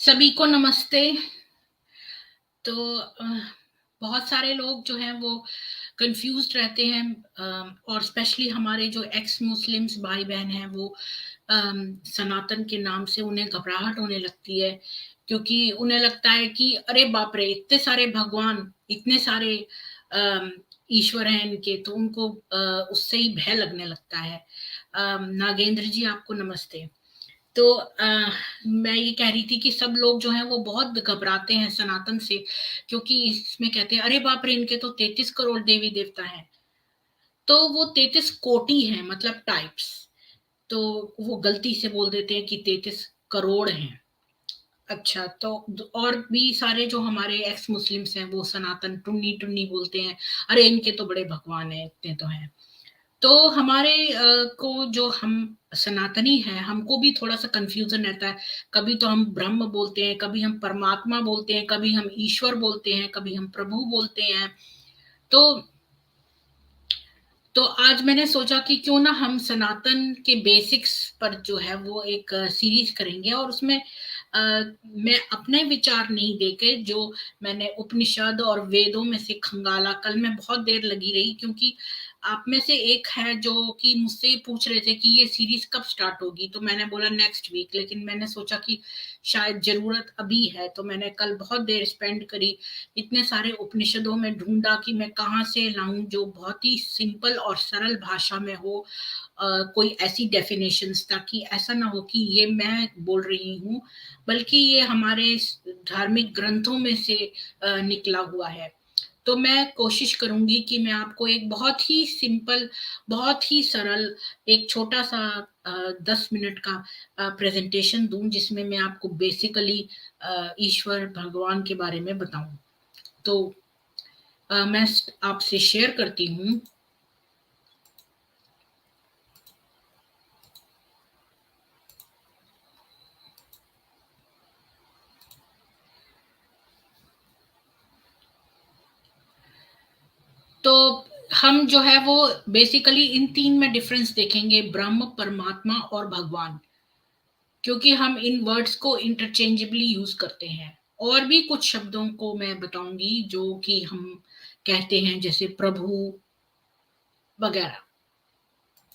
सभी को नमस्ते। तो बहुत सारे लोग जो हैं वो कंफ्यूज्ड रहते हैं, और स्पेशली हमारे जो एक्स मुस्लिम्स भाई बहन हैं वो सनातन के नाम से उन्हें घबराहट होने लगती है, क्योंकि उन्हें लगता है कि अरे बाप रे, इतने सारे भगवान, इतने सारे अम, ईश्वर हैं इनके, तो उनको उससे ही भय लगने लगता है। नागेंद्र जी, आपको नमस्ते। तो मैं ये कह रही थी कि सब लोग जो हैं वो बहुत घबराते हैं सनातन से, क्योंकि इसमें कहते हैं अरे बाप रे, इनके तो 33 करोड़ देवी देवता हैं। तो वो 33 कोटि हैं, मतलब टाइप्स। तो वो गलती से बोल देते हैं कि 33 करोड़ हैं। अच्छा, तो और भी सारे जो हमारे एक्स मुस्लिम्स हैं वो सनातन टुन्नी टुन्नी बोलते हैं, अरे इनके तो बड़े भगवान हैं, इतने तो हैं। तो हमारे को जो हम सनातनी हैं, हमको भी थोड़ा-सा कन्फ्यूज़न रहता है। कभी तो हम ब्रह्म बोलते हैं, कभी हम परमात्मा बोलते हैं, कभी हम ईश्वर बोलते हैं, कभी हम प्रभु बोलते हैं। तो तो आज मैंने सोचा कि क्यों ना हम सनातन के बेसिक्स पर जो है वो एक सीरीज़ करेंगे, और उसमें मैं अपने विचार नहीं देके जो मैंने उपनिषद और वेदों में से खंगाला। कल मैं बहुत देर लगी रही, क्योंकि आप में से एक है जो कि मुझसे पूछ रहे थे कि ये सीरीज़ कब स्टार्ट होगी, तो मैंने बोला नेक्स्ट वीक, लेकिन मैंने सोचा कि शायद ज़रूरत अभी है, तो मैंने कल बहुत देर स्पेंड करी। इतने सारे उपनिषदों में ढूँढा कि मैं कहाँ से लाऊँ जो बहुत ही सिंपल और सरल भाषा में हो, कोई ऐसी डेफिनेशंस, ताकि ऐसा ना हो कि ये मैं बोल रही हूँ, बल्कि ये हमारे धार्मिक ग्रंथों में से निकला हुआ है। तो मैं कोशिश करूँगी कि मैं आपको एक बहुत ही सिंपल, बहुत ही सरल, एक छोटा-सा 10 मिनट का प्रेज़ेंटेशन दूँ, जिसमें मैं आपको बेसिकली ईश्वर भगवान के बारे में बताऊँ। तो मैं आपसे शेयर करती हूँ। तो हम जो है वो बेसिकली इन 3 में डिफ़रेंस देखेंगे, ब्रह्म, परमात्मा और भगवान। क्योंकि हम इन वर्ड्स को इंटरचेंजेबली यूज़ करते हैं। और भी कुछ शब्दों को मैं बताऊँगी जो कि हम कहते हैं, जैसे प्रभु वग़ैरह।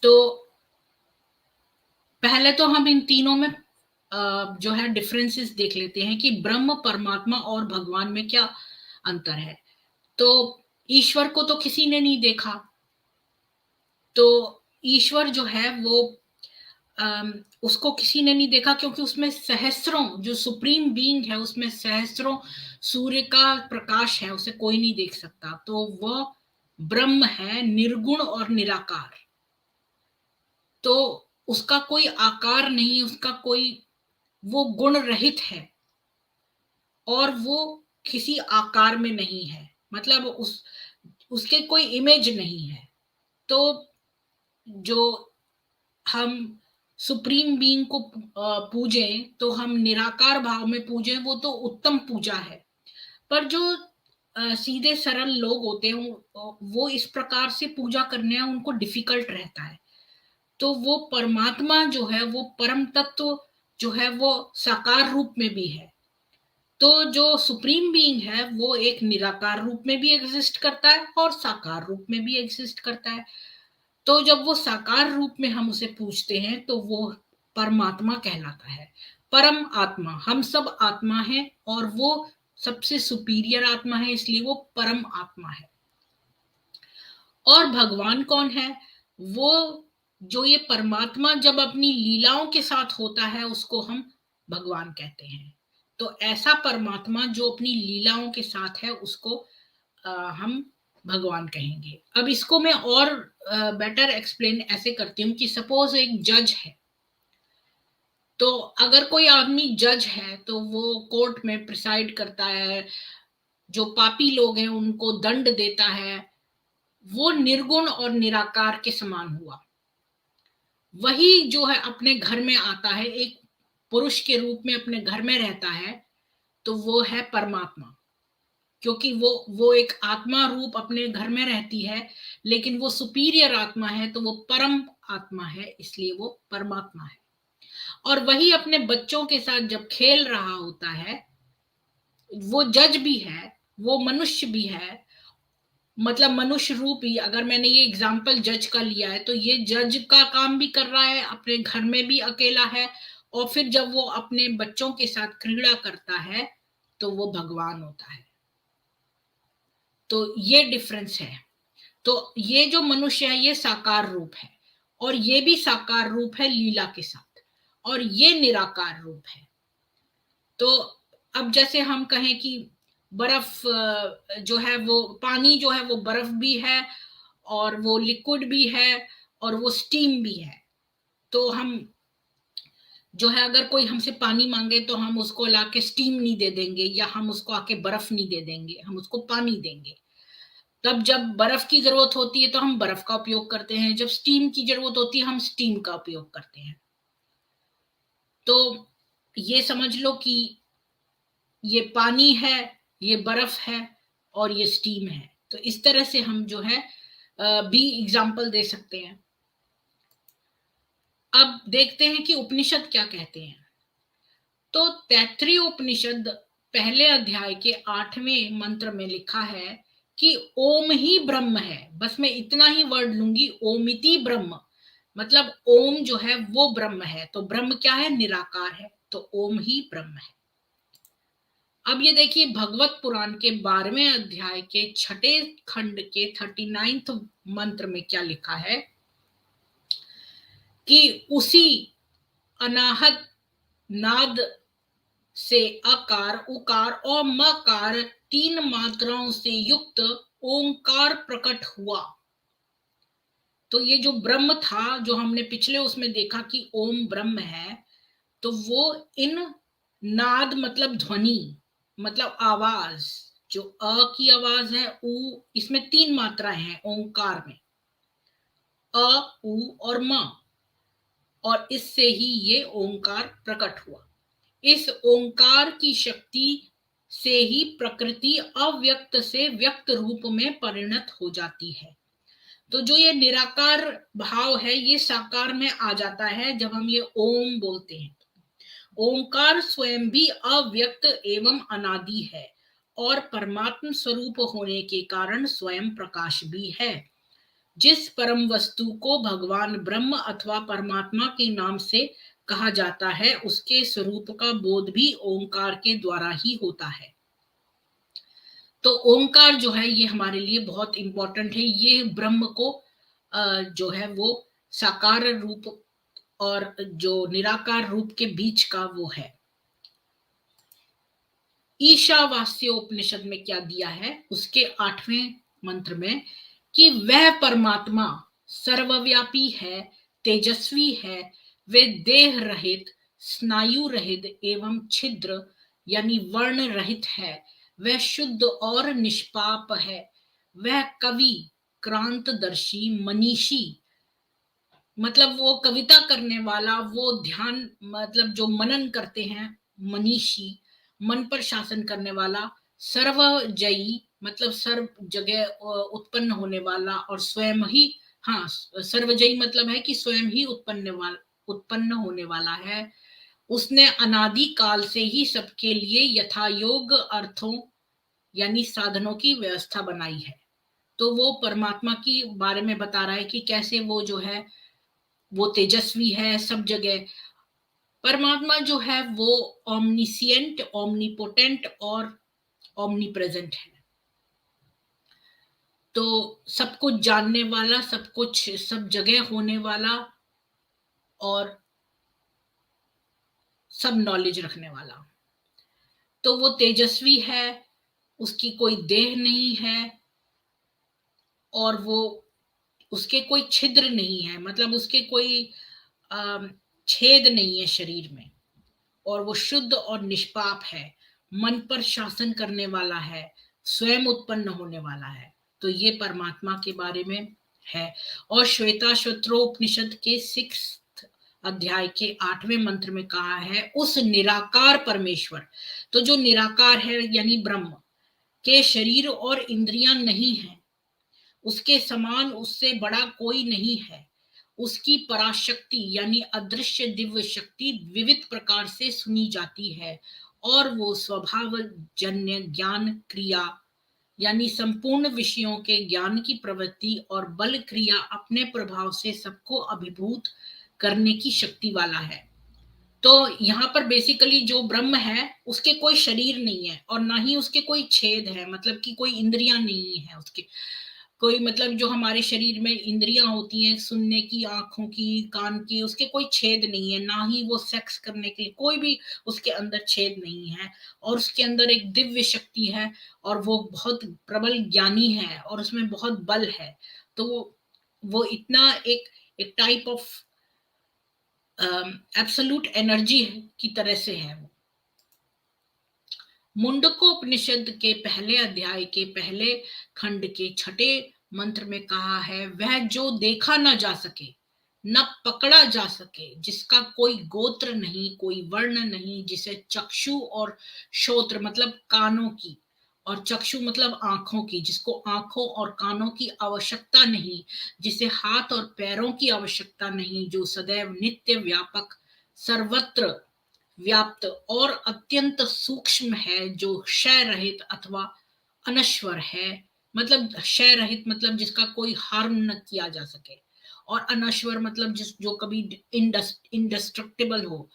तो पहले तो हम इन तीनों में जो है डिफरेंसेस देख लेते हैं कि ब्रह्म, परमात्मा और भगवान में क्या अंतर है। तो ईश्वर को तो किसी ने नहीं देखा, तो ईश्वर जो है वो उसको किसी ने नहीं देखा, क्योंकि उसमें सहस्त्रों, जो सुप्रीम बीइंग है उसमें सहस्त्रों सूर्य का प्रकाश है, उसे कोई नहीं देख सकता। तो वह ब्रह्म है, निर्गुण और निराकार। तो उसका कोई आकार नहीं, उसका कोई, वो गुण रहित है, और वो किसी आकार में नहीं है, मतलब उसके कोई इमेज नहीं है। तो जो हम सुप्रीम बीइंग को पूजें, तो हम निराकार भाव में पूजें, वो तो उत्तम पूजा है। पर जो सीधे सरल लोग होते हैं, वो इस प्रकार से पूजा करने उनको डिफिकल्ट रहता है। तो वो परमात्मा जो है, वो परम तत्व जो है, वो साकार रूप में भी है। तो जो सुप्रीम बीइंग है वो एक निराकार रूप में भी एग्जिस्ट करता है और साकार रूप में भी एग्जिस्ट करता है। तो जब वो साकार रूप में हम उसे पूजते हैं, तो वो परमात्मा कहलाता है। परम आत्मा, हम सब आत्मा हैं, और वो सबसे सुपीरियर आत्मा है, इसलिए वो परम आत्मा है। और भगवान कौन है? वो, जो ये परमात्मा जब अपनी लीलाओं के साथ होता है, उसको हम भगवान कहते हैं। तो ऐसा परमात्मा जो अपनी लीलाओं के साथ है, उसको हम भगवान कहेंगे। अब इसको मैं और बेटर एक्सप्लेन ऐसे करती हूँ कि सपोज एक जज है। तो अगर कोई आदमी जज है, तो वो कोर्ट में प्रिसाइड करता है, जो पापी लोग हैं उनको दंड देता है, वो निर्गुण और निराकार के समान हुआ। वही जो है अपने घर में आता है, एक पुरुष के रूप में अपने घर में रहता है, तो वो है परमात्मा। क्योंकि वो एक आत्मा रूप अपने घर में रहती है, लेकिन वो सुपीरियर आत्मा है, तो वो परम आत्मा है, इसलिए वो परमात्मा है। और वही अपने बच्चों के साथ जब खेल रहा होता है, वो जज भी है, वो मनुष्य भी है, मतलब मनुष्य रूप ही, अगर मैंने ये एग्जाम्पल जज का लिया है तो ये जज का काम भी कर रहा है, अपने घर में भी अकेला है, और फिर जब वो अपने बच्चों के साथ क्रीड़ा करता है तो वो भगवान होता है। तो ये डिफरेंस है। तो ये जो मनुष्य है ये साकार रूप है, और ये भी साकार रूप है लीला के साथ, और ये निराकार रूप है। तो अब जैसे हम कहें कि बर्फ जो है वो, पानी जो है वो बर्फ भी है, और वो लिक्विड भी है, और वो स्टीम भी है। तो हम जो है, अगर कोई हमसे पानी मांगे तो हम उसको लाके स्टीम नहीं दे देंगे, या हम उसको आके बर्फ नहीं दे देंगे, हम उसको पानी देंगे। तब जब बर्फ की जरूरत होती है तो हम बर्फ का उपयोग करते हैं, जब स्टीम की जरूरत होती है हम स्टीम का उपयोग करते हैं। तो ये समझ लो कि ये पानी है, ये बर्फ है, और ये स्टीम है। तो इस तरह से हम जो है भी एग्जाम्पल दे सकते हैं। अब देखते हैं कि उपनिषद क्या कहते हैं। तो तैत्तिरीय उपनिषद पहले अध्याय के 8वें मंत्र में लिखा है कि ओम ही ब्रह्म है। बस मैं इतना ही वर्ड लूंगी, ओमिति ब्रह्म, मतलब ओम जो है वो ब्रह्म है। तो ब्रह्म क्या है? निराकार है। तो ओम ही ब्रह्म है। अब ये देखिए, भगवत पुराण के 12वें अध्याय के 6ठे खंड के 39th मंत्र में क्या लिखा है कि उसी अनाहत नाद से अकार, उकार और मकार 3 मात्राओं से युक्त ओंकार प्रकट हुआ। तो ये जो ब्रह्म था, जो हमने पिछले उसमें देखा कि ओम ब्रह्म है, तो वो इन नाद मतलब ध्वनि, मतलब आवाज, जो अ की आवाज है, उ, इसमें 3 मात्राएं हैं ओंकार में, अ, उ और म, और इससे ही ये ओंकार प्रकट हुआ। इस ओंकार की शक्ति से ही प्रकृति अव्यक्त से व्यक्त रूप में परिणत हो जाती है। तो जो ये निराकार भाव है ये साकार में आ जाता है जब हम ये ओम बोलते हैं। ओंकार स्वयं भी अव्यक्त एवं अनादि है, और परमात्म स्वरूप होने के कारण स्वयं प्रकाश भी है। जिस परम वस्तु को भगवान ब्रह्म अथवा परमात्मा के नाम से कहा जाता है, उसके स्वरूप का बोध भी ओंकार के द्वारा ही होता है। तो ओंकार जो है ये हमारे लिए बहुत इंपॉर्टेंट है। ये ब्रह्म को जो है वो साकार रूप और जो निराकार रूप के बीच का वो है। ईशावास्य उपनिषद में क्या दिया है उसके 8वें मंत्र में कि वह परमात्मा सर्वव्यापी है, तेजस्वी है, वे देह रहित, स्नायु रहित एवं छिद्र यानी वर्ण रहित है, वह शुद्ध और निष्पाप है, वह कवि, क्रांतदर्शी, मनीषी, मतलब वो कविता करने वाला, वो ध्यान मतलब जो मनन करते हैं, मनीषी, मन पर शासन करने वाला, सर्वजयी मतलब सर्व जगह उत्पन्न होने वाला, और स्वयं ही, हाँ, सर्वजयी मतलब है कि स्वयं ही उत्पन्न होने वाला है। उसने अनादि काल से ही सबके लिए यथा योग अर्थों यानी साधनों की व्यवस्था बनाई है। तो वो परमात्मा की बारे में बता रहा है कि कैसे वो जो है वो तेजस्वी है सब जगह। परमात्मा जो है वो ओमनिसिएंट, ओमनीपोटेंट और ओमनीप्रेजेंट है। तो सब कुछ जानने वाला, सब कुछ सब जगह होने वाला, और सब नॉलेज रखने वाला। तो वो तेजस्वी है, उसकी कोई देह नहीं है, और वो उसके कोई छिद्र नहीं है, मतलब उसके कोई छेद नहीं है शरीर में, और वो शुद्ध और निष्पाप है, मन पर शासन करने वाला है, स्वयं उत्पन्न होने वाला है। तो ये परमात्मा के बारे में है। और श्वेताश्वत्रोपनिषद के 6th अध्याय के 8वें मंत्र में कहा है उस निराकार परमेश्वर, तो जो निराकार है यानी ब्रह्म के शरीर और इंद्रियां नहीं है, उसके समान उससे बड़ा कोई नहीं है, उसकी पराशक्ति यानी अदृश्य दिव्य शक्ति विविध प्रकार से सुनी जाती है और वो स्वभाव जन्य ज्ञान क्रिया यानी संपूर्ण विषयों के ज्ञान की प्रवृत्ति और बल क्रिया अपने प्रभाव से सबको अभिभूत करने की शक्ति वाला है। तो यहाँ पर बेसिकली जो ब्रह्म है उसके कोई शरीर नहीं है और ना ही उसके कोई छेद है, मतलब कि कोई इंद्रियां नहीं है उसके, कोई मतलब जो हमारे शरीर में इंद्रियां होती हैं सुनने की, आंखों की, कान की, उसके कोई छेद नहीं है, ना ही वो सेक्स करने के लिए कोई भी उसके अंदर छेद नहीं है। और उसके अंदर एक दिव्य शक्ति है और वो बहुत प्रबल ज्ञानी है और उसमें बहुत बल है। तो वो इतना एक टाइप ऑफ एब्सोल्यूट एनर्जी की तरह से है वो। मुंडकोपनिषद के पहले अध्याय के पहले खंड के छठे मंत्र में कहा है, वह जो देखा न जा सके, न पकड़ा जा सके, जिसका कोई गोत्र नहीं, कोई वर्ण नहीं, जिसे चक्षु और श्रोत्र मतलब कानों की, और चक्षु मतलब आंखों की, जिसको आंखों और कानों की आवश्यकता नहीं, जिसे हाथ और पैरों की आवश्यकता नहीं, जो सदैव नित्य व्यापक सर्वत्र व्याप्त और अत्यंत सूक्ष्म है, जो क्षय रहित अथवा अनश्वर है। मतलब क्षय रहित मतलब जिसका कोई हार्म न किया जा सके, और अनश्वर मतलब जो कभी इंडेस्ट्रक्टिबल हो,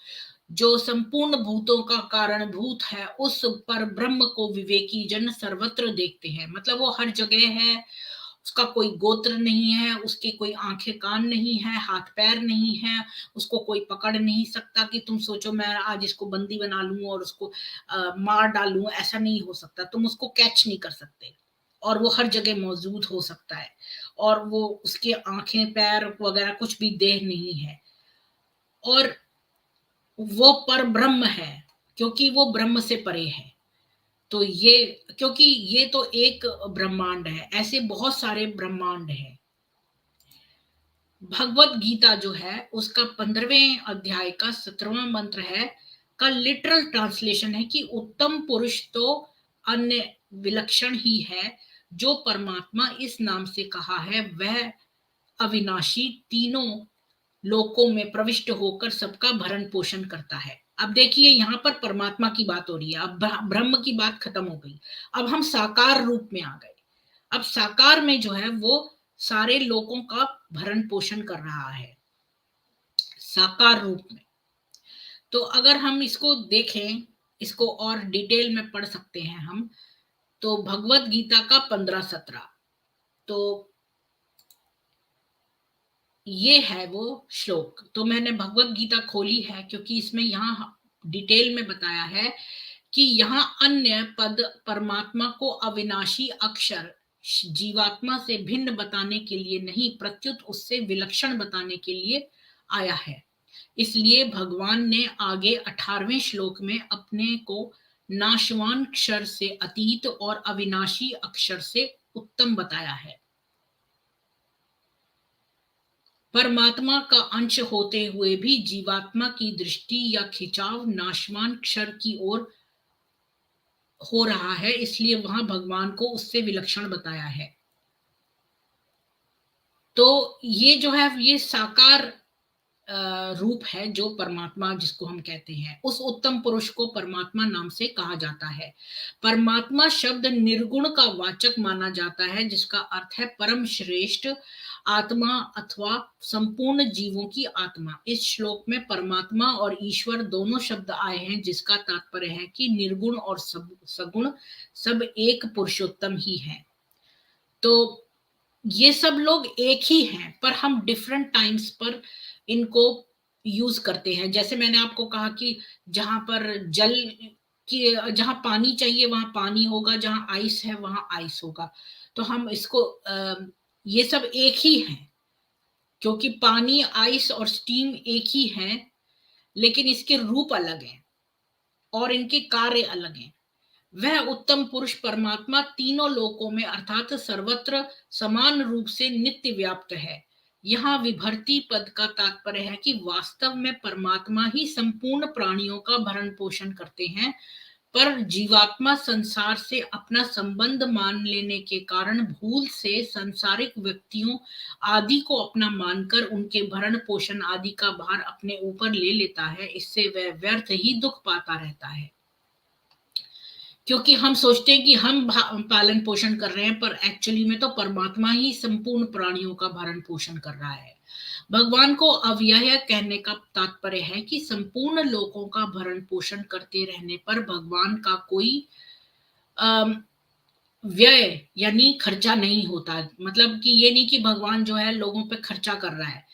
जो संपूर्ण भूतों का कारण भूत है, उस पर ब्रह्म को विवेकी जन सर्वत्र देखते हैं। मतलब वो हर जगह है, उसका कोई गोत्र नहीं है, उसकी कोई आंखें कान नहीं है, हाथ पैर नहीं है, उसको कोई पकड़ नहीं सकता कि तुम सोचो मैं आज इसको बंदी बना लूं और उसको मार डालूं, ऐसा नहीं हो सकता, तुम उसको कैच नहीं कर सकते। और वो हर जगह मौजूद हो सकता है और वो उसके आंखें पैर वगैरह कुछ भी देह नहीं है, और वो पर ब्रह्म है क्योंकि वो ब्रह्म से परे है। तो ये, क्योंकि ये तो एक ब्रह्मांड है, ऐसे बहुत सारे ब्रह्मांड हैं। भगवत गीता जो है उसका 15वें अध्याय का 17वां मंत्र है, का लिटरल ट्रांसलेशन है कि उत्तम पुरुष तो अन्य विलक्षण ही है, जो परमात्मा इस नाम से कहा है, वह अविनाशी तीनों लोकों में प्रविष्ट होकर सबका भरण पोषण करता है। अब देखिए यहाँ पर परमात्मा की बात हो रही है, अब ब्रह्म की बात खत्म हो गई, अब हम साकार रूप में आ गए। अब साकार में जो है वो सारे लोगों का भरण पोषण कर रहा है साकार रूप में। तो अगर हम इसको देखें, इसको और डिटेल में पढ़ सकते हैं हम, तो भगवत गीता का 15-17, तो ये है वो श्लोक। तो मैंने भगवत गीता खोली है क्योंकि इसमें यहाँ डिटेल में बताया है कि यहाँ अन्य पद परमात्मा को अविनाशी अक्षर जीवात्मा से भिन्न बताने के लिए नहीं, प्रत्युत उससे विलक्षण बताने के लिए आया है। इसलिए भगवान ने आगे 18वें श्लोक में अपने को नाशवान अक्षर से अतीत और अविनाशी अक्षर से उत्तम बताया है। परमात्मा का अंश होते हुए भी जीवात्मा की दृष्टि या खिंचाव नाशवान क्षर की ओर हो रहा है, इसलिए वहां भगवान को उससे विलक्षण बताया है। तो ये जो है ये साकार रूप है जो परमात्मा जिसको हम कहते हैं, उस उत्तम पुरुष को परमात्मा नाम से कहा जाता है। परमात्मा शब्द निर्गुण का वाचक माना जाता है, जिसका अर्थ है परम श्रेष्ठ आत्मा अथवा संपूर्ण जीवों की आत्मा। इस श्लोक में परमात्मा और ईश्वर दोनों शब्द आए हैं, जिसका तात्पर्य है कि निर्गुण और सगुण सब एक पुरुषोत्तम ही है। तो ये सब लोग एक ही हैं, पर हम डिफरेंट टाइम्स पर इनको यूज करते हैं। जैसे मैंने आपको कहा कि जहां पर जल की, जहां पानी चाहिए वहां पानी होगा, जहां आइस है वहां आइस होगा। तो हम इसको ये सब एक ही हैं, क्योंकि पानी, आइस और स्टीम एक ही हैं, लेकिन इसके रूप अलग हैं और इनके कार्य अलग हैं। वह उत्तम पुरुष परमात्मा तीनों लोकों में अर्थात सर्वत्र समान रूप से नित्य व्याप्त है। यहाँ विभर्ती पद का तात्पर्य है कि वास्तव में परमात्मा ही संपूर्ण प्राणियों का भरण पोषण करते हैं, पर जीवात्मा संसार से अपना संबंध मान लेने के कारण भूल से सांसारिक व्यक्तियों आदि को अपना मानकर उनके भरण पोषण आदि का भार अपने ऊपर ले लेता है। इससे वह व्यर्थ ही दुख पाता रहता है, क्योंकि हम सोचते हैं कि हम पालन पोषण कर रहे हैं, पर एक्चुअली में तो परमात्मा ही संपूर्ण प्राणियों का भरण पोषण कर रहा है। भगवान को अव्यय कहने का तात्पर्य है कि संपूर्ण लोगों का भरण पोषण करते रहने पर भगवान का कोई व्यय यानी खर्चा नहीं होता। मतलब कि ये नहीं कि भगवान जो है लोगों पे खर्चा कर रहा है,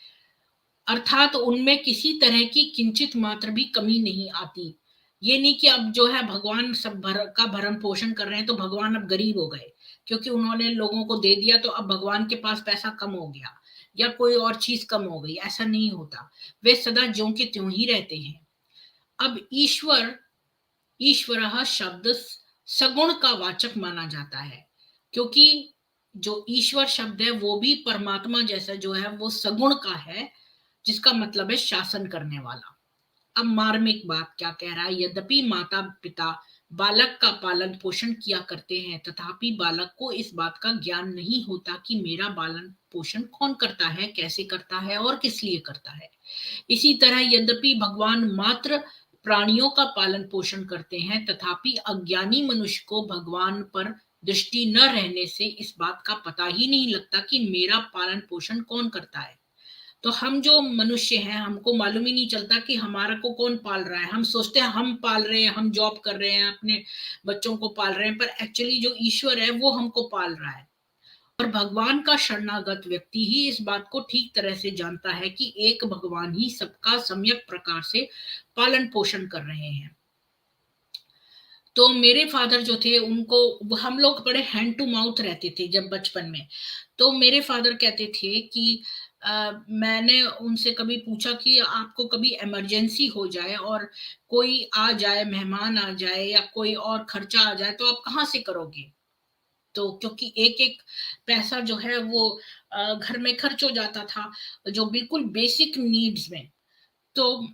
अर्थात उनमें किसी तरह की किंचित मात्र भी कमी नहीं आती। ये नहीं कि अब जो है भगवान सब का भरण पोषण कर रहे हैं तो भगवान अब गरीब हो गए क्योंकि उन्होंने लोगों को दे दिया, तो अब भगवान के पास पैसा कम हो गया या कोई और चीज कम हो गई, ऐसा नहीं होता। वे सदा ज्यों के त्यों ही रहते हैं। अब ईश्वर शब्द सगुण का वाचक माना जाता है, क्योंकि जो ईश्वर शब्द है वो भी परमात्मा जैसा जो है वो सगुण का है, जिसका मतलब है शासन करने वाला। अब मार्मिक बात क्या कह रहा है, यद्यपि माता पिता बालक का पालन पोषण किया करते हैं, तथापि बालक को इस बात का ज्ञान नहीं होता कि मेरा पालन पोषण कौन करता है, कैसे करता है और किस लिए करता है। इसी तरह यद्यपि भगवान मात्र प्राणियों का पालन पोषण करते हैं, तथापि अज्ञानी मनुष्य को भगवान पर दृष्टि न रहने से इस बात का पता ही नहीं लगता कि मेरा पालन पोषण कौन करता है। तो हम जो मनुष्य हैं, हमको मालूम ही नहीं चलता कि हमारा को कौन पाल रहा है। हम सोचते हैं हम पाल रहे हैं, हम जॉब कर रहे हैं, अपने बच्चों को पाल रहे हैं, पर एक्चुअली जो ईश्वर है वो हमको पाल रहा है। और भगवान का शरणागत व्यक्ति ही इस बात को ठीक तरह से जानता है कि एक भगवान ही सबका सम्यक प्रकार से पालन पोषण कर रहे हैं। तो मेरे फादर जो थे उनको, हम लोग बड़े हैंड टू माउथ रहते थे जब बचपन में। तो मेरे फादर कहते थे कि मैंने उनसे कभी पूछा कि आपको कभी इमरजेंसी हो जाए और कोई आ जाए, मेहमान आ जाए या कोई और खर्चा आ जाए, तो आप कहाँ से करोगे? तो क्योंकि एक एक पैसा जो है वो घर में खर्च हो जाता था, जो बिल्कुल बेसिक नीड्स में। तो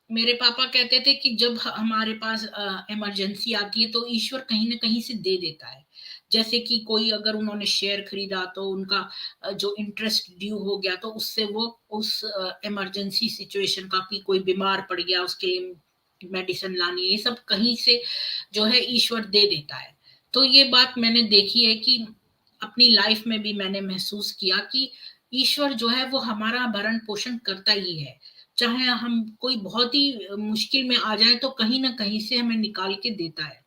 मेरे पापा कहते थे कि जब हमारे पास इमरजेंसी आती है तो ईश्वर कहीं ना कहीं से दे देता है। जैसे कि कोई अगर उन्होंने शेयर खरीदा तो उनका जो इंटरेस्ट ड्यू हो गया, तो उससे वो उस इमरजेंसी सिचुएशन का, कि कोई बीमार पड़ गया उसके लिए मेडिसिन लानी है, ये सब कहीं से जो है ईश्वर दे देता है। तो ये बात मैंने देखी है कि अपनी लाइफ में भी मैंने महसूस किया कि ईश्वर जो है वो हमारा भरण पोषण करता ही है। चाहे हम कोई बहुत ही मुश्किल में आ जाए तो कहीं ना कहीं से हमें निकाल के देता है।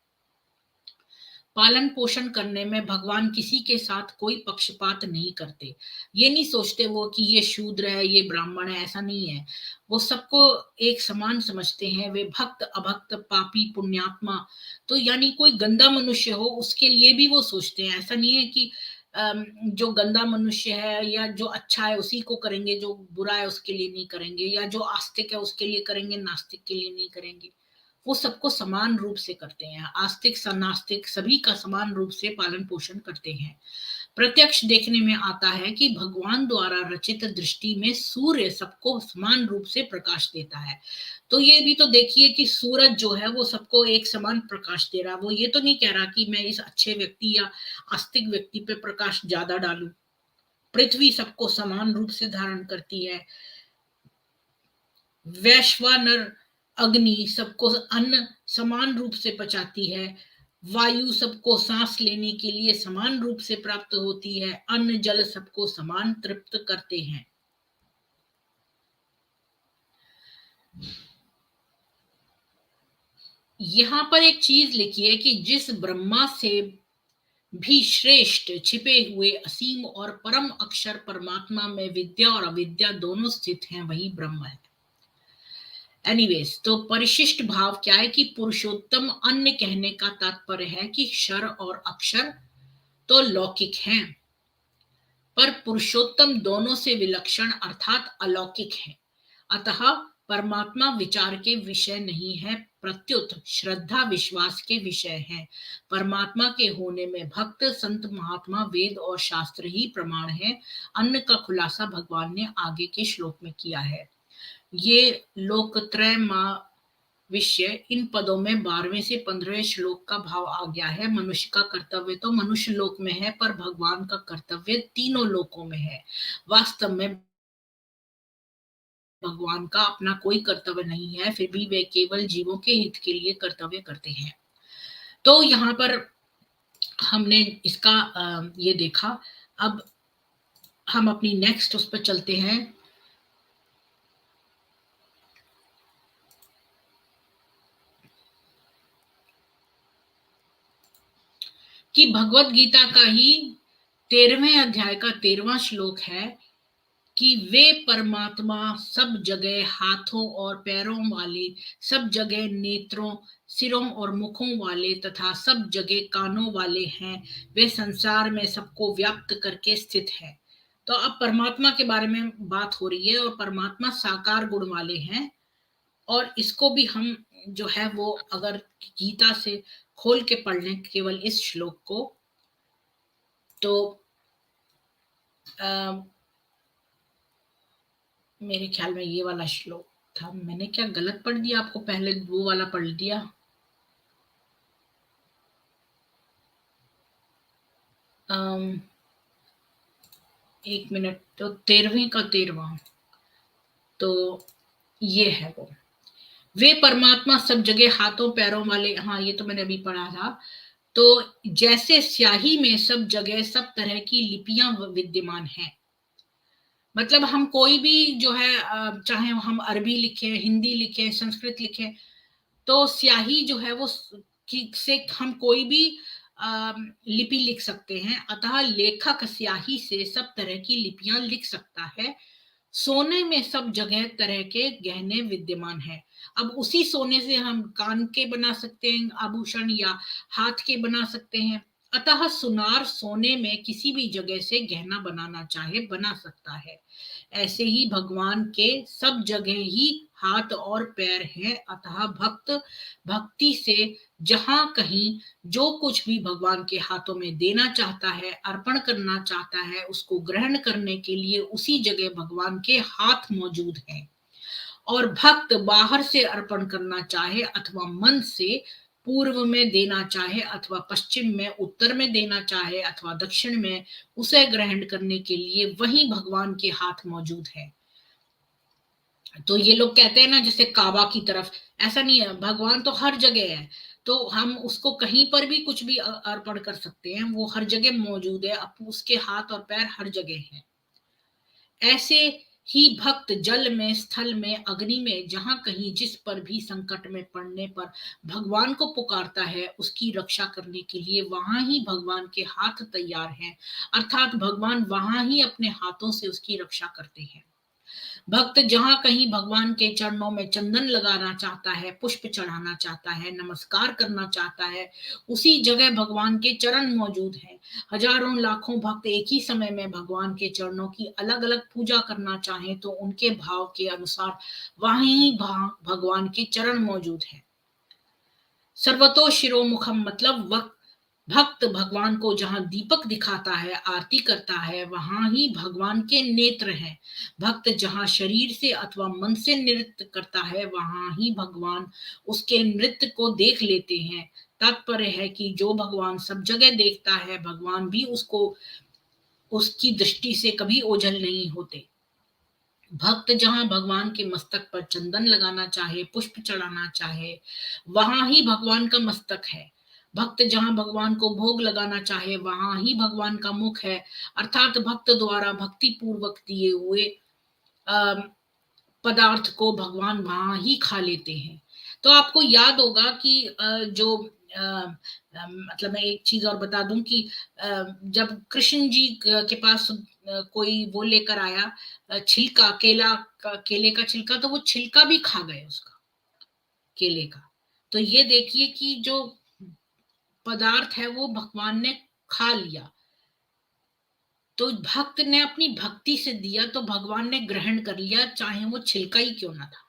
पालन पोषण करने में भगवान किसी के साथ कोई पक्षपात नहीं करते। ये नहीं सोचते वो कि ये शूद्र है, ये ब्राह्मण है, ऐसा नहीं है। वो सबको एक समान समझते हैं। वे भक्त अभक्त पापी पुण्यात्मा, तो यानी कोई गंदा मनुष्य हो उसके लिए भी वो सोचते हैं। ऐसा नहीं है कि जो गंदा मनुष्य है या जो अच्छा है उसी को करेंगे, जो बुरा है उसके लिए नहीं करेंगे, या जो आस्तिक है उसके लिए करेंगे, नास्तिक के लिए नहीं करेंगे। वो सबको समान रूप से करते हैं। आस्तिक नास्तिक सभी का समान रूप से पालन पोषण करते हैं। प्रत्यक्ष देखने में आता है कि भगवान द्वारा रचित दृष्टि में सूर्य सबको समान रूप से प्रकाश देता है। तो ये भी तो देखिए कि सूरज जो है वो सबको एक समान प्रकाश दे रहा है। वो ये तो नहीं कह रहा कि मैं इस अच्छे व्यक्ति या आस्तिक व्यक्ति पे प्रकाश ज्यादा डालूं। पृथ्वी सबको समान रूप से धारण करती है। वैश्वानर अग्नि सबको अन्न समान रूप से पचाती है। वायु सबको सांस लेने के लिए समान रूप से प्राप्त होती है। अन्न जल सबको समान तृप्त करते हैं। यहां पर एक चीज लिखी है कि जिस ब्रह्मा से भी श्रेष्ठ छिपे हुए असीम और परम अक्षर परमात्मा में विद्या और अविद्या दोनों स्थित हैं, वही ब्रह्म है। एनीवेज, तो परिशिष्ट भाव क्या है कि पुरुषोत्तम अन्य कहने का तात्पर्य है कि क्षर और अक्षर तो लौकिक हैं, पर पुरुषोत्तम दोनों से विलक्षण अर्थात अलौकिक है। अतः परमात्मा विचार के विषय नहीं है, प्रत्युत श्रद्धा विश्वास के विषय है। परमात्मा के होने में भक्त संत महात्मा वेद और शास्त्र ही प्रमाण है। अन्य का खुलासा भगवान ने आगे के श्लोक में किया है। ये लोकत्रय विषय इन पदों में 12वें से 15वें श्लोक का भाव आ गया है। मनुष्य का कर्तव्य तो मनुष्य लोक में है, पर भगवान का कर्तव्य तीनों लोकों में है। वास्तव में भगवान का अपना कोई कर्तव्य नहीं है, फिर भी वे केवल जीवों के हित के लिए कर्तव्य करते हैं। तो यहाँ पर हमने इसका ये देखा। अब हम अपनी नेक्स्ट उस पर चलते हैं। कि भगवत गीता का ही 13वें अध्याय का 13वां श्लोक है कि वे परमात्मा सब जगह हाथों और पैरों वाले, सब जगह नेत्रों, सिरों और मुखों वाले तथा सब जगह कानों वाले हैं। वे संसार में सबको व्याप्त करके स्थित है। तो अब परमात्मा के बारे में बात हो रही है और परमात्मा साकार गुण वाले हैं। और इसको भी हम जो है वो अगर गीता से खोल के पढ़ लें केवल इस श्लोक को, तो मेरे ख्याल में ये वाला श्लोक था। मैंने क्या गलत पढ़ दिया आपको? पहले वो वाला पढ़ दिया। एक मिनट, तो 13वें का 13वां, तो ये है वो। वे परमात्मा सब जगह हाथों पैरों वाले, हाँ ये तो मैंने अभी पढ़ा था। तो जैसे स्याही में सब जगह सब तरह की लिपियां विद्यमान हैं। मतलब हम कोई भी जो है चाहे हम अरबी लिखे, हिंदी लिखे, संस्कृत लिखे, तो स्याही जो है वो से हम कोई भी लिपि लिख सकते हैं। अतः लेखक स्याही से सब तरह की लिपियां लिख सकता है। सोने में सब जगह तरह के गहने विद्यमान है। अब उसी सोने से हम कान के बना सकते हैं आभूषण, या हाथ के बना सकते हैं। अतः सुनार सोने में किसी भी जगह से गहना बनाना चाहे बना सकता है। ऐसे ही भगवान के सब जगह ही हाथ और पैर हैं। अतः भक्त भक्ति से जहां कहीं जो कुछ भी भगवान के हाथों में देना चाहता है, अर्पण करना चाहता है, उसको ग्रहण करने के लिए उसी जगह भगवान के हाथ मौजूद हैं। और भक्त बाहर से अर्पण करना चाहे अथवा मन से, पूर्व में देना चाहे अथवा पश्चिम में, उत्तर में देना चाहे अथवा दक्षिण में, उसे ग्रहण करने के लिए वही भगवान के हाथ मौजूद है। तो ये लोग कहते हैं ना जैसे काबा की तरफ, ऐसा नहीं है, भगवान तो हर जगह है। तो हम उसको कहीं पर भी कुछ भी अर्पण कर सकते हैं, वो हर जगह मौजूद है। अब उसके हाथ और पैर हर जगह हैं। ऐसे ही भक्त जल में, स्थल में, अग्नि में, जहां कहीं जिस पर भी संकट में पड़ने पर भगवान को पुकारता है, उसकी रक्षा करने के लिए वहां ही भगवान के हाथ तैयार हैं। अर्थात भगवान वहां ही अपने हाथों से उसकी रक्षा करते हैं। भक्त जहां कहीं भगवान के चरणों में चंदन लगाना चाहता है, पुष्प चढ़ाना चाहता है, नमस्कार करना चाहता है, उसी जगह भगवान के चरण मौजूद हैं। हजारों लाखों भक्त एक ही समय में भगवान के चरणों की अलग अलग पूजा करना चाहें तो उनके भाव के अनुसार वहीं ही भगवान के चरण मौजूद हैं। सर्वतो शिरोमुखम मतलब भक्त भगवान को जहां दीपक दिखाता है, आरती करता है, वहां ही भगवान के नेत्र हैं। भक्त जहां शरीर से अथवा मन से नृत्य करता है, वहां ही भगवान उसके नृत्य को देख लेते हैं। तात्पर्य है कि जो भगवान सब जगह देखता है, भगवान भी उसको, उसकी दृष्टि से कभी ओझल नहीं होते। भक्त जहां भगवान के मस्तक पर चंदन लगाना चाहे, पुष्प चढ़ाना चाहे, वहां ही भगवान का मस्तक है। भक्त जहां भगवान को भोग लगाना चाहे, वहां ही भगवान का मुख है। अर्थात भक्त द्वारा भक्ति पूर्वक दिए हुए पदार्थ को भगवान वहां ही खा लेते हैं। तो आपको याद होगा कि जो मतलब मैं एक चीज और बता दूं कि जब कृष्ण जी के पास कोई वो लेकर आया छिलका, केले का छिलका, तो वो छिलका भी खा गए उसका, केले का। तो ये देखिए कि जो पदार्थ है वो भगवान ने खा लिया। तो भक्त ने अपनी भक्ति से दिया तो भगवान ने ग्रहण कर लिया, चाहे वो छिलका ही क्यों ना था।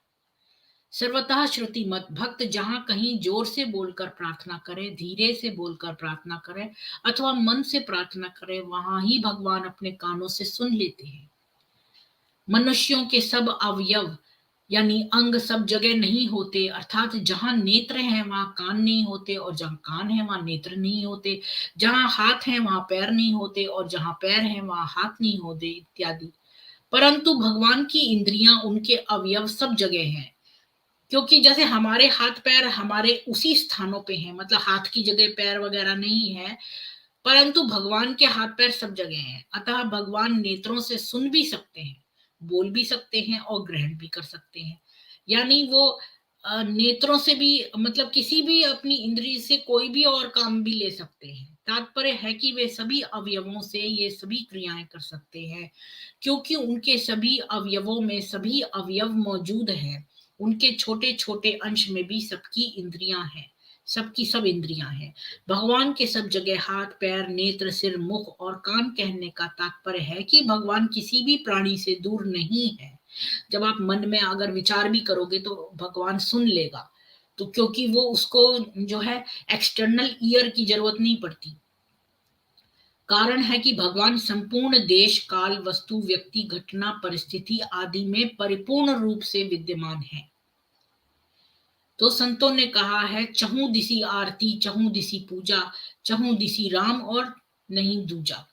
सर्वतः श्रुति मत, भक्त जहां कहीं जोर से बोलकर प्रार्थना करे, धीरे से बोलकर प्रार्थना करे अथवा मन से प्रार्थना करे, वहां ही भगवान अपने कानों से सुन लेते हैं। मनुष्यों के सब अवयव यानी अंग सब जगह नहीं होते, अर्थात जहां नेत्र हैं वहां कान नहीं होते, और जहां कान है वहां नेत्र नहीं होते, जहां हाथ है वहां पैर नहीं होते, और जहां पैर है वहां हाथ नहीं होते, इत्यादि। परंतु भगवान की इंद्रियां, उनके अवयव सब जगह हैं, क्योंकि जैसे हमारे हाथ पैर हमारे उसी स्थानों पे हैं, मतलब हाथ की जगह पैर वगैरह नहीं है, परंतु भगवान के हाथ पैर सब जगह हैं। अतः भगवान नेत्रों से सुन भी सकते हैं, बोल भी सकते हैं और ग्रहण भी कर सकते हैं। यानी वो नेत्रों से भी, मतलब किसी भी अपनी इंद्रिय से कोई भी और काम भी ले सकते हैं। तात्पर्य है कि वे सभी अवयवों से ये सभी क्रियाएं कर सकते हैं, क्योंकि उनके सभी अवयवों में सभी अवयव मौजूद हैं। उनके छोटे छोटे अंश में भी सबकी इंद्रियां हैं, सबकी सब इंद्रियां हैं। भगवान के सब जगह हाथ पैर नेत्र सिर मुख और कान कहने का तात्पर्य है कि भगवान किसी भी प्राणी से दूर नहीं है। जब आप मन में अगर विचार भी करोगे तो भगवान सुन लेगा, तो क्योंकि वो उसको जो है एक्सटर्नल ईयर की जरूरत नहीं पड़ती। कारण है कि भगवान संपूर्ण देश काल वस्तु व्यक्ति घटना परिस्थिति आदि में परिपूर्ण रूप से विद्यमान है। तो संतों ने कहा है, चहु दिसी आरती चहु दिसी पूजा, चहु दिसी राम और नहीं दूजा।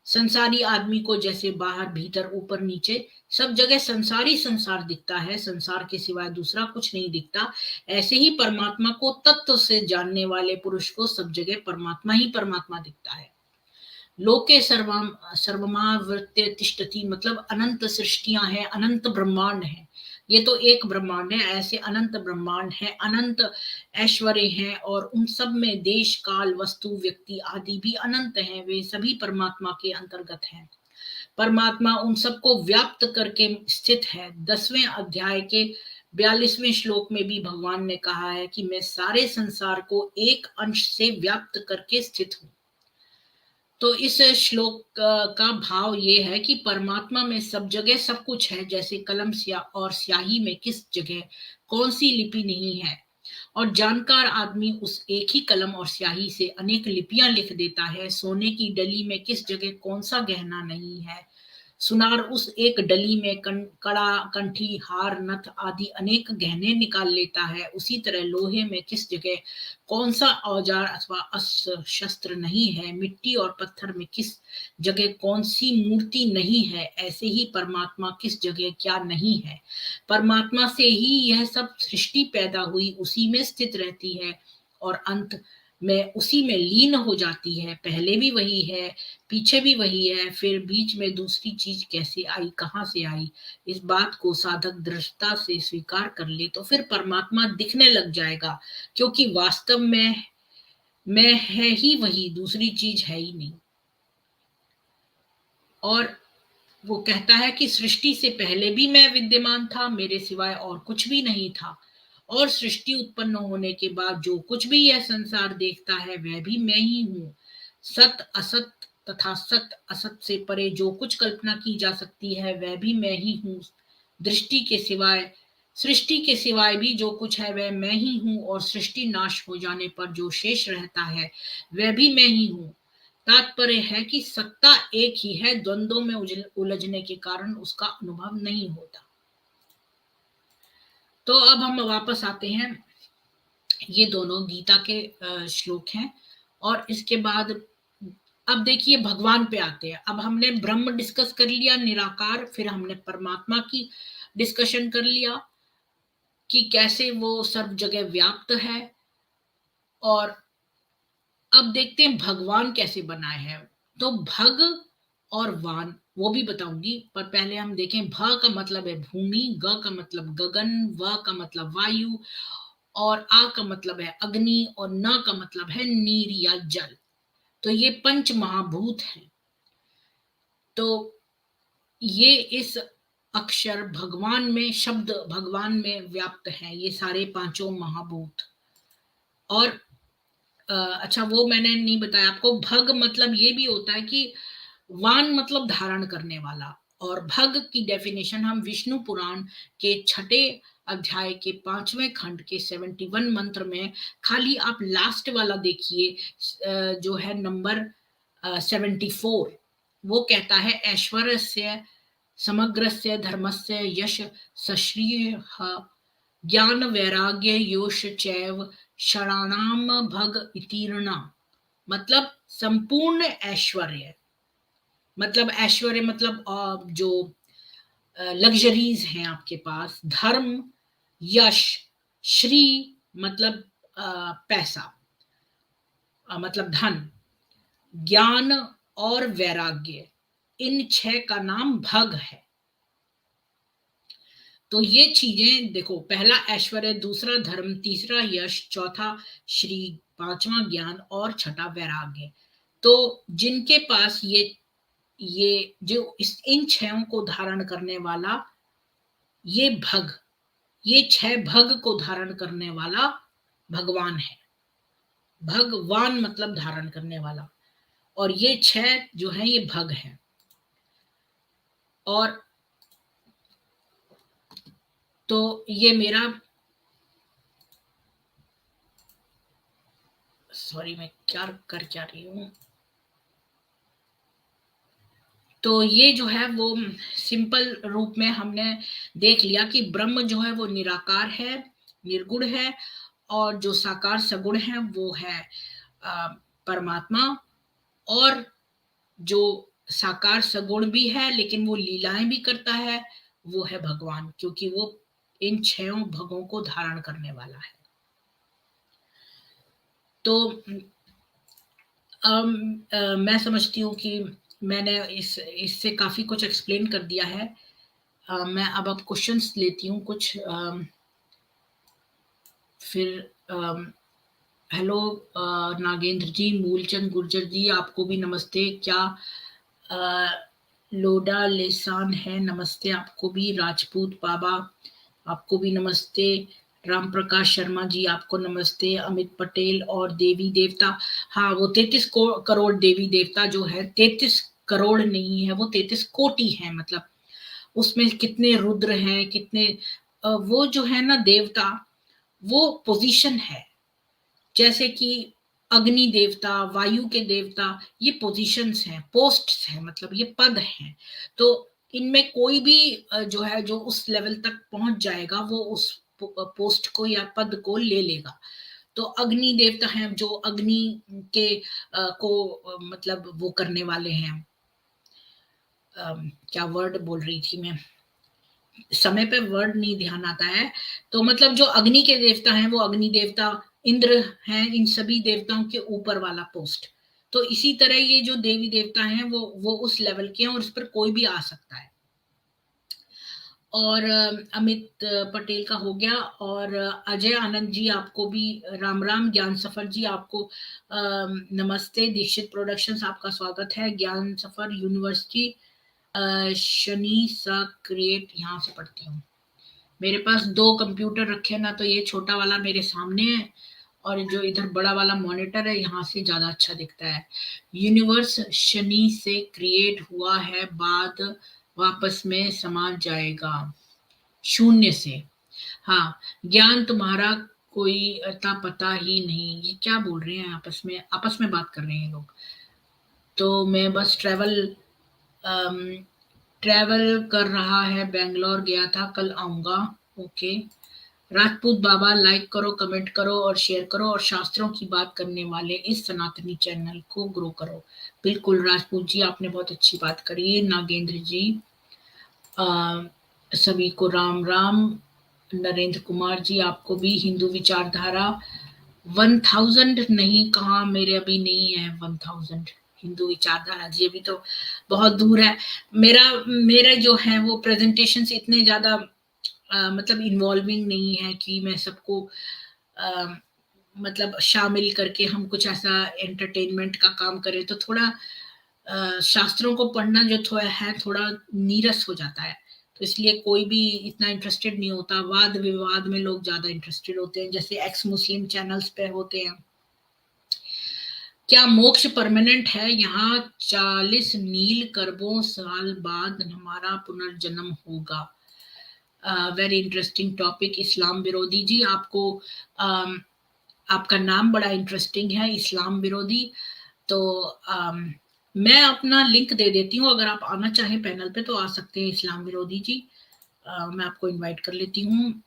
संसारी आदमी को जैसे बाहर भीतर ऊपर नीचे सब जगह संसारी संसार दिखता है, संसार के सिवाय दूसरा कुछ नहीं दिखता, ऐसे ही परमात्मा को तत्व से जानने वाले पुरुष को सब जगह परमात्मा ही परमात्मा दिखता है। लोके सर्वम सर्वमावृत्य तिष्ठति, मतलब अनंत सृष्टियां हैं, अनंत ब्रह्मांड है। ये तो एक ब्रह्मांड है, ऐसे अनंत ब्रह्मांड है, अनंत ऐश्वर्य हैं, और उन सब में देश काल वस्तु व्यक्ति आदि भी अनंत हैं, वे सभी परमात्मा के अंतर्गत हैं। परमात्मा उन सबको व्याप्त करके स्थित है। 10वें अध्याय के 42वें श्लोक में भी भगवान ने कहा है कि मैं सारे संसार को एक अंश से व्याप्त करके स्थित हूँ। तो इस श्लोक का भाव ये है कि परमात्मा में सब जगह सब कुछ है, जैसे कलम और स्याही में किस जगह कौन सी लिपि नहीं है, और जानकार आदमी उस एक ही कलम और स्याही से अनेक लिपियां लिख देता है। सोने की डली में किस जगह कौन सा गहना नहीं है, सुनार उस एक डली में कड़ा कंठी हार नथ आदि अनेक गहने निकाल लेता है। उसी तरह लोहे में किस जगह कौन सा औजार अथवा अस्त्र शस्त्र नहीं है, मिट्टी और पत्थर में किस जगह कौन सी मूर्ति नहीं है, ऐसे ही परमात्मा किस जगह क्या नहीं है। परमात्मा से ही यह सब सृष्टि पैदा हुई, उसी में स्थित रहती है और अंत में उसी में लीन हो जाती है। पहले भी वही है, पीछे भी वही है, फिर बीच में दूसरी चीज कैसे आई, कहां से आई। इस बात को साधक दृढ़ता से स्वीकार कर ले तो फिर परमात्मा दिखने लग जाएगा, क्योंकि वास्तव में मैं है ही वही, दूसरी चीज है ही नहीं। और वो कहता है कि सृष्टि से पहले भी मैं विद्यमान था, मेरे सिवाय और कुछ भी नहीं था, और सृष्टि उत्पन्न होने के बाद जो कुछ भी यह संसार देखता है वह भी मैं ही हूँ। सत असत तथा सत असत से परे जो कुछ कल्पना की जा सकती है वह भी मैं ही हूँ। दृष्टि के सिवाय सृष्टि के सिवाय भी जो कुछ है वह मैं ही हूँ, और सृष्टि नाश हो जाने पर जो शेष रहता है वह भी मैं ही हूँ। तात्पर्य है कि सत्ता एक ही है, द्वंद्वों में उलझने के कारण उसका अनुभव नहीं होता। तो अब हम वापस आते हैं, ये दोनों गीता के श्लोक हैं, और इसके बाद अब देखिए भगवान पे आते हैं। अब हमने ब्रह्म डिस्कस कर लिया, निराकार, फिर हमने परमात्मा की डिस्कशन कर लिया कि कैसे वो सर्व जगह व्याप्त है, और अब देखते हैं भगवान कैसे बनाए हैं। तो भग और वान वो भी बताऊंगी, पर पहले हम देखें। भ का मतलब है भूमि, ग का मतलब गगन, व का मतलब वायु, और आ का मतलब है अग्नि, और न का मतलब है नीर या जल। तो ये पंच महाभूत हैं। तो ये इस अक्षर भगवान में, शब्द भगवान में व्याप्त है, ये सारे पांचों महाभूत। और अच्छा वो मैंने नहीं बताया आपको, भग मतलब ये भी होता है कि वान मतलब धारण करने वाला। और भग की डेफिनेशन हम विष्णु पुराण के 6 अध्याय के 5वें खंड के 71 मंत्र में, खाली आप लास्ट वाला देखिए जो है नंबर 74, वो कहता है ऐश्वर्य से समग्रस्य धर्मस्य यश सश्रियः ज्ञान वैराग्य योश चैव षडाणाम भग इतीर्णा। मतलब संपूर्ण ऐश्वर्य, मतलब ऐश्वर्य मतलब जो लग्जरीज हैं आपके पास, धर्म, यश, श्री मतलब पैसा, मतलब धन, ज्ञान और वैराग्य, इन 6 का नाम भग है। तो ये चीजें देखो, पहला ऐश्वर्य, दूसरा धर्म, तीसरा यश, चौथा श्री, पांचवा ज्ञान और छठा वैराग्य। तो जिनके पास ये जो इन 6 को धारण करने वाला, ये भग, ये 6 भग को धारण करने वाला भगवान है। भगवान मतलब धारण करने वाला, और ये 6 जो है ये भग है। और तो ये मेरा, सॉरी मैं क्या रही हूं। तो ये जो है वो सिंपल रूप में हमने देख लिया कि ब्रह्म जो है वो निराकार है, निर्गुण है, और जो साकार सगुण है वो है परमात्मा, और जो साकार सगुण भी है लेकिन वो लीलाएं भी करता है, वो है भगवान, क्योंकि वो इन 6 भगों को धारण करने वाला है। तो मैं समझती हूँ कि मैंने इससे काफी कुछ एक्सप्लेन कर दिया है। मैं अब क्वेश्चंस लेती हूँ कुछ। फिर हेलो नागेंद्र जी, मूलचंद गुर्जर जी, आपको भी नमस्ते। क्या लोडा लेसान है, नमस्ते आपको भी। राजपूत बाबा आपको भी नमस्ते। राम प्रकाश शर्मा जी आपको नमस्ते। अमित पटेल और देवी देवता, हाँ वो 33 करोड़ देवी देवता जो है, 33 करोड़ नहीं है, वो 33 कोटि है। मतलब उसमें कितने रुद्र हैं, कितने वो जो है ना देवता, वो पोजीशन है। जैसे कि अग्नि देवता, वायु के देवता, ये पोजीशंस हैं, पोस्ट्स हैं, मतलब ये पद हैं। तो इनमें कोई भी जो है, जो उस लेवल तक पहुंच जाएगा, वो उस पोस्ट को या पद को ले लेगा। तो अग्नि देवता हैं जो अग्नि के को मतलब वो करने वाले हैं। क्या वर्ड बोल रही थी मैं, समय पे वर्ड नहीं ध्यान आता है। तो मतलब जो अग्नि के देवता हैं वो अग्नि देवता, इंद्र हैं, इन सभी देवताओं के ऊपर वाला पोस्ट। तो इसी तरह ये जो देवी देवता हैं वो उस लेवल के हैं, और इस पर कोई भी आ सकता है। और अमित पटेल का हो गया, और अजय आनंद जी आपको भी राम राम। ज्ञान सफर जी आपको नमस्ते। दीक्षित प्रोडक्शंस आपका स्वागत है। ज्ञान सफर यूनिवर्सिटी, शनि सा क्रिएट, यहाँ से पढ़ती हूँ। मेरे पास 2 कंप्यूटर रखे ना, तो ये छोटा वाला मेरे सामने है, और जो इधर बड़ा वाला मॉनिटर है, यहाँ से ज्यादा अच्छा दिखता है। यूनिवर्स शनि से क्रिएट हुआ है, बाद वापस में समा जाएगा शून्य से। हाँ, ज्ञान तुम्हारा कोई अता पता ही नहीं। ये क्या बोल रहे हैं, आपस में बात कर रहे हैं लोग। तो मैं बस ट्रैवल कर रहा है, बेंगलोर गया था, कल आऊंगा। ओके। राजपूत बाबा, लाइक करो, कमेंट करो और शेयर करो, और शास्त्रों की बात करने वाले इस सनातनी चैनल को ग्रो करो। बिल्कुल राजपूत जी, आपने बहुत अच्छी बात करी। नागेंद्र जी, सभी को राम राम। नरेंद्र कुमार जी आपको भी। हिंदू विचारधारा 1000 नहीं, कहा मेरे अभी नहीं है 1000 हिंदू विचारधारा जी, अभी तो बहुत दूर है। मेरा जो है वो प्रेजेंटेशंस इतने ज्यादा मतलब इन्वॉल्विंग नहीं है कि मैं सबको मतलब शामिल करके हम कुछ ऐसा एंटरटेनमेंट का काम करें। तो थोड़ा शास्त्रों को पढ़ना जो थोड़ा नीरस हो जाता है, तो इसलिए कोई भी इतना इंटरेस्टेड नहीं होता। वाद विवाद में लोग ज्यादा इंटरेस्टेड होते हैं, जैसे एक्स मुस्लिम चैनल्स पे होते हैं। क्या मोक्ष परमानेंट है? यहाँ 40 नील करबों साल बाद हमारा पुनर्जन्म होगा। Very interesting topic. इस्लाम विरोधी जी, आपका नाम बड़ा इंटरेस्टिंग है, इस्लाम विरोधी। तो मैं अपना लिंक दे देती हूँ, अगर आप आना चाहें पैनल पे तो आ सकते हैं इस्लाम विरोधी जी। मैं आपको इनवाइट कर लेती हूँ।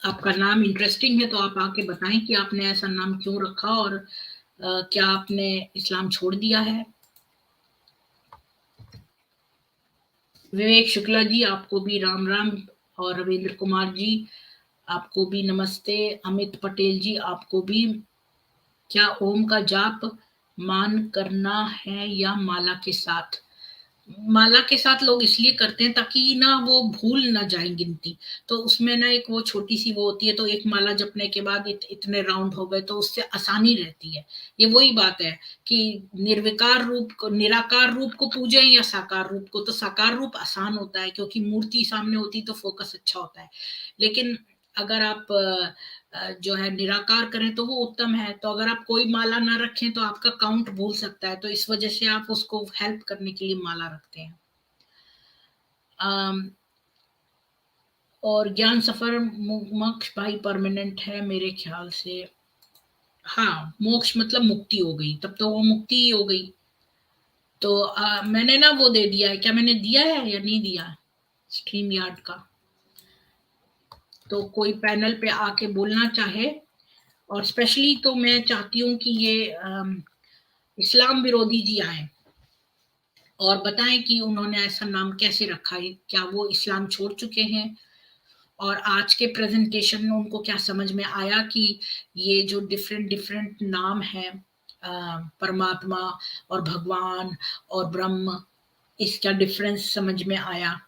आपका नाम इंटरेस्टिंग है तो आप आके बताएं कि आपने ऐसा नाम क्यों रखा और क्या आपने इस्लाम छोड़ दिया है। विवेक शुक्ला जी आपको भी राम राम, और रविंद्र कुमार जी आपको भी नमस्ते। अमित पटेल जी आपको भी। क्या ओम का जाप मान करना है या माला के साथ? माला के साथ लोग इसलिए करते हैं ताकि ना वो भूल ना जाए गिनती। तो उसमें ना एक वो छोटी सी वो होती है, तो एक माला जपने के बाद इतने राउंड हो गए तो उससे आसानी रहती है। ये वही बात है कि निर्विकार रूप को, निराकार रूप को पूजें या साकार रूप को। तो साकार रूप आसान होता है क्योंकि मूर्ति सामने होती तो फोकस अच्छा होता है। लेकिन अगर आप जो है निराकार करें तो वो उत्तम है। तो अगर आप कोई माला ना रखें तो आपका काउंट भूल सकता है, तो इस वजह से आप उसको हेल्प करने के लिए माला रखते हैं। और ज्ञान सफर मोक्ष भाई परमानेंट है मेरे ख्याल से। हाँ, मोक्ष मतलब मुक्ति हो गई, तब तो वो मुक्ति ही हो गई। तो मैंने ना वो दे दिया है, क्या मैंने दिया है या नहीं दिया स्ट्रीम यार्ड का? तो कोई पैनल पे आके बोलना चाहे, और स्पेशली तो मैं चाहती हूँ कि ये इस्लाम विरोधी जी आए और बताएं कि उन्होंने ऐसा नाम कैसे रखा है, क्या वो इस्लाम छोड़ चुके हैं, और आज के प्रेजेंटेशन में उनको क्या समझ में आया कि ये जो डिफरेंट डिफरेंट नाम है परमात्मा और भगवान और ब्रह्म, इसका डिफरेंस समझ में आया?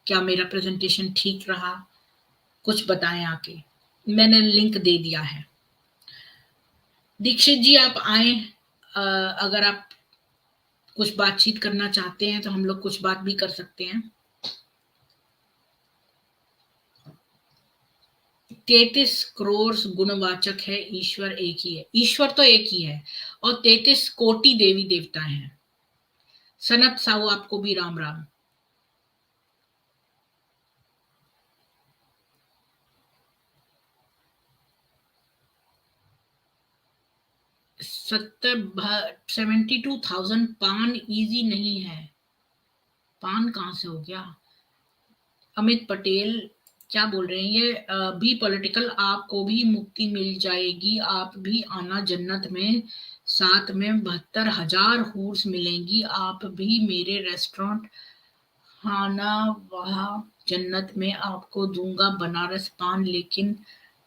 क्या मेरा प्रेजेंटेशन ठीक रहा? कुछ बताएं आके। मैंने लिंक दे दिया है। दीक्षित जी आप आए, अगर आप कुछ बातचीत करना चाहते हैं तो हम लोग कुछ बात भी कर सकते हैं। 33 करोड़ गुणवाचक है, ईश्वर एक ही है। ईश्वर तो एक ही है और 33 कोटि देवी देवता हैं। सनत साहू आपको भी राम राम। सत्तर 72,000 पान इजी नहीं है। पान कहां से हो गया? अमित पटेल क्या बोल रहे हैं ये? बी पॉलिटिकल, आपको भी मुक्ति मिल जाएगी, आप भी आना जन्नत में, साथ में 72,000 हूर्स मिलेंगी, आप भी मेरे रेस्टोरेंट खाना, वहाँ जन्नत में आपको दूंगा बनारस पान, लेकिन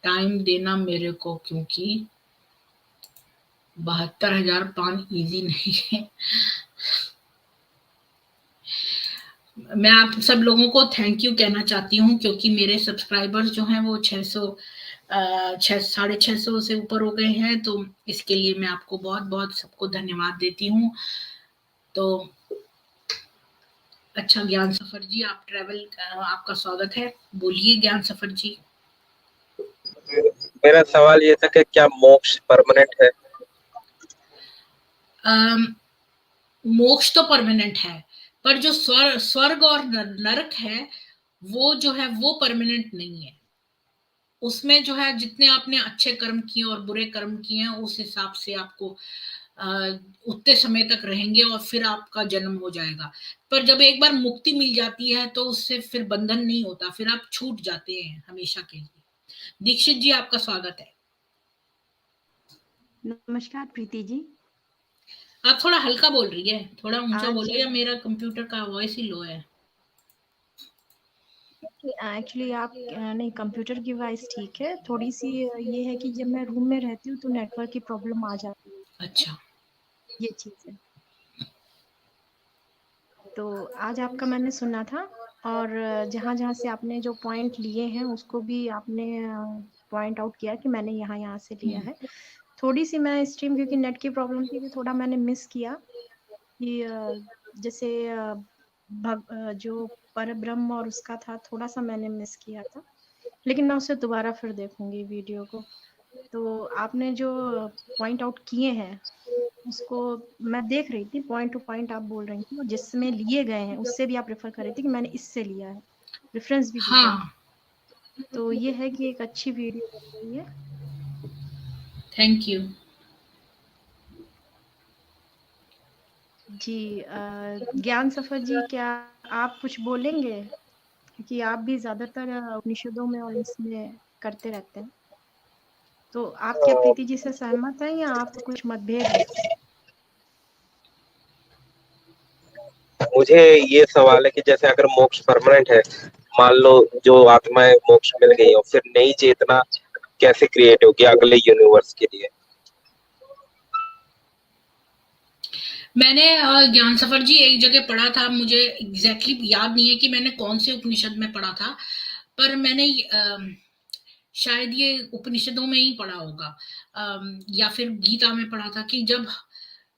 टाइम देना मेरे को क्योंकि 72,000 पान इजी नहीं है। मैं आप सब लोगों को थैंक यू कहना चाहती हूँ क्योंकि मेरे सब्सक्राइबर्स जो हैं वो 600 से ऊपर हो गए हैं, तो इसके लिए मैं आपको बहुत बहुत सबको धन्यवाद देती हूँ। तो अच्छा, ज्ञान सफर जी आप ट्रैवल, आपका स्वागत है, बोलिए ज्ञान सफर जी। मेरा सवाल ये था कि क्या मोक्ष परमानेंट है? मोक्ष तो परमानेंट है, पर जो स्वर्ग और नरक है वो जो है वो परमानेंट नहीं है। उसमें जो है जितने आपने अच्छे कर्म किए और बुरे कर्म किए हैं उस हिसाब से आपको उतने समय तक रहेंगे और फिर आपका जन्म हो जाएगा। पर जब एक बार मुक्ति मिल जाती है तो उससे फिर बंधन नहीं होता, फिर आप छूट जाते हैं हमेशा के लिए। दीक्षित जी आपका स्वागत है। नमस्कार प्रीति जी। आप थोड़ा हल्का बोल रही है, थोड़ा ऊंचा आज बोलो, या मेरा कंप्यूटर का वॉइस ही लो है? एक्चुअली आप नहीं, कंप्यूटर की वॉइस ठीक है, थोड़ी सी ये है कि जब मैं रूम में रहती हूँ तो नेटवर्क की प्रॉब्लम आ जाती है। अच्छा, ये चीज़ है। तो आज आपका मैंने सुना था, और जहाँ जहाँ से आपने जो पॉइंट लिए हैं उसको भी आपने पॉइंट आउट किया कि मैंने यहाँ यहाँ से लिया है। थोड़ी सी मैं स्ट्रीम, क्योंकि नेट की प्रॉब्लम थी, थोड़ा मैंने मिस किया कि जैसे जो पर ब्रह्म और उसका था, थोड़ा सा मैंने मिस किया था, लेकिन मैं उसे दोबारा फिर देखूंगी वीडियो को। तो आपने जो पॉइंट आउट किए हैं उसको मैं देख रही थी, पॉइंट टू पॉइंट आप बोल रही थी, और जिसमें लिए गए हैं उससे भी आप रेफर कर रही थी कि मैंने इससे लिया है, रेफरेंस भी दिया है। हाँ, तो ये है कि एक अच्छी वीडियो बन रही है। Thank you. जी ज्ञान सफर जी, क्या आप कुछ बोलेंगे? क्योंकि आप भी ज्यादातर उपनिषदों में और इसमें करते रहते हैं, तो आप क्या अ, प्रीति जी से सहमत हैं या आपको कुछ मतभेद है? मुझे ये सवाल है कि जैसे अगर मोक्ष परमानेंट है, मान लो जो आत्माएं मोक्ष मिल गई और फिर नई चेतना कैसे क्रिएट होगी अगले यूनिवर्स के लिए? मैंने ज्ञान सफर जी एक जगह पढ़ा था, मुझे एग्जैक्टली याद नहीं है कि मैंने कौन से उपनिषद में पढ़ा था, पर मैंने शायद ये उपनिषदों में ही पढ़ा होगा, या फिर गीता में पढ़ा था कि जब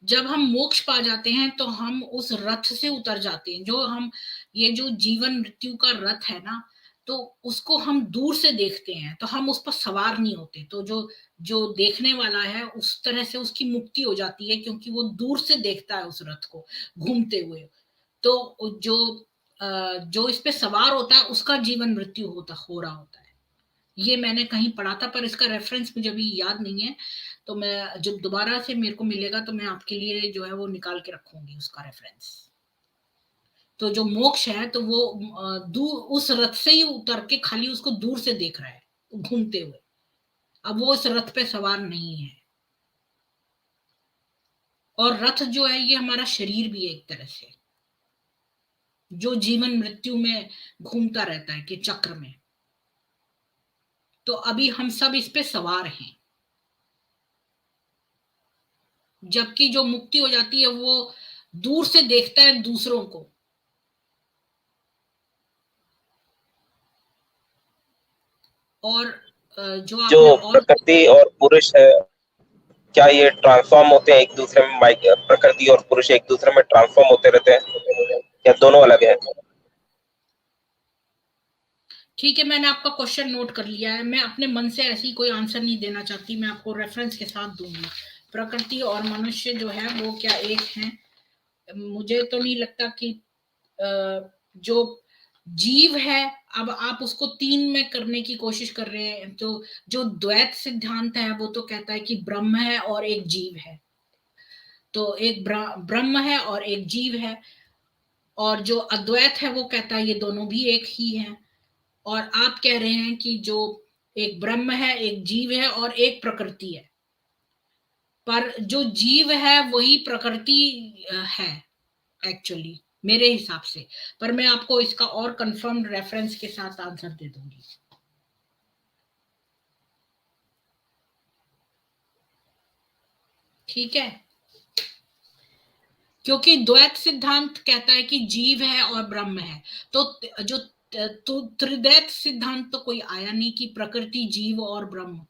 जब हम मोक्ष पा जाते हैं तो हम उस रथ से उतर जाते हैं, जो हम ये जो जीवन मृत्यु का रथ है ना, तो उसको हम दूर से देखते हैं, तो हम उस पर सवार नहीं होते, तो जो जो देखने वाला है उस तरह से उसकी मुक्ति हो जाती है, क्योंकि वो दूर से देखता है उस रथ को घूमते हुए। तो जो इस पे सवार होता है उसका जीवन मृत्यु हो रहा होता है। ये मैंने कहीं पढ़ा था, पर इसका रेफरेंस मुझे अभी याद नहीं है, तो मैं जब दोबारा से मेरे को मिलेगा तो मैं आपके लिए जो है वो निकाल के रखूंगी उसका रेफरेंस। तो जो मोक्ष है तो वो दूर उस रथ से ही उतर के खाली उसको दूर से देख रहा है घूमते हुए, अब वो उस रथ पे सवार नहीं है। और रथ जो है ये हमारा शरीर भी है एक तरह से, जो जीवन मृत्यु में घूमता रहता है कि चक्र में। तो अभी हम सब इस पे सवार हैं, जबकि जो मुक्ति हो जाती है वो दूर से देखता है दूसरों को। और जो जो आपने और प्रकृति और पुरुष है, क्या ये ट्रांसफॉर्म होते हैं एक दूसरे में? प्रकृति और पुरुष एक दूसरे में ट्रांसफॉर्म होते रहते हैं या दोनों अलग है? ठीक है, मैंने आपका क्वेश्चन नोट कर लिया है, मैं अपने मन से ऐसी कोई आंसर नहीं देना चाहती, मैं आपको रेफरेंस के साथ दूंगी। प्रकृति और मनुष्य जो है वो क्या एक हैं? मुझे तो नहीं लगता कि जो जीव है, अब आप उसको तीन में करने की कोशिश कर रहे हैं, तो जो द्वैत सिद्धांत है वो तो कहता है कि ब्रह्म है और एक जीव है, तो एक ब्रह्म है और एक जीव है। और जो अद्वैत है वो कहता है ये दोनों भी एक ही हैं। और आप कह रहे हैं कि जो एक ब्रह्म है, एक जीव है और एक प्रकृति है, पर जो जीव है वही प्रकृति है एक्चुअली मेरे हिसाब से। पर मैं आपको इसका और कंफर्म्ड रेफरेंस के साथ आंसर दे दूंगी। ठीक है, क्योंकि द्वैत सिद्धांत कहता है कि जीव है और ब्रह्म है, तो जो तो त्रिदैत सिद्धांत तो कोई आया नहीं कि प्रकृति जीव और ब्रह्म,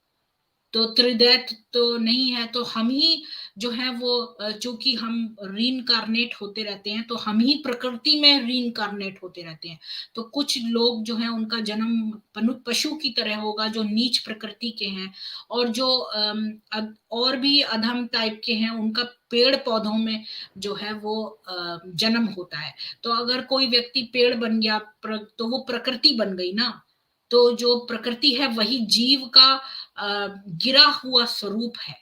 तो त्रिदैत तो नहीं है, तो हम ही जो है वो चूंकि हम रीइंकारनेट होते रहते हैं, तो हम ही प्रकृति में रीइंकारनेट होते रहते हैं। तो कुछ लोग जो है उनका जन्म पशु की तरह होगा जो नीच प्रकृति के हैं, और जो और भी अधम टाइप के हैं उनका पेड़ पौधों में जो है वो जन्म होता है। तो अगर कोई व्यक्ति पेड़ बन गया तो वो प्रकृति बन गई ना, तो जो प्रकृति है वही जीव का गिरा हुआ स्वरूप है,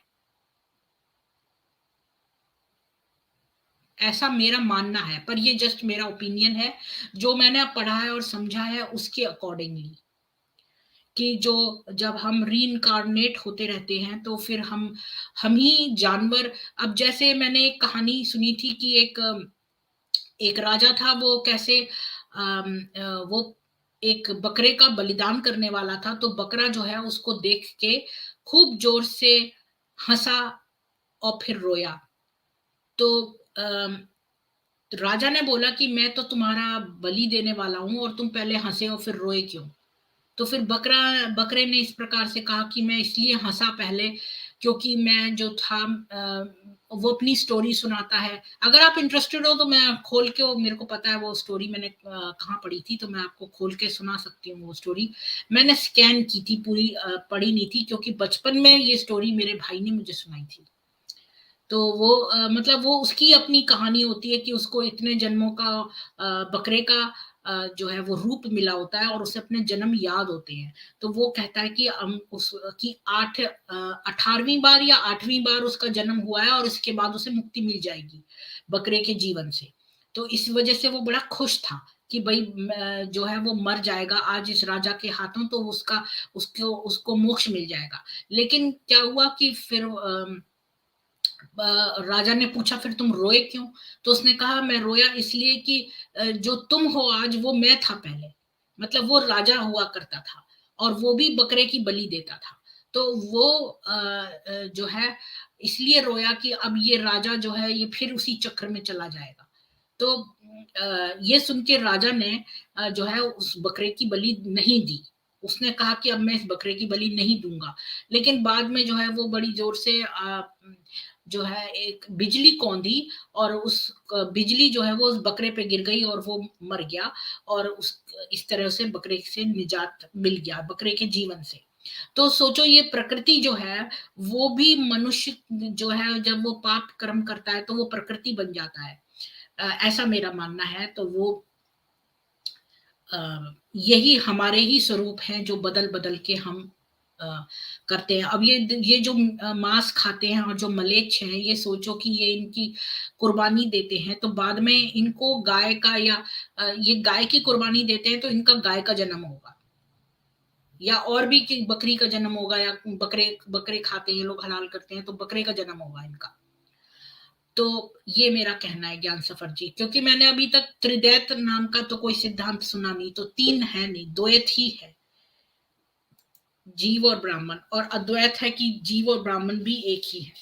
ऐसा मेरा मानना है। पर ये जस्ट मेरा ओपिनियन है, जो मैंने पढ़ा है और समझा है उसके अकॉर्डिंगली, कि जो जब हम रीइंकारनेट होते रहते हैं तो फिर हम ही जानवर। अब जैसे मैंने एक कहानी सुनी थी कि एक राजा था, वो कैसे वो एक बकरे का बलिदान करने वाला था, तो बकरा जो है उसको देख के खूब जोर से हंसा और फिर रोया। तो राजा ने बोला कि मैं तो तुम्हारा बलि देने वाला हूं और तुम पहले हंसे और फिर रोए क्यों? तो फिर बकरे ने इस प्रकार से कहा कि मैं इसलिए हंसा पहले क्योंकि मैं जो था वो अपनी स्टोरी सुनाता है। अगर आप इंटरेस्टेड हो तो मैं खोल के, मेरे को पता है वो स्टोरी मैंने कहाँ पढ़ी थी, तो मैं आपको खोल के सुना सकती हूँ वो स्टोरी। मैंने स्कैन की थी पूरी, पढ़ी नहीं थी, क्योंकि बचपन में ये स्टोरी मेरे भाई ने मुझे सुनाई थी। तो वो मतलब वो उसकी अपनी कहानी होती है कि उसको इतने जन्मों का बकरे का जो है वो रूप मिला होता है और उसे अपने जन्म याद होते हैं। तो वो कहता है कि हम उस की 18वीं बार या 8वीं बार उसका जन्म हुआ है और इसके बाद उसे मुक्ति मिल जाएगी। बकरे के जीवन से। तो इस वजह से वो बड़ा खुश था कि भाई जो है वो मर जाएगा आज इस राजा के हाथों, तो उसको मोक्ष मिल जाएगा। लेकिन क्या हुआ कि फिर राजा ने पूछा फिर तुम रोए क्यों? तो उसने कहा मैं रोया इसलिए कि जो तुम हो आज वो मैं था पहले। मतलब वो राजा हुआ करता था और वो भी बकरे की बलि देता था। तो वो जो है इसलिए रोया कि अब ये राजा जो है ये फिर उसी चक्र में चला जाएगा। तो ये सुन के राजा ने जो है उस बकरे की बलि नहीं दी। उसने कहा कि अब मैं इस बकरे की बलि नहीं दूंगा। लेकिन बाद में जो है वो बड़ी जोर से जो है एक बिजली कौंधी और उस बिजली जो है वो उस बकरे पे गिर गई और वो मर गया और इस तरह से बकरे से निजात मिल गया, बकरे के जीवन से। तो सोचो ये प्रकृति जो है वो भी मनुष्य जो है जब वो पाप कर्म करता है तो वो प्रकृति बन जाता है, ऐसा मेरा मानना है। तो वो यही हमारे ही स्वरूप हैं जो बदल बदल के हम करते हैं। अब ये जो मांस खाते हैं और जो मलेच्छ हैं, ये सोचो कि ये इनकी कुर्बानी देते हैं तो बाद में इनको गाय का या ये गाय की कुर्बानी देते हैं तो इनका गाय का जन्म होगा या और भी बकरी का जन्म होगा या बकरे खाते हैं लोग, हलाल करते हैं तो बकरे का जन्म होगा इनका। तो ये मेरा कहना है ज्ञान सफर जी, क्योंकि मैंने अभी तक त्रिदैत नाम का तो कोई सिद्धांत सुना नहीं, तो तीन है नहीं, द्वैत ही है, जीव और ब्राह्मण, और अद्वैत है कि जीव और ब्राह्मण भी एक ही है।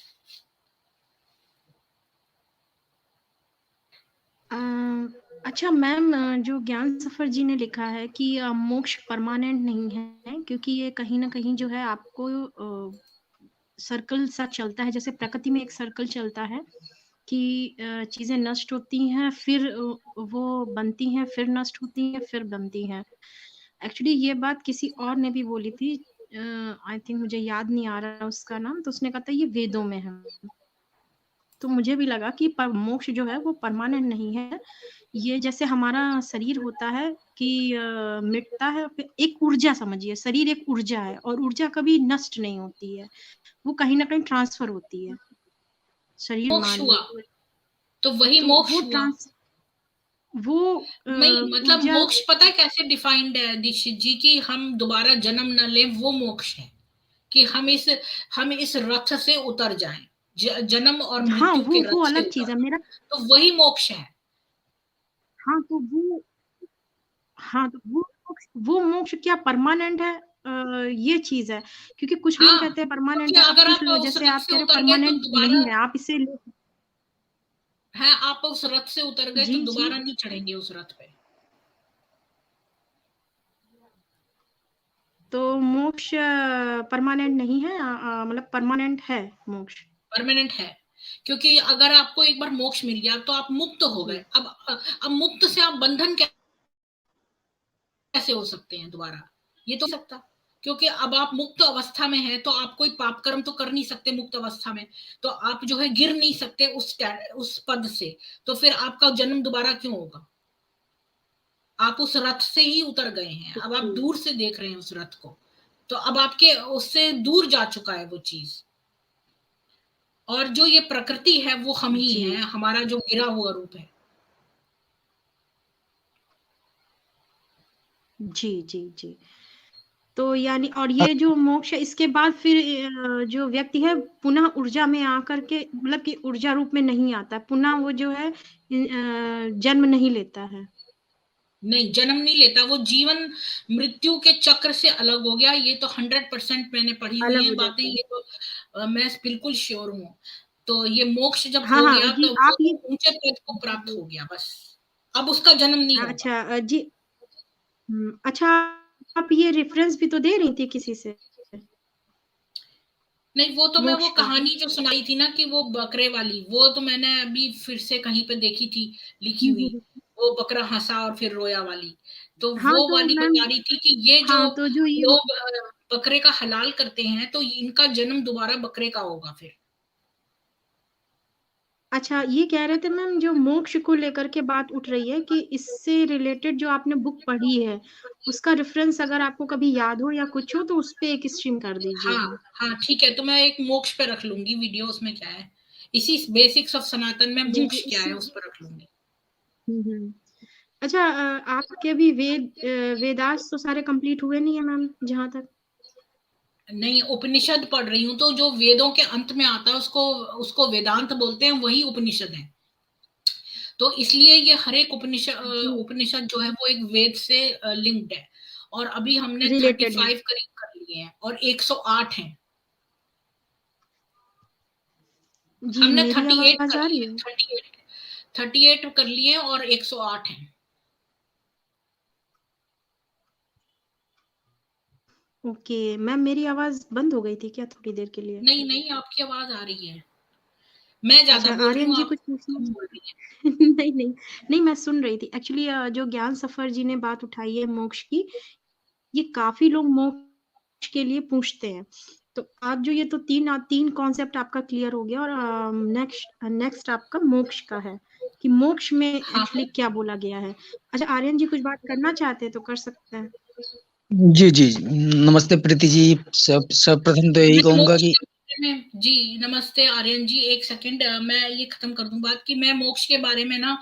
अच्छा मैम, जो ज्ञान सफर जी ने लिखा है कि मोक्ष परमानेंट नहीं है, क्योंकि ये कहीं ना कहीं जो है आपको सर्कल सा चलता है, जैसे प्रकृति में एक सर्कल चलता है कि चीजें नष्ट होती हैं फिर वो बनती हैं, फिर नष्ट होती हैं, फिर बनती हैं। एक्चुअली ये बात किसी और ने भी बोली थी, आई थिंक मुझे याद नहीं आ रहा उसका नाम, तो उसने कहा था ये वेदों में है। तो मुझे भी लगा कि मोक्ष जो है वो परमानेंट नहीं है। ये जैसे हमारा शरीर होता है कि मिटता है, एक ऊर्जा समझिए, शरीर एक ऊर्जा है और ऊर्जा कभी नष्ट नहीं होती है, वो कहीं ना कहीं ट्रांसफर होती है। शरीर मोक्ष हुआ तो वही तो मोक्ष हुआ। वो नहीं मतलब ऊर्जा, मोक्ष पता है कैसे डिफाइंड है दीक्षित जी, की हम दोबारा जन्म न लें, वो मोक्ष है कि हम इस रथ से उतर जाएं, जन्म और हाँ मृत्यु के वो रथ से अलग चीज उतर है जाएं, मेरा। तो वही मोक्ष है। हाँ तो वो मोक्ष क्या परमानेंट है? ये चीज है, क्योंकि कुछ लोग हाँ कहते हैं परमानेंट क्योंकि है। अब अगर कुछ आप लोग उस जैसे रथ आप से कह रहे हो उतर गए तो परमानेंट नहीं दोबारा है, आप इसे है, आप उस रथ से उतर गए तो जी जी। दोबारा नहीं चढ़ेंगे उस रथ पे। तो मोक्ष परमानेंट नहीं है, मतलब परमानेंट है मोक्ष। परमानेंट है, क्योंकि अगर आपको एक बार मोक्ष मिल गया तो आप मुक्त हो गए। जी अब मुक्त से आप बंधन कैसे हो सकते हैं दोबारा? ये तो सकता, क्योंकि अब आप मुक्त अवस्था में हैं तो आप कोई पाप कर्म तो कर नहीं सकते मुक्त अवस्था में, तो आप जो है गिर नहीं सकते उस पद से, तो फिर आपका जन्म दोबारा क्यों होगा? आप उस रथ से ही उतर गए हैं, अब आप दूर से देख रहे हैं उस रथ को, तो अब आपके उससे दूर जा चुका है वो चीज। और जो ये प्रकृति है वो हम ही जी हैं, हमारा जो गिरा हुआ रूप है। जी जी जी। तो यानी और ये जो मोक्ष है इसके बाद फिर जो व्यक्ति है पुनः ऊर्जा में आकर के, मतलब कि ऊर्जा रूप में नहीं आता, पुनः वो जो है जन्म नहीं लेता है। नहीं जन्म नहीं लेता, वो जीवन मृत्यु के चक्र से अलग हो गया। ये तो 100% मैंने पढ़ी हुई अलग है हो बातें, जाता है। ये तो मैं बिल्कुल श्योर हूँ। तो ये मोक्ष जब हाँ हो हाँ गया जी, तो आप ये वो ऊंचे पद को प्राप्त हो गया, बस अब उसका जन्म नहीं होगा। अच्छा जी, अच्छा आप ये रेफरेंस भी तो दे रही थी किसी से नहीं वो तो मैं वो मोक्ष का। कहानी जो सुनाई थी ना कि वो बकरे वाली, वो तो मैंने अभी फिर से कहीं पे देखी थी लिखी हुई, वो बकरा हंसा और फिर रोया वाली। तो हाँ वो तो वाली मैम, बता रही थी कि ये जो हाँ तो जो ये, लोग बकरे का हलाल करते हैं तो इनका जन्म दोबारा बकरे का होगा फिर। अच्छा ये कह रहे थे मैम, जो मोक्ष को लेकर के बात उठ रही है कि इससे रिलेटेड जो आपने बुक पढ़ी है उसका रेफरेंस अगर आपको कभी याद हो या कुछ हो तो उस पे एक स्ट्रीम कर हाँ दीजिएगा। हाँ ठीक है, तो मैं एक मोक्ष पे रख लूंगी वीडियो, उसमें क्या है, इसी बेसिक्स ऑफ सनातन में जी मोक्ष जी क्या है उस पर रख लूंगी। अच्छा, आपके अभी वेदास तो सारे कंप्लीट हुए नहीं है मैम, जहाँ तक? नहीं, उपनिषद पढ़ रही हूँ, तो जो वेदों के अंत में आता है उसको उसको वेदांत बोलते हैं, वही उपनिषद है। तो इसलिए ये हर एक उपनिषद जो है वो एक वेद से लिंक्ड है। और अभी हमने रिलेटेड है। 35 करीब कर लिए हैं और 108 हैं। जी, हमने मेरी 38 आवाज कर आ रही लिए, है? 38 कर लिए और 108 हैं। ओके मैम, मेरी आवाज बंद हो गई थी क्या थोड़ी देर के लिए? नहीं नहीं, आपकी आवाज आ रही है। मैं ज्यादा अच्छा, बोल रही आर्यन हूँ, जी आप कुछ पूछना? कम बोल रही हैं। नहीं नहीं नहीं, मैं सुन रही थी एक्चुअली। जो ज्ञान सफर जी ने बात उठाई है मोक्ष की, ये काफी लोग मोक्ष के लिए पूछते हैं। तो आज जो ये तो तीन कॉन्सेप्ट आपका क्लियर हो गया, और नेक्स्ट आपका मोक्ष का है कि मोक्ष में हाँ एक्चुअली क्या बोला गया है। अच्छा, आर्यन जी कुछ बात करना चाहते हैं तो कर सकते हैं। जी जी, नमस्ते प्रीति जी। सब प्रथम तो यही मैं कहूंगा मोक्ष कि के बारे में, जी नमस्ते आर्यन जी, एक सेकंड मैं ये खत्म कर दूं बात कि मैं मोक्ष के बारे में ना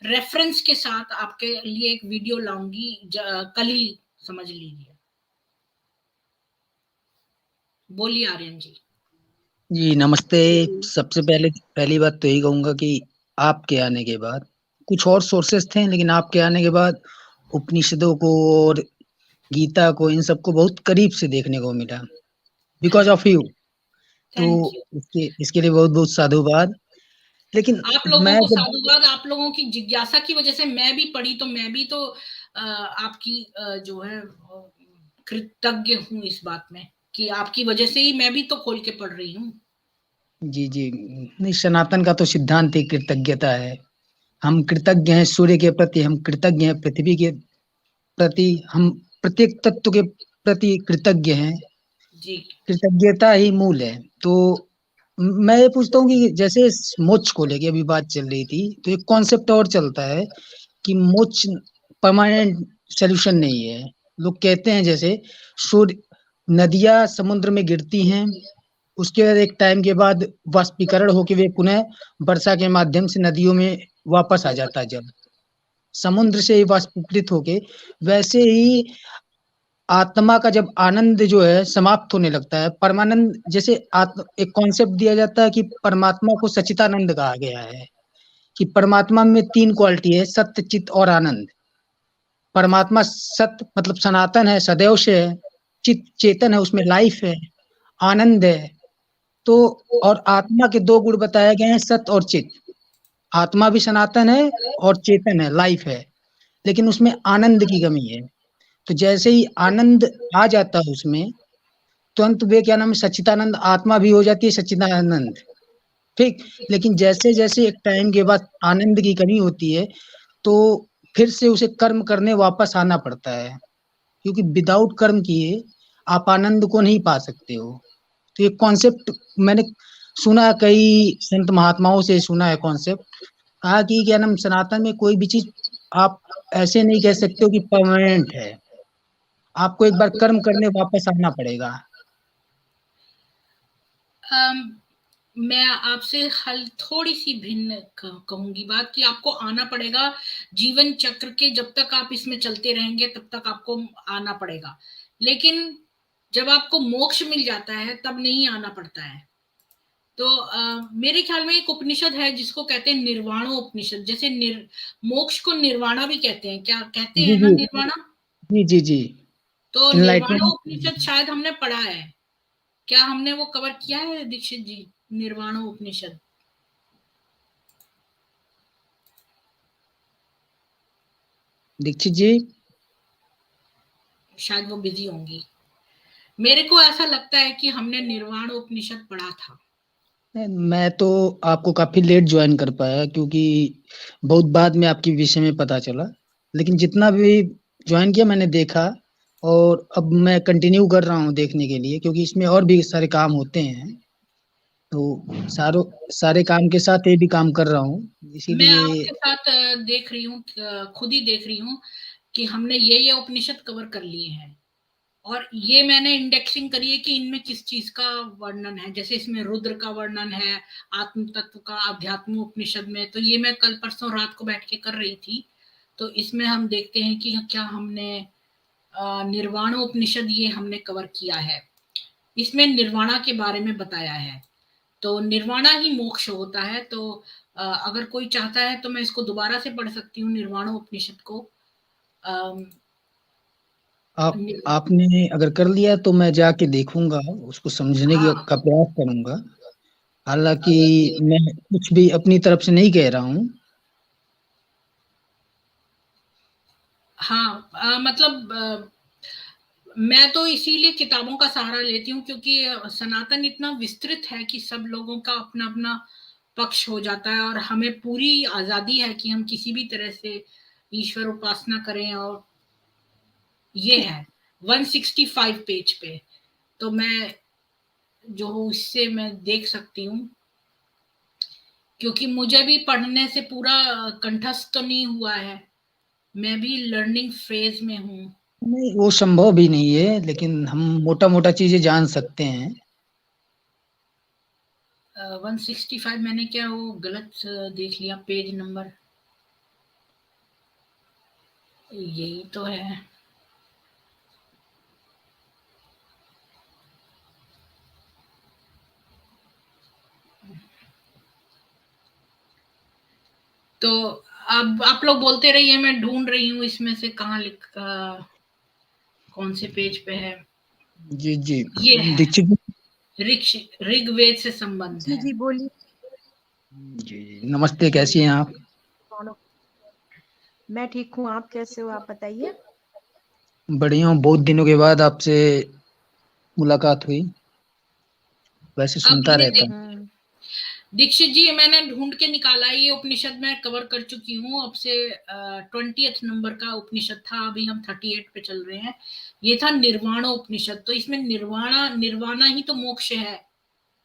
रेफरेंस के साथ आपके लिए एक वीडियो लाऊंगी, कल ही, समझ लीजिए। बोलिए आर्यन जी। जी नमस्ते। सबसे पहली बात तो यही कहूंगा कि आपके आने के बाद कुछ और सोर्सेस थे, लेकिन आपके आने के बाद उपनिषदों को और गीता को, इन सबको बहुत करीब से देखने को मिला, बिकॉज थैंक ऑफ यू। तो थैंक यू। इसके लिए बहुत बहुत साधुवाद। लेकिन आप लोगों मैं को जब साधुवाद, आप लोगों की जिज्ञासा की वजह से मैं भी पढ़ी, तो मैं भी तो आपकी जो है कृतज्ञ हूँ इस बात में कि आपकी वजह से ही मैं भी तो खोल के पढ़ रही हूँ। जी जी, नहीं, सनातन का तो सिद्धांत ही कृतज्ञता है। हम कृतज्ञ हैं सूर्य के प्रति, हम कृतज्ञ हैं पृथ्वी के प्रति, हम प्रत्येक तत्व के प्रति कृतज्ञ हैं। जी कृतज्ञता ही मूल है। तो मैं ये पूछता हूँ कि जैसे मोक्ष को लेके अभी बात चल रही थी, तो एक कॉन्सेप्ट और चलता है कि मोक्ष परमानेंट सोल्यूशन नहीं है। लोग कहते हैं जैसे सूर्य, नदियां समुद्र में गिरती हैं, उसके बाद एक टाइम के बाद वाष्पीकरण होकर वे पुनः वर्षा के माध्यम से नदियों में वापस आ जाता है जल, समुद्र से ही वाष्पीकृत होके। वैसे ही आत्मा का जब आनंद जो है समाप्त होने लगता है, परमानंद, जैसे एक कॉन्सेप्ट दिया जाता है कि परमात्मा को सच्चिदानंद कहा गया है, कि परमात्मा में तीन क्वालिटी है, सत्य, चित और आनंद। परमात्मा सत्य मतलब सनातन है, सदैव से है। चित चेतन है, उसमें लाइफ है, आनंद है। तो और आत्मा के दो गुण बताए गए हैं, सत्य और चित। आत्मा भी सनातन है और चेतन है, लाइफ है, लेकिन उसमें आनंद की कमी है। तो जैसे ही आनंद आ जाता है उसमें, तुरंत वे क्या नाम है, सच्चिदानंद आत्मा भी हो जाती है सच्चिदानंद। ठीक। लेकिन जैसे जैसे एक टाइम के बाद आनंद की कमी होती है, तो फिर से उसे कर्म करने वापस आना पड़ता है, क्योंकि विदाउट कर्म किए आप आनंद को नहीं पा सकते हो। तो ये कॉन्सेप्ट मैंने सुना है, कई संत महात्माओं से सुना है कॉन्सेप्ट। कहा कि क्या नाम, सनातन में कोई भी चीज आप ऐसे नहीं कह सकते हो कि परमानेंट है, आपको एक बार कर्म करने वापस आना पड़ेगा। मैं आपसे हल थोड़ी सी भिन्न कहूंगी बात कि आपको आना पड़ेगा जीवन चक्र के, जब तक आप इसमें चलते रहेंगे तब तक आपको आना पड़ेगा। लेकिन जब आपको मोक्ष मिल जाता है तब नहीं आना पड़ता है। तो मेरे ख्याल में एक उपनिषद है जिसको कहते हैं निर्वाणो उपनिषद। जैसे मोक्ष को निर्वाणा भी कहते हैं, क्या कहते जी हैं ना, जी निर्वाणा। जी जी जी, तो निर्वाणो उपनिषद इनलाइटमेंट। शायद हमने पढ़ा है, क्या हमने वो कवर किया है दीक्षित जी, निर्वाणो उपनिषद? दीक्षित जी, शायद वो बिजी होंगी। मेरे को ऐसा लगता है कि हमने निर्वाण उपनिषद पढ़ा था। मैं तो आपको काफी लेट ज्वाइन कर पाया, क्योंकि बहुत बाद में आपके विषय में पता चला। लेकिन जितना भी ज्वाइन किया मैंने देखा, और अब मैं कंटिन्यू कर रहा हूँ देखने के लिए, क्योंकि इसमें और भी सारे काम होते हैं। तो सारे काम के साथ ये भी काम कर रहा हूँ, मैं इसीलिए। आपके साथ देख रही हूँ, खुद ही देख रही हूँ कि हमने ये उपनिषद कवर कर लिए हैं। और ये मैंने इंडेक्सिंग करी है कि इनमें किस चीज का वर्णन है। जैसे इसमें रुद्र का वर्णन है, आत्म तत्व का अध्यात्म उपनिषद में, तो ये मैं कल परसों रात को बैठ के कर रही थी। तो इसमें हम देखते हैं कि क्या हमने निर्वाण उपनिषद ये हमने कवर किया है। इसमें निर्वाणा के बारे में बताया है। तो निर्वाणा ही मोक्ष होता है। तो अगर कोई चाहता है तो मैं इसको दोबारा से पढ़ सकती हूँ, निर्वाण उपनिषद को। आपने अगर कर लिया तो मैं जाके देखूंगा, उसको समझने हाँ, का प्रयास करूंगा। हालांकि मैं कुछ भी अपनी तरफ से नहीं कह रहा हूँ। हाँ, मतलब मैं तो इसीलिए किताबों का सहारा लेती हूँ, क्योंकि सनातन इतना विस्तृत है कि सब लोगों का अपना अपना पक्ष हो जाता है, और हमें पूरी आजादी है कि हम किसी भी तरह से ईश्वर उपासना करें। और ये है 165 पेज पे, तो मैं जो हूँ इससे मैं देख सकती हूँ, क्योंकि मुझे भी पढ़ने से पूरा कंठस्थ तो नहीं हुआ है, मैं भी लर्निंग फेज में हूँ। नहीं, वो संभव भी नहीं है, लेकिन हम मोटा मोटा चीजें जान सकते हैं। 165 मैंने क्या वो गलत देख लिया पेज नंबर, यही तो है। तो अब आप लोग बोलते रहिए, मैं ढूंढ रही हूँ इसमें से कहाँ कौन से पेज पे है। जी जी। ये है, दीक्षित ऋग्वेद से संबंध जी है। जी बोलिए। जी जी, नमस्ते, कैसी हैं आप? मैं ठीक हूँ, आप कैसे हो, आप बताइए। बढ़िया हूँ, बहुत दिनों के बाद आपसे मुलाकात हुई। वैसे अब सुनता ये रहता हूँ। दीक्षित जी, मैंने ढूंढ के निकाला है, ये उपनिषद मैं कवर कर चुकी हूँ। अब से 20th नंबर का उपनिषद था, अभी हम 38 पे चल रहे हैं। ये था निर्वाण उपनिषद। तो इसमें निर्वाणा ही तो मोक्ष है।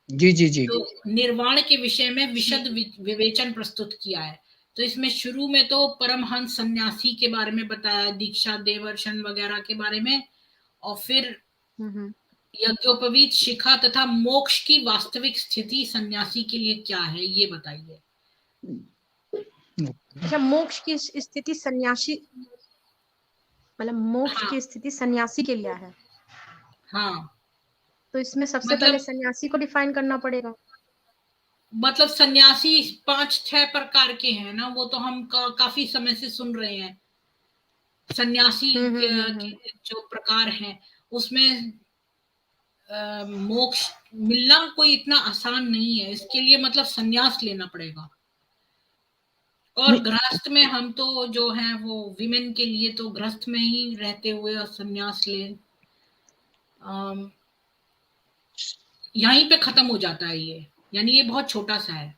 जी जी जी। तो निर्वाण के विषय में विशद विवेचन प्रस्तुत किया है। तो इसमें शुरू में तो परमहंस सन्यासी के बारे में बताया, दीक्षा देवर्षण वगैरह के बारे में, और फिर यज्ञोपवीत शिखा तथा मोक्ष की वास्तविक स्थिति सन्यासी के लिए क्या है, ये बताइए। अच्छा, मोक्ष की स्थिति सन्यासी, मतलब मोक्ष हाँ, की स्थिति सन्यासी के लिए है। हाँ, तो इसमें सबसे पहले मतलब सन्यासी को डिफाइन करना पड़ेगा। सन्यासी 5-6 प्रकार के हैं ना, वो तो हम काफी समय से सुन रहे हैं। सन्यासी के जो प्रकार हैं, उसमें मोक्ष मिलना कोई इतना आसान नहीं है। इसके लिए मतलब सन्यास लेना पड़ेगा। और नहीं, गृहस्थ में हम तो जो है वो विमेन के लिए तो गृहस्थ में ही रहते हुए और सन्यास ले, यहीं पे खत्म हो जाता है ये, यानी ये बहुत छोटा सा है।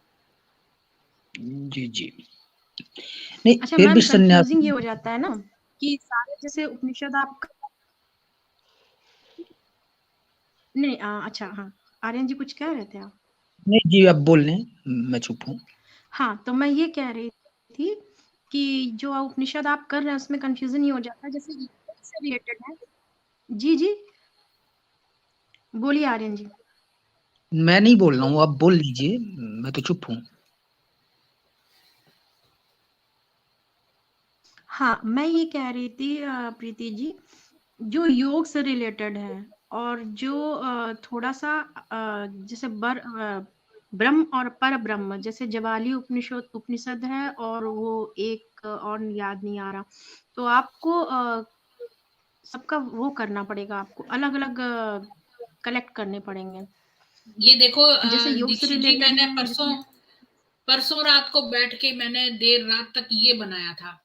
जी जी। नहीं, अच्छा फिर भी मैम, कंफ्यूजिंग सन्यासी। ये हो जाता है ना कि सारे जैसे उपनिषद आप नहीं अच्छा हाँ, आर्यन जी कुछ कह रहे थे आप? नहीं जी, आप बोल लें, मैं चुप हूँ। हाँ, तो मैं ये कह रही थी कि जो उपनिषद आप कर रहे हैं उसमें कंफ्यूजन ये हो जाता है, जैसे योग से रिलेटेड है। जी जी, बोलिए आर्यन जी। मैं नहीं बोल रहा हूँ, आप बोल लीजिए, मैं तो चुप हूँ। हाँ, मैं ये कह रही थी प्रीति जी, जो योग से रिलेटेड है और जो थोड़ा सा जैसे ब्रह्म और पर ब्रह्म, जैसे जवाली उपनिषद है, और वो एक और याद नहीं आ रहा, तो आपको सबका वो करना पड़ेगा, आपको अलग अलग कलेक्ट करने पड़ेंगे। ये देखो जैसे योग से दीक्षित जी, रिलेटेड मैंने है परसों जिसमें परसों रात को बैठ के मैंने देर रात तक ये बनाया था।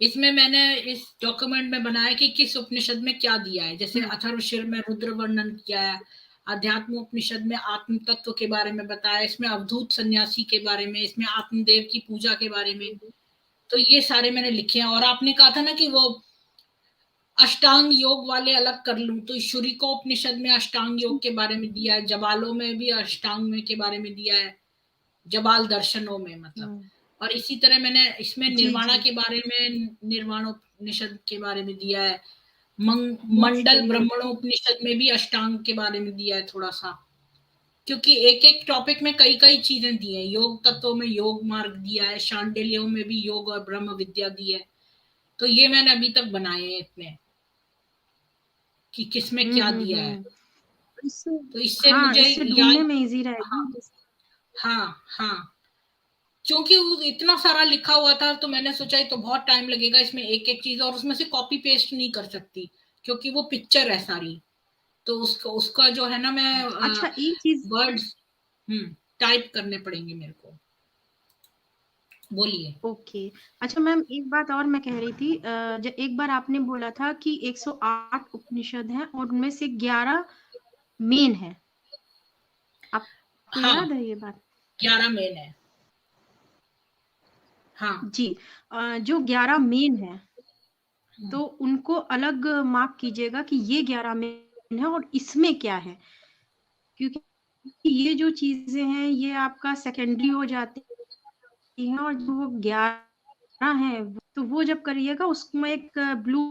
इसमें मैंने इस डॉक्यूमेंट में बनाया कि किस उपनिषद में क्या दिया है। जैसे अथर्वशीर में रुद्र वर्णन किया है, अध्यात्म उपनिषद में आत्म तत्व के बारे में बताया, इसमें अवधूत सन्यासी के बारे में, इसमें आत्मदेव की पूजा के बारे में। तो ये सारे मैंने लिखे हैं। और आपने कहा था ना कि वो अष्टांग योग वाले अलग कर लूं, तो शुरिको उपनिषद में अष्टांग योग के बारे में दिया है, जबालों में भी अष्टांग में के बारे में दिया है, जबाल दर्शनों में मतलब। और इसी तरह मैंने इसमें जी निर्वाणा जी के बारे में, निर्वाण उपनिषद के बारे में दिया है। मंडल ब्रह्मणोपनिषद में भी अष्टांग के बारे में दिया है थोड़ा सा, क्योंकि एक एक टॉपिक में कई कई चीजें दी है। योग तत्वों में योग मार्ग दिया है, शांडिल्यों में भी योग और ब्रह्म विद्या दी है। तो ये मैंने अभी तक बनाए हैं इतने कि किसमें क्या दिया है। तो इससे मुझे ढूंढने में इजी रहेगा। हाँ, क्योंकि इतना सारा लिखा हुआ था तो मैंने सोचा तो बहुत टाइम लगेगा इसमें एक एक चीज, और उसमें से कॉपी पेस्ट नहीं कर सकती क्योंकि वो पिक्चर है सारी। तो उसका जो है ना, मैं अच्छा एक चीज वर्ड्स टाइप करने पड़ेंगे मेरे को। बोलिए। ओके अच्छा मैम, एक बात और मैं कह रही थी, एक बार आपने बोला था कि 108 उपनिषद हैं और उनमें से 11 मेन है। आपको याद है ये बात? 11 मेन है। हाँ जी, जो 11 मेन है तो उनको अलग मार्क कीजिएगा कि ये 11 मेन है और इसमें क्या है, क्योंकि ये जो चीजें हैं ये आपका सेकेंडरी हो जाती है, और जो वो 11 है तो वो जब करिएगा उसमें एक ब्लू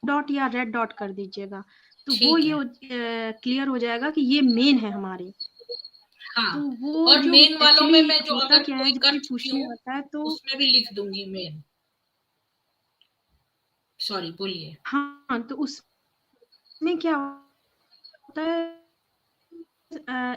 डॉट या रेड डॉट कर दीजिएगा, तो वो ये क्लियर हो जाएगा कि ये मेन है हमारे। हाँ, तो वो और जो मेन वालों में मैं जो होता अगर क्या है, कोई जब कर कोई चुकी पूछने हूँ आता है तो उसमें भी लिख दूंगी मेन। सॉरी, बोलिए। हाँ, तो उसमें क्या होता है,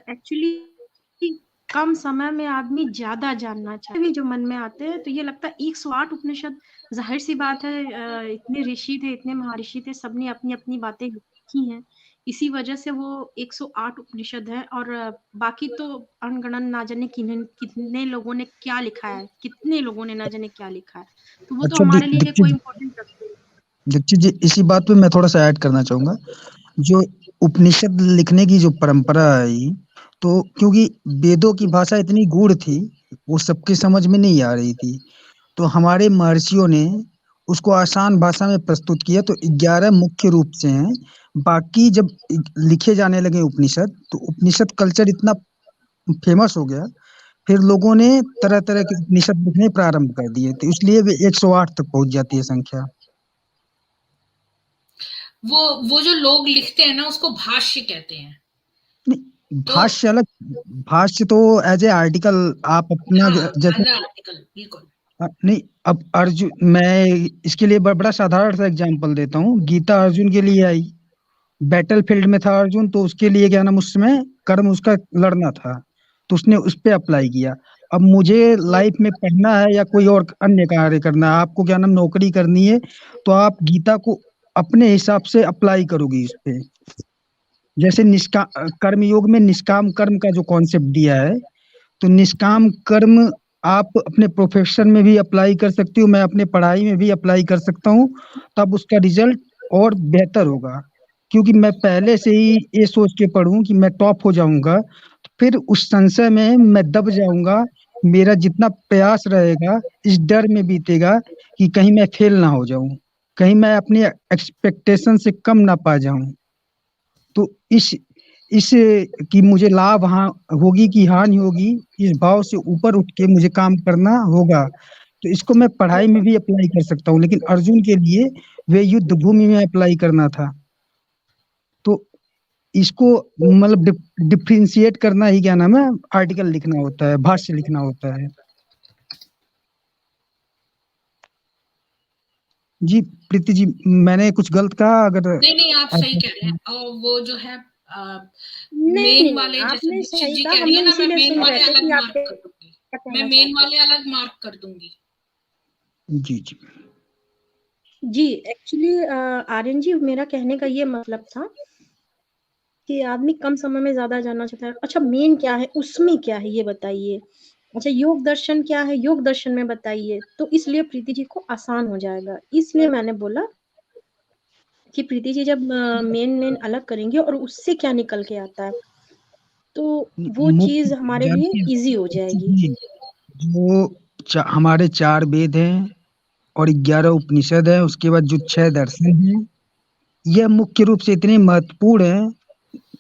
एक्चुअली कम समय में आदमी ज्यादा जानना चाहता है। जो मन में आते हैं तो ये लगता है 108 उपनिषद, जाहिर सी बात है, इतने ऋषि थे, इतने महर्षि थे, सबने अपनी अपनी बातें लिखी हैं, इसी वजह से वो 108 उपनिषद है। और बाकी तो अनगणन ना जाने कितने लोगों ने क्या लिखा है, कितने लोगों ने ना जाने क्या लिखा है, तो वो तो अच्छा, हमारे लिए कोई इम्पोर्टेंट रखते नहीं। दीक्षित जी, इसी बात पे मैं थोड़ा सा ऐड करना चाहूंगा। जो उपनिषद लिखने की जो परंपरा आई, तो क्योंकि वेदों की भाषा इतनी गूढ़ थी, वो सबकी समझ में नहीं आ रही थी, तो हमारे महर्षियों ने उसको आसान भाषा में प्रस्तुत किया। तो 11 मुख्य रूप से हैं। बाकी जब लिखे जाने लगे उपनिषद, तो उपनिषद कल्चर इतना फेमस हो गया, फिर लोगों ने तरह तरह के उपनिषद लिखने प्रारंभ कर दिए, तो इसलिए वे 108 तक पहुंच जाती है संख्या। वो जो लोग लिखते हैं ना उसको भाष्य कहते हैं। भाष्य अलग, भाष्य तो एज ए आर्टिकल आप अपना जैसे आर्टिकल, बिल्कुल नहीं। अब अर्जुन, मैं इसके लिए बड़ा साधारण सा एग्जांपल देता हूँ। गीता अर्जुन के लिए आई, बैटल फील्ड में था अर्जुन, तो उसके लिए क्या नाम, उसमें कर्म उसका लड़ना था, तो उसने उस पे अप्लाई किया। अब मुझे लाइफ में पढ़ना है या कोई और अन्य कार्य करना है, आपको क्या नाम नौकरी करनी है, तो आप गीता को अपने हिसाब से अप्लाई करोगी इस पे। जैसे कर्म योग में निष्काम कर्म का जो कॉन्सेप्ट दिया है, तो निष्काम कर्म आप अपने प्रोफेशन में भी अप्लाई कर सकती हो, मैं अपने पढ़ाई में भी अप्लाई कर सकता हूँ, तब उसका रिजल्ट और बेहतर होगा। क्योंकि मैं पहले से ही ये सोच के पढ़ूं कि मैं टॉप हो जाऊंगा, तो फिर उस संशय में मैं दब जाऊंगा। मेरा जितना प्रयास रहेगा इस डर में बीतेगा कि कहीं मैं फेल ना हो जाऊं, कहीं मैं अपनी एक्सपेक्टेशन से कम ना पा जाऊं। तो इस कि मुझे लाभ होगी कि हानि होगी, इस भाव से ऊपर उठ के मुझे काम करना होगा। तो इसको मैं पढ़ाई में भी अप्लाई कर सकता हूँ, लेकिन अर्जुन के लिए वे युद्ध भूमि में अप्लाई करना था। तो इसको मतलब डिफ्रेंशिएट करना ही क्या नाम है, आर्टिकल लिखना होता है, भाष्य लिखना होता है। जी प्रीति जी, मैंने कुछ गलत कहा? अगर नहीं, आप सही कह रहे हैं। और वो जो है नहीं, वाले आपने जैसे सही जी कहा, कह हम रही है लोग ना, मैं इसीलिए मेन सुन वाले रहे थे अलग कि आप मार्क कर दूंगी। मैं मेन वाले अलग मार्क कर दूंगी। जी जी जी, एक्चुअली आर्यन जी, मेरा कहने का ये मतलब था कि आदमी कम समय में ज्यादा जानना चाहता है। अच्छा, मेन क्या है, उसमें क्या है ये बताइए। अच्छा, योग दर्शन क्या है, योग दर्शन में बताइए। तो इसलिए प्रीति जी को आसान हो जाएगा, इसलिए मैंने बोला कि प्रीति जी जब मेन अलग करेंगे और उससे क्या निकल के आता है, तो वो चीज हमारे लिए इजी हो जाएगी। जो हमारे 4 वेद हैं और 11 उपनिषद है, उसके बाद जो 6 दर्शन हैं, यह मुख्य रूप से इतने महत्वपूर्ण हैं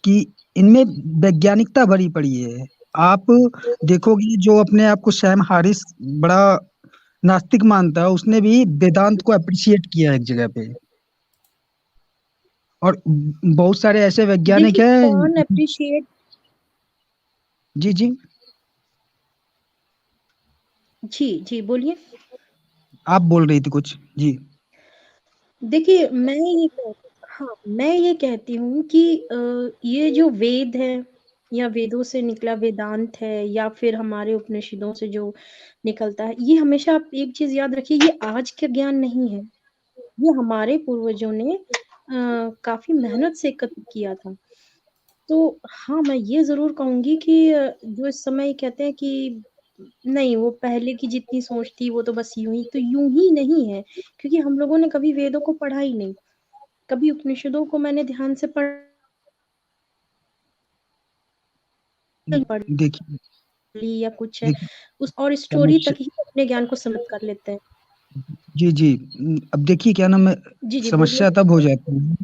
कि इनमें वैज्ञानिकता भरी पड़ी है। आप देखोगे, जो अपने आप को सैम हारिस बड़ा नास्तिक मानता है, उसने भी वेदांत को अप्रिशिएट किया है एक जगह पे। और बहुत सारे ऐसे वैज्ञानिक देखिए हैं। कौन अप्रिशिएट, जी जी, जी जी बोलिए। आप बोल रही थी कुछ। जी देखिए हाँ, मैं ये कहती हूँ कि ये जो वेद है या वेदों से निकला वेदांत है या फिर हमारे उपनिषदों से जो निकलता है, ये हमेशा आप एक चीज़ याद रखिए, ये आज का ज्ञान नहीं है। ये हमारे पूर्वजों ने काफ़ी मेहनत से एकत्र किया था। तो हाँ, मैं ये ज़रूर कहूँगी कि जो इस समय कहते हैं कि नहीं, वो पहले की जितनी सोच थी वो तो बस यूँ ही नहीं है, क्योंकि हम लोगों ने कभी वेदों को पढ़ा ही नहीं। कभी उपनिषदों को मैंने ध्यान से पढ़ देखिए, ली या कुछ है, देखिए उस और स्टोरी तक समस्या, ही अपने ज्ञान को सीमित कर लेते हैं। जी जी, अब देखिए क्या नाम है, जी, जी, बोलिए। समस्या तब हो जाती है,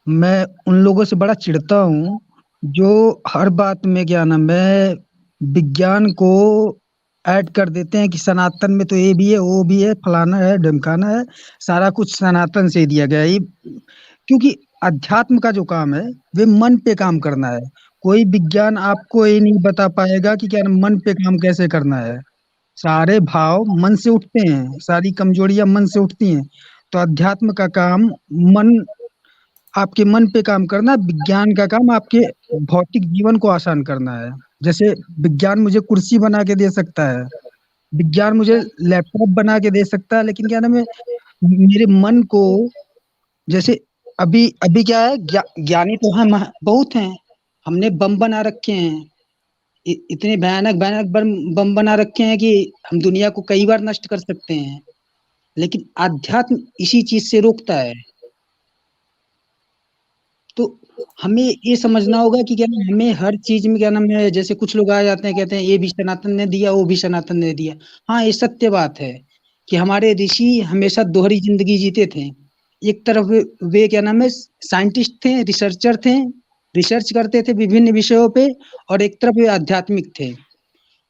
मैं उन लोगों से बड़ा चिढ़ता हूँ जो हर बात में क्या नाम है विज्ञान को ऐड कर देते हैं कि सनातन में तो ये भी है वो भी है फलाना है ढिमकाना है, सारा कुछ सनातन से दिया गया है। ये क्योंकि अध्यात्म का जो काम है वे मन पे काम करना है। कोई विज्ञान आपको ये नहीं बता पाएगा कि क्या नाम मन पे काम कैसे करना है। सारे भाव मन से उठते हैं, सारी कमजोरियां मन से उठती हैं। तो अध्यात्म का काम मन, आपके मन पे काम करना, विज्ञान का काम आपके भौतिक जीवन को आसान करना है। जैसे विज्ञान मुझे कुर्सी बना के दे सकता है, विज्ञान मुझे लैपटॉप बना के दे सकता है, लेकिन क्या नाम है मेरे मन को, जैसे अभी अभी क्या है ज्ञानी तो हम बहुत हैं, हमने बम बना रखे हैं, इतने भयानक भयानक बम बना रखे हैं कि हम दुनिया को कई बार नष्ट कर सकते हैं, लेकिन आध्यात्म इसी चीज से रोकता है। तो हमें ये समझना होगा कि क्या नाम हमें हर चीज में क्या नाम है, जैसे कुछ लोग आ जाते हैं कहते हैं ये भी सनातन ने दिया वो भी सनातन ने दिया। हाँ, ये सत्य बात है कि हमारे ऋषि हमेशा दोहरी जिंदगी जीते थे। एक तरफ वे क्या नाम है साइंटिस्ट थे, रिसर्चर थे, रिसर्च करते थे विभिन्न विषयों पे, और एक तरफ वे आध्यात्मिक थे।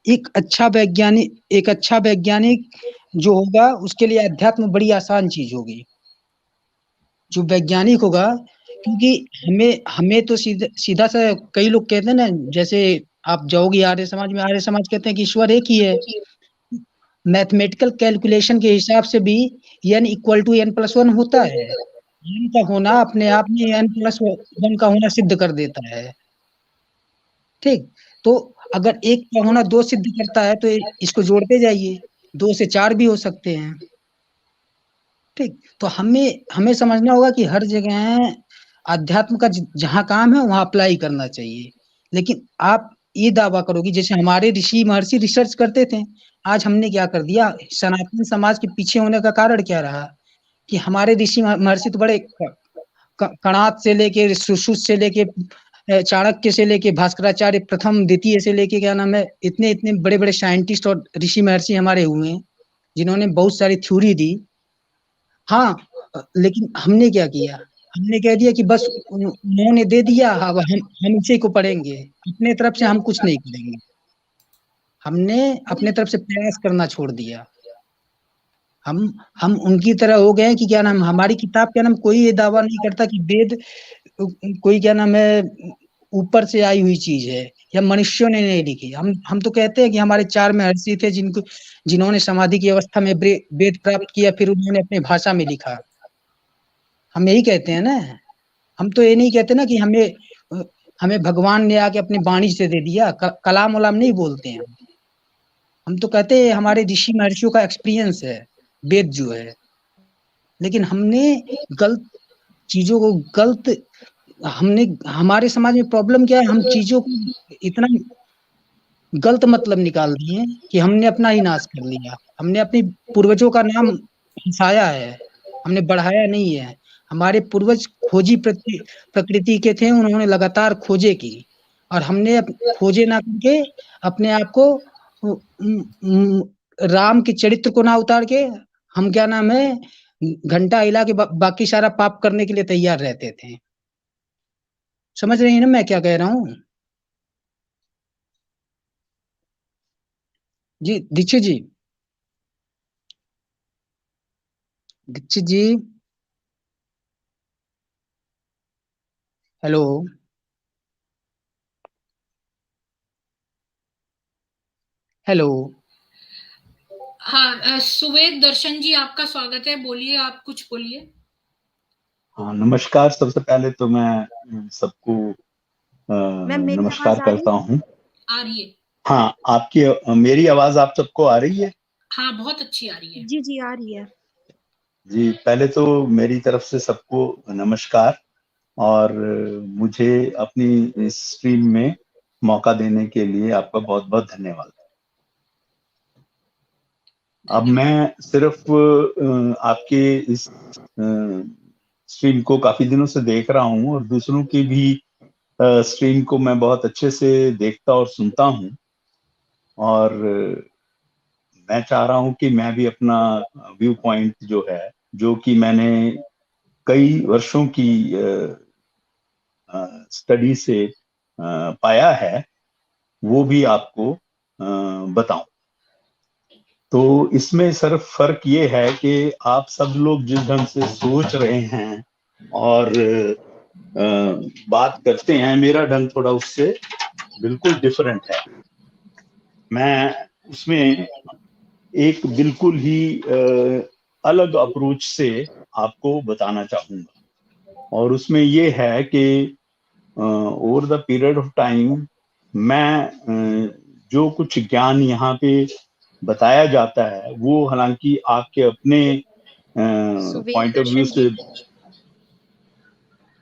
एक अच्छा वैज्ञानिक जो होगा उसके लिए अध्यात्म बड़ी आसान चीज होगी, जो वैज्ञानिक होगा। क्योंकि हमें हमें तो सीधा सीधा सा, कई लोग कहते हैं ना, जैसे आप जाओगे आर्य समाज में, आर्य समाज कहते हैं कि ईश्वर एक ही है। मैथमेटिकल कैलकुलेशन के हिसाब से भी n इक्वल टू n+1 होता है। n का होना अपने आप में n+1 का होना सिद्ध कर देता है। ठीक, तो अगर एक का होना दो सिद्ध करता है तो इसको जोड़ते जाइए, दो से चार भी हो सकते हैं। ठीक, तो हमें हमें समझना होगा कि हर जगह अध्यात्म का जहाँ काम है वहां अप्लाई करना चाहिए। लेकिन आप ये दावा करोगे जैसे हमारे ऋषि महर्षि रिसर्च करते थे, आज हमने क्या कर दिया, सनातन समाज के पीछे होने का कारण क्या रहा कि हमारे ऋषि महर्षि तो बड़े कणाद से लेके सुश्रुत से लेके चाणक्य से लेके भास्कराचार्य प्रथम द्वितीय से लेके क्या नाम है इतने इतने बड़े बड़े साइंटिस्ट और ऋषि महर्षि हमारे हुए हैं जिन्होंने बहुत सारी थ्योरी दी। हाँ, लेकिन हमने क्या किया, हमने कह दिया कि बस उन्होंने दे दिया, अब हम इसी को पढ़ेंगे, अपने तरफ से हम कुछ नहीं करेंगे। हमने अपने तरफ से प्रयास करना छोड़ दिया। हम हम उनकी तरह हो गए कि क्या नाम हमारी किताब, क्या नाम कोई ये दावा नहीं करता कि वेद कोई क्या नाम है ऊपर से आई हुई चीज है या मनुष्यों ने नहीं लिखी। हम तो कहते हैं कि हमारे चार महर्षि थे जिन्होंने समाधि की अवस्था में वेद प्राप्त किया, फिर उन्होंने अपनी भाषा में लिखा। हम यही कहते हैं ना, हम तो ये नहीं कहते ना कि हमें भगवान ने आके अपनी वाणी से दे दिया, कलाम वलाम नहीं बोलते हैं। हम तो कहते हैं हमारे ऋषि महर्षियों का एक्सपीरियंस है वेद जो है। लेकिन हमने गलत चीजों को गलत, हमने हमारे समाज में प्रॉब्लम क्या है, हम चीजों को इतना गलत मतलब निकाल दिए कि हमने अपना ही नाश कर लिया। हमने अपने पूर्वजों का नाम हंसाया है, हमने बढ़ाया नहीं है। हमारे पूर्वज खोजी प्रकृति के थे, उन्होंने लगातार खोजे की, और हमने खोजे ना करके अपने आप को राम के चरित्र को ना उतार के हम क्या नाम है घंटा हिला के बाकी सारा पाप करने के लिए तैयार रहते थे। समझ रही है ना मैं क्या कह रहा हूँ? जी दीक्षित जी, दीक्षित जी। हेलो। हेलो। हाँ, सुवेद दर्शन जी, आपका स्वागत है। बोलिए, आप कुछ बोलिए। हाँ, नमस्कार। सबसे पहले तो मैं सबको मैम मेरी नमस्कार आवाज आ रही करता है? हूँ। आ रही है? हाँ, आपकी मेरी आवाज आप सबको आ रही है? हाँ, बहुत अच्छी आ रही है। जी जी आ रही है। जी, पहले तो मेरी तरफ से सबको नमस्कार। और मुझे अपनी इस स्ट्रीम में मौका देने के लिए आपका बहुत बहुत धन्यवाद। अब धन्यवाद। मैं सिर्फ आपके इस स्ट्रीम को काफी दिनों से देख रहा हूँ और दूसरों की भी स्ट्रीम को मैं बहुत अच्छे से देखता और सुनता हूँ। और मैं चाह रहा हूँ कि मैं भी अपना व्यू पॉइंट जो है, जो कि मैंने कई वर्षों की स्टडी से पाया है, वो भी आपको बताऊं। तो इसमें सिर्फ फर्क ये है कि आप सब लोग जिस ढंग से सोच रहे हैं और बात करते हैं, मेरा ढंग थोड़ा उससे बिल्कुल डिफरेंट है। मैं उसमें एक बिल्कुल ही अलग अप्रोच से आपको बताना चाहूंगा। और उसमें ये है कि over the period of time मैं जो कुछ ज्ञान यहाँ पे बताया जाता है, वो हालांकि आपके अपने सुवेद पॉइंट ऑफ व्यू दर्शन से जी।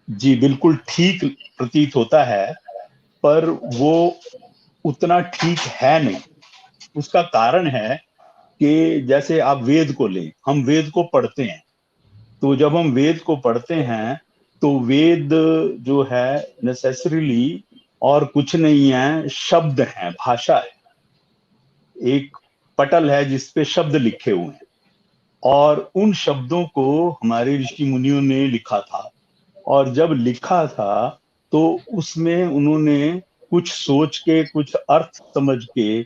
जी बिल्कुल ठीक प्रतीत होता है, पर वो उतना ठीक है नहीं। उसका कारण है कि जैसे आप वेद को लें, हम वेद को पढ़ते हैं, तो जब हम वेद को पढ़ते हैं तो वेद जो है नेसेसरीली और कुछ नहीं है, शब्द है, भाषा है, एक पटल है जिसपे शब्द लिखे हुए हैं। और उन शब्दों को हमारे ऋषि मुनियों ने लिखा था। और जब लिखा था तो उसमें उन्होंने कुछ सोच के, कुछ अर्थ समझ के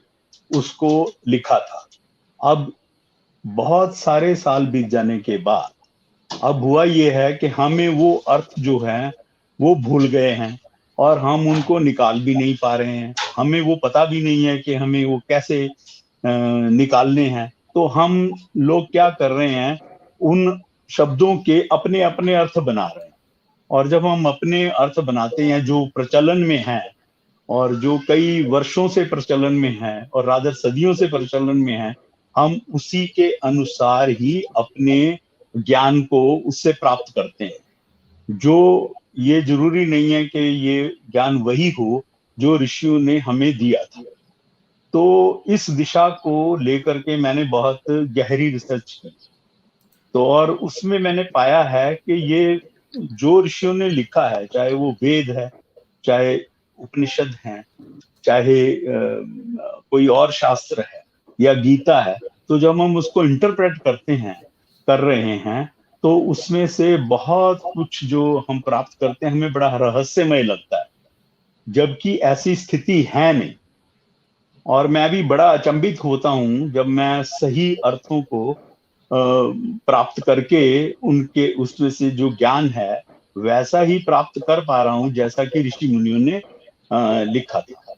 उसको लिखा था। अब बहुत सारे साल बीत जाने के बाद अब हुआ ये है कि हमें वो अर्थ जो है वो भूल गए हैं और हम उनको निकाल भी नहीं पा रहे हैं। हमें वो पता भी नहीं है कि हमें वो कैसे निकालने हैं। तो हम लोग क्या कर रहे हैं, उन शब्दों के अपने अपने अर्थ बना रहे हैं। और जब हम अपने अर्थ बनाते हैं जो प्रचलन में है और जो कई वर्षों से प्रचलन में है और रादर सदियों से प्रचलन में है, हम उसी के अनुसार ही अपने ज्ञान को उससे प्राप्त करते हैं। जो ये जरूरी नहीं है कि ये ज्ञान वही हो जो ऋषियों ने हमें दिया था। तो इस दिशा को लेकर के मैंने बहुत गहरी रिसर्च की। तो और उसमें मैंने पाया है कि ये जो ऋषियों ने लिखा है, चाहे वो वेद है, चाहे उपनिषद हैं, चाहे कोई और शास्त्र है या गीता है, तो जब हम उसको इंटरप्रेट करते हैं, कर रहे हैं, तो उसमें से बहुत कुछ जो हम प्राप्त करते हैं हमें बड़ा रहस्यमय लगता है, जबकि ऐसी स्थिति है नहीं। और मैं भी बड़ा अचंभित होता हूं जब मैं सही अर्थों को प्राप्त करके उनके उसमें से जो ज्ञान है वैसा ही प्राप्त कर पा रहा हूं जैसा कि ऋषि मुनियों ने लिखा था।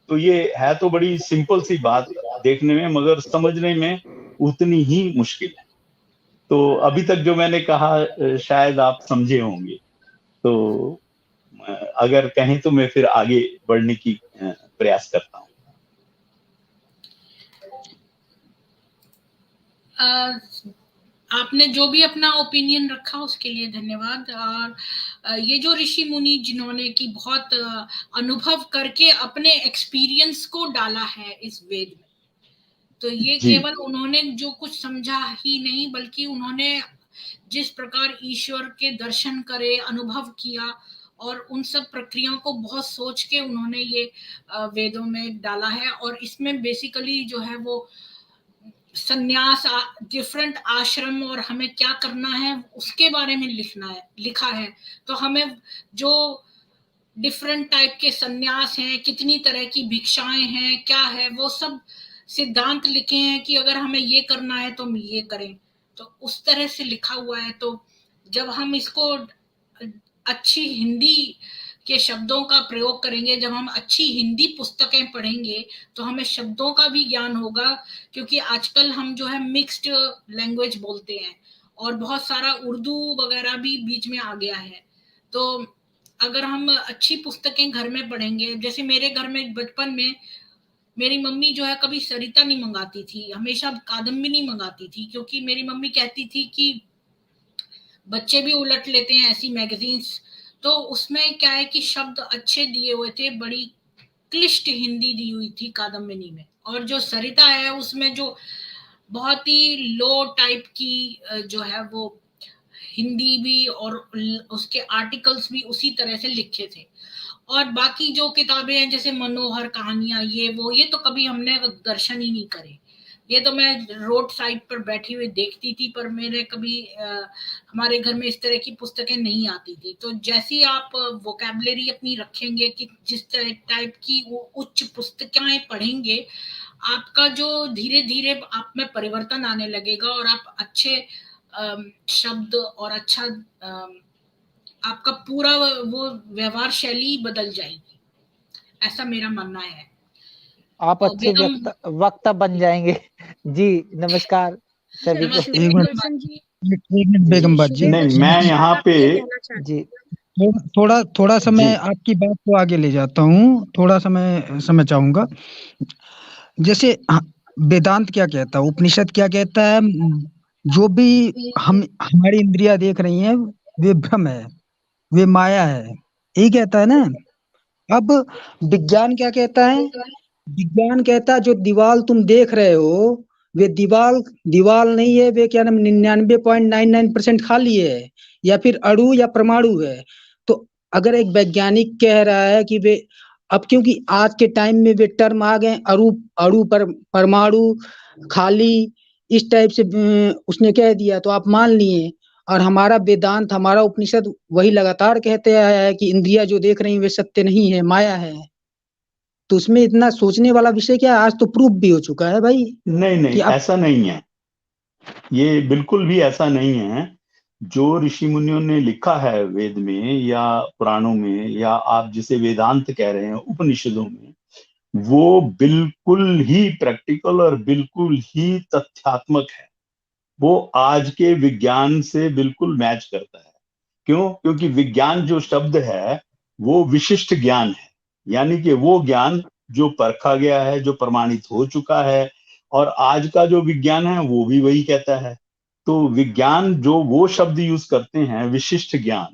तो ये है तो बड़ी सिंपल सी बात देखने में, मगर समझने में उतनी ही मुश्किल है। तो अभी तक जो मैंने कहा शायद आप समझे होंगे। तो अगर कहें तो मैं फिर आगे बढ़ने की प्रयास करता हूँ। आपने जो भी अपना ओपिनियन रखा उसके लिए धन्यवाद। और ये जो ऋषि मुनि जिन्होंने कि बहुत अनुभव करके अपने एक्सपीरियंस को डाला है इस वेद में, तो ये जी केवल उन्होंने जो कुछ समझा ही नहीं, बल्कि उन्होंने जिस प्रकार ईश्वर के दर्शन करे, अनुभव किया, और उन सब प्रक्रियाओं को बहुत सोच के उन्होंने ये वेदों में डाला है। और इसमें बेसिकली जो है वो संन्यास, डिफरेंट आश्रम और हमें क्या करना है उसके बारे में लिखा है। तो हमें जो डिफरेंट टाइप के संन्यास हैं, कितनी तरह की भिक्षाएं हैं, क्या है, वो सब सिद्धांत लिखे हैं कि अगर हमें ये करना है तो हम ये करें। तो उस तरह से लिखा हुआ है। तो जब हम इसको अच्छी हिंदी के शब्दों का प्रयोग करेंगे, जब हम अच्छी हिंदी पुस्तकें पढ़ेंगे तो हमें शब्दों का भी ज्ञान होगा, क्योंकि आजकल हम जो है मिक्स्ड लैंग्वेज बोलते हैं और बहुत सारा उर्दू वगैरह भी बीच में आ गया है। तो अगर हम अच्छी पुस्तकें घर में पढ़ेंगे, जैसे मेरे घर में बचपन में मेरी मम्मी जो है कभी सरिता नहीं मंगाती थी, हमेशा कादम्बिनी नहीं मंगाती थी, क्योंकि मेरी मम्मी कहती थी कि बच्चे भी उलट लेते हैं ऐसी मैगजीन्स। तो उसमें क्या है कि शब्द अच्छे दिए हुए थे, बड़ी क्लिष्ट हिंदी दी हुई थी कादम्बिनी में। और जो सरिता है उसमें जो बहुत ही लो टाइप की जो है वो हिंदी भी और उसके आर्टिकल्स भी उसी तरह से लिखे थे। और बाकी जो किताबें हैं जैसे मनोहर कहानियां, ये तो कभी हमने दर्शन ही नहीं करे। ये तो मैं रोड साइड पर बैठी हुई देखती थी, पर मेरे कभी हमारे घर में इस तरह की पुस्तकें नहीं आती थी। तो जैसी आप वोकैबुलरी अपनी रखेंगे, कि जिस टाइप की वो उच्च पुस्तकें पढ़ेंगे, आपका जो धीरे धीरे आप में परिवर्तन आने लगेगा और आप अच्छे शब्द और अच्छा आपका पूरा वो व्यवहार शैली बदल जाएगी, ऐसा मेरा मानना है। आप अच्छे वक्ता बन जाएंगे। जी नमस्कार सभी को। नमस्ते एक बेगम मिनट बेगम जी, नहीं, मैं यहाँ पे जी थोड़ा सा मैं आपकी बात को आगे ले जाता हूँ, थोड़ा सा मैं समय चाहूंगा। जैसे वेदांत क्या कहता है, उपनिषद क्या कहता है, जो भी हम हमारी इंद्रियां देख रही हैं वे भ्रम है, वे माया है, यही कहता है ना। अब विज्ञान क्या कहता है, विज्ञान कहता है जो दीवाल तुम देख रहे हो वे दीवाल नहीं है, वे क्या नाम 99.99% खाली है, या फिर अणु या परमाणु है। तो अगर एक वैज्ञानिक कह रहा है कि वे, अब क्योंकि आज के टाइम में वे टर्म आ गए अणु परमाणु खाली, इस टाइप से उसने कह दिया तो आप मान लिए। और हमारा वेदांत, हमारा उपनिषद वही लगातार कहते आया है कि इंद्रियां जो देख रही हैं वे सत्य नहीं है, माया है। तो उसमें इतना सोचने वाला विषय क्या है, आज तो प्रूफ भी हो चुका है भाई। नहीं, ऐसा नहीं है, ये बिल्कुल भी ऐसा नहीं है। जो ऋषि मुनियों ने लिखा है वेद में या पुराणों में, या आप जिसे वेदांत कह रहे हैं उपनिषदों में, वो बिल्कुल ही प्रैक्टिकल और बिल्कुल ही तथ्यात्मक है। वो आज के विज्ञान से बिल्कुल मैच करता है। क्यों? क्योंकि विज्ञान जो शब्द है वो विशिष्ट ज्ञान है, यानी कि वो ज्ञान जो परखा गया है, जो प्रमाणित हो चुका है। और आज का जो विज्ञान है वो भी वही कहता है। तो विज्ञान जो वो शब्द यूज करते हैं विशिष्ट ज्ञान,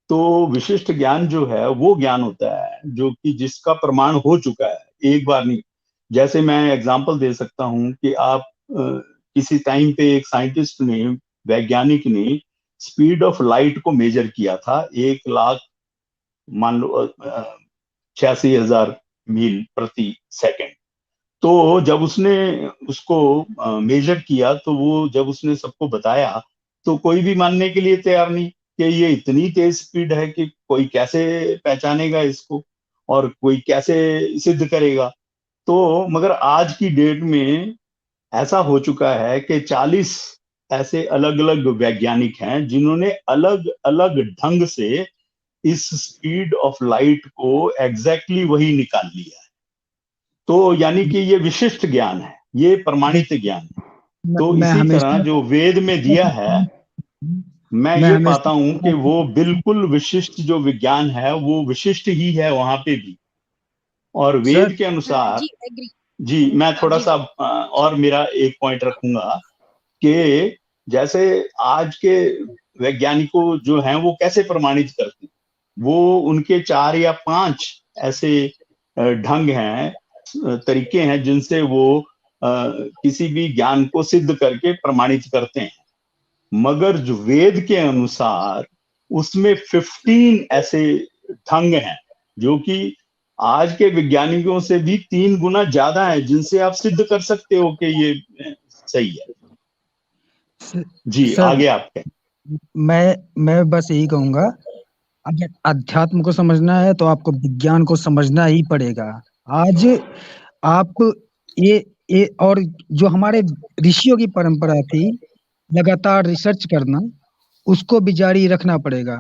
तो विशिष्ट ज्ञान जो है वो ज्ञान होता है जो कि जिसका प्रमाण हो चुका है, एक बार नहीं। जैसे मैं एग्जांपल दे सकता हूं कि आप किसी टाइम पे एक साइंटिस्ट ने, वैज्ञानिक ने स्पीड ऑफ लाइट को मेजर किया था 1,00,000 मान लो 86,000 मील प्रति सेकंड। तो जब उसने उसको मेजर किया, तो वो जब उसने सबको बताया तो कोई भी मानने के लिए तैयार नहीं कि ये इतनी तेज स्पीड है कि कोई कैसे पहचानेगा इसको और कोई कैसे सिद्ध करेगा। तो मगर आज की डेट में ऐसा हो चुका है कि 40 ऐसे अलग अलग वैज्ञानिक हैं जिन्होंने अलग अलग ढंग से इस स्पीड ऑफ लाइट को एग्जैक्टली वही निकाल लिया है। तो यानी कि ये विशिष्ट ज्ञान है, ये प्रमाणित ज्ञान है। तो इसी तरह जो वेद में दिया है, मैं ये पाता हूं कि वो बिल्कुल विशिष्ट जो विज्ञान है वो विशिष्ट ही है वहां पे भी। और वेद के अनुसार जी मैं थोड़ा सा और मेरा एक पॉइंट रखूंगा कि जैसे आज के वैज्ञानिकों जो हैं वो कैसे प्रमाणित करते हैं, वो उनके 4 या 5 ऐसे ढंग हैं, तरीके हैं जिनसे वो किसी भी ज्ञान को सिद्ध करके प्रमाणित करते हैं। मगर जो वेद के अनुसार उसमें 15 ऐसे ढंग हैं जो कि आज के वैज्ञानिकों से भी 3 गुना ज्यादा है, जिनसे आप सिद्ध कर सकते हो कि ये सही है। जी सर, आगे आपके। मैं बस यही कहूंगा, अगर अध्यात्म को समझना है तो आपको विज्ञान को समझना ही पड़ेगा। आज आप ये और जो हमारे ऋषियों की परंपरा थी लगातार रिसर्च करना, उसको भी जारी रखना पड़ेगा।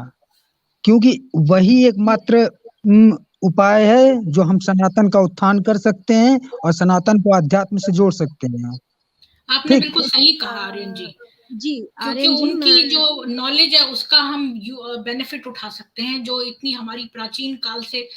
क्योंकि वही एकमात्र उपाय है जो हम सनातन का उत्थान कर सकते हैं और सनातन को अध्यात्म से जोड़ सकते हैं। आपने ठीक। बिल्कुल सही कहा आर्यन जी, जी क्योंकि आर्यन जी, उनकी मैं जो नॉलेज है उसका हम बेनिफिट उठा सकते हैं, जो इतनी हमारी प्राचीन काल से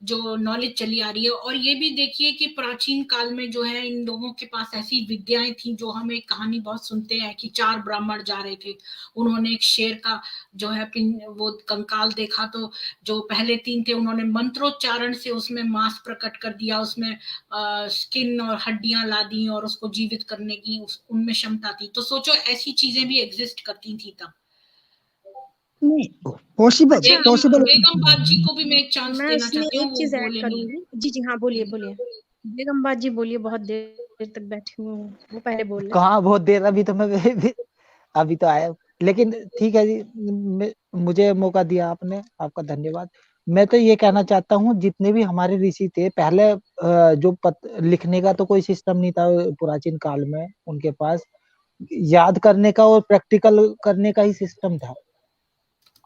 जो नॉलेज चली आ रही है। और ये भी देखिए कि प्राचीन काल में जो है इन लोगों के पास ऐसी विद्याएं थी, जो हम एक कहानी बहुत सुनते हैं कि 4 ब्राह्मण जा रहे थे, उन्होंने एक शेर का जो है वो कंकाल देखा, तो जो पहले 3 थे उन्होंने मंत्रोच्चारण से उसमें मांस प्रकट कर दिया, उसमें स्किन और हड्डियां ला दी और उसको जीवित करने की उनमें क्षमता थी। तो सोचो ऐसी चीजें भी एग्जिस्ट करती थी तब। नहीं पॉसिबल अच्छा पॉसिबल बेगम बात जी को भी मैं एक चांस मैं देना इसमें चाहती हूँ, एक वो चीज ऐड बोलेंगी। करूंगी। जी जी हाँ, बोलिए बोलिए। बेगम बात जी बोलिए, बहुत देर तक बैठी हूँ, वो पहले बोल रहे। कहाँ बहुत देर, अभी तो मैं अभी तो आया, लेकिन ठीक है जी, मुझे मौका दिया आपने, आपका धन्यवाद। मैं तो ये कहना चाहता हूँ, जितने भी हमारे ऋषि थे पहले, जो लिखने का तो कोई सिस्टम नहीं था प्राचीन काल में उनके पास, याद करने का और प्रैक्टिकल करने का ही सिस्टम था,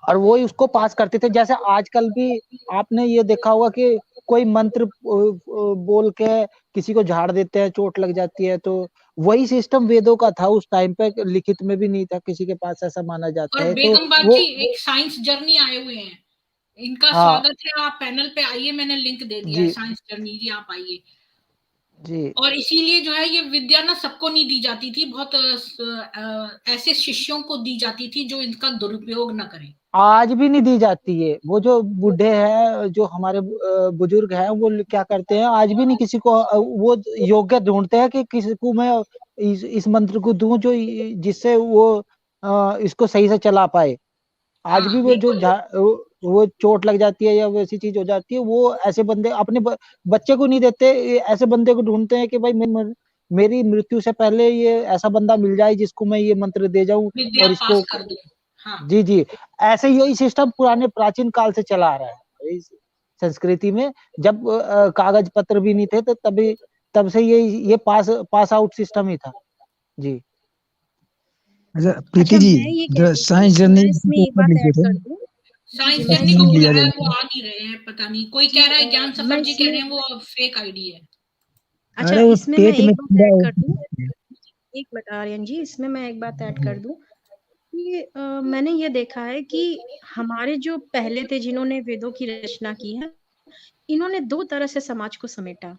और वो ही उसको पास करते थे। जैसे आजकल भी आपने ये देखा होगा कि कोई मंत्र बोल के किसी को झाड़ देते हैं, चोट लग जाती है, तो वही सिस्टम वेदों का था उस टाइम पे, लिखित में भी नहीं था किसी के पास, ऐसा माना जाता और है। तो बेगम बात वो जी एक साइंस जर्नी आए हुए हैं, इनका हाँ स्वागत है, आप पैनल पे आइए, मैंने लिंक दे दिया है, जी साइंस जर्नी जी, आप आइए। जी और इसीलिए जो है ये विद्या ना सबको नहीं दी जाती थी, बहुत ऐसे शिष्यों को दी जाती थी जो इनका दुरुपयोग न करें। आज भी नहीं दी जाती है। वो जो बूढ़े हैं, जो हमारे बुजुर्ग हैं, वो क्या करते हैं, आज भी नहीं किसी को वो योग्य ढूंढते हैं कि किसी को मैं इस मंत्र को दूं जो जिससे वो इसको सही से चला पाए। आज भी हाँ वो जो बिल्कुल। वो चोट लग जाती है या वैसी चीज हो जाती है, वो ऐसे बंदे अपने बच्चे को नहीं देते, ऐसे बंदे को ढूंढते हैं कि भाई मेरी मृत्यु से पहले ये ऐसा बंदा मिल जाए जिसको मैं ये मंत्र दे जाऊं विद्या और पास इसको। कर दूं। हाँ जी जी, ऐसे यही सिस्टम पुराने प्राचीन काल से चला आ रहा है इस संस्कृति में। जब कागज पत्र भी नहीं थे, तो तभी तब से ये पास आउट सिस्टम ही था। जी अच्छा प्रीति अच्छा, जी, मैं ये कह रही साइंस थी, मैं जर्नी इसमें एक बात लिखे ऐड थे, कर दूं। जी साइंस जी, मैं जर्नी को इसमें एक बुलाया लिया है, बात वो जाए। आ नहीं रहे हैं, पता नहीं, कोई जी कह रहा है ज्ञान मैं सफर जी कह इसमें, रहे हैं वो फेक आईडी है। अच्छा अरे वो इसमें मैं पेट में एक बात कीड़ा ऐड कर दूं। होता है। एक मिनट आर्यन जी, इसमें मैं एक बात ऐड कर दूं कि मैंने ये देखा है कि हमारे जो पहले थे जिन्होंने वेदों की रचना की है, इन्होंने 2 तरह से समाज को समेटा।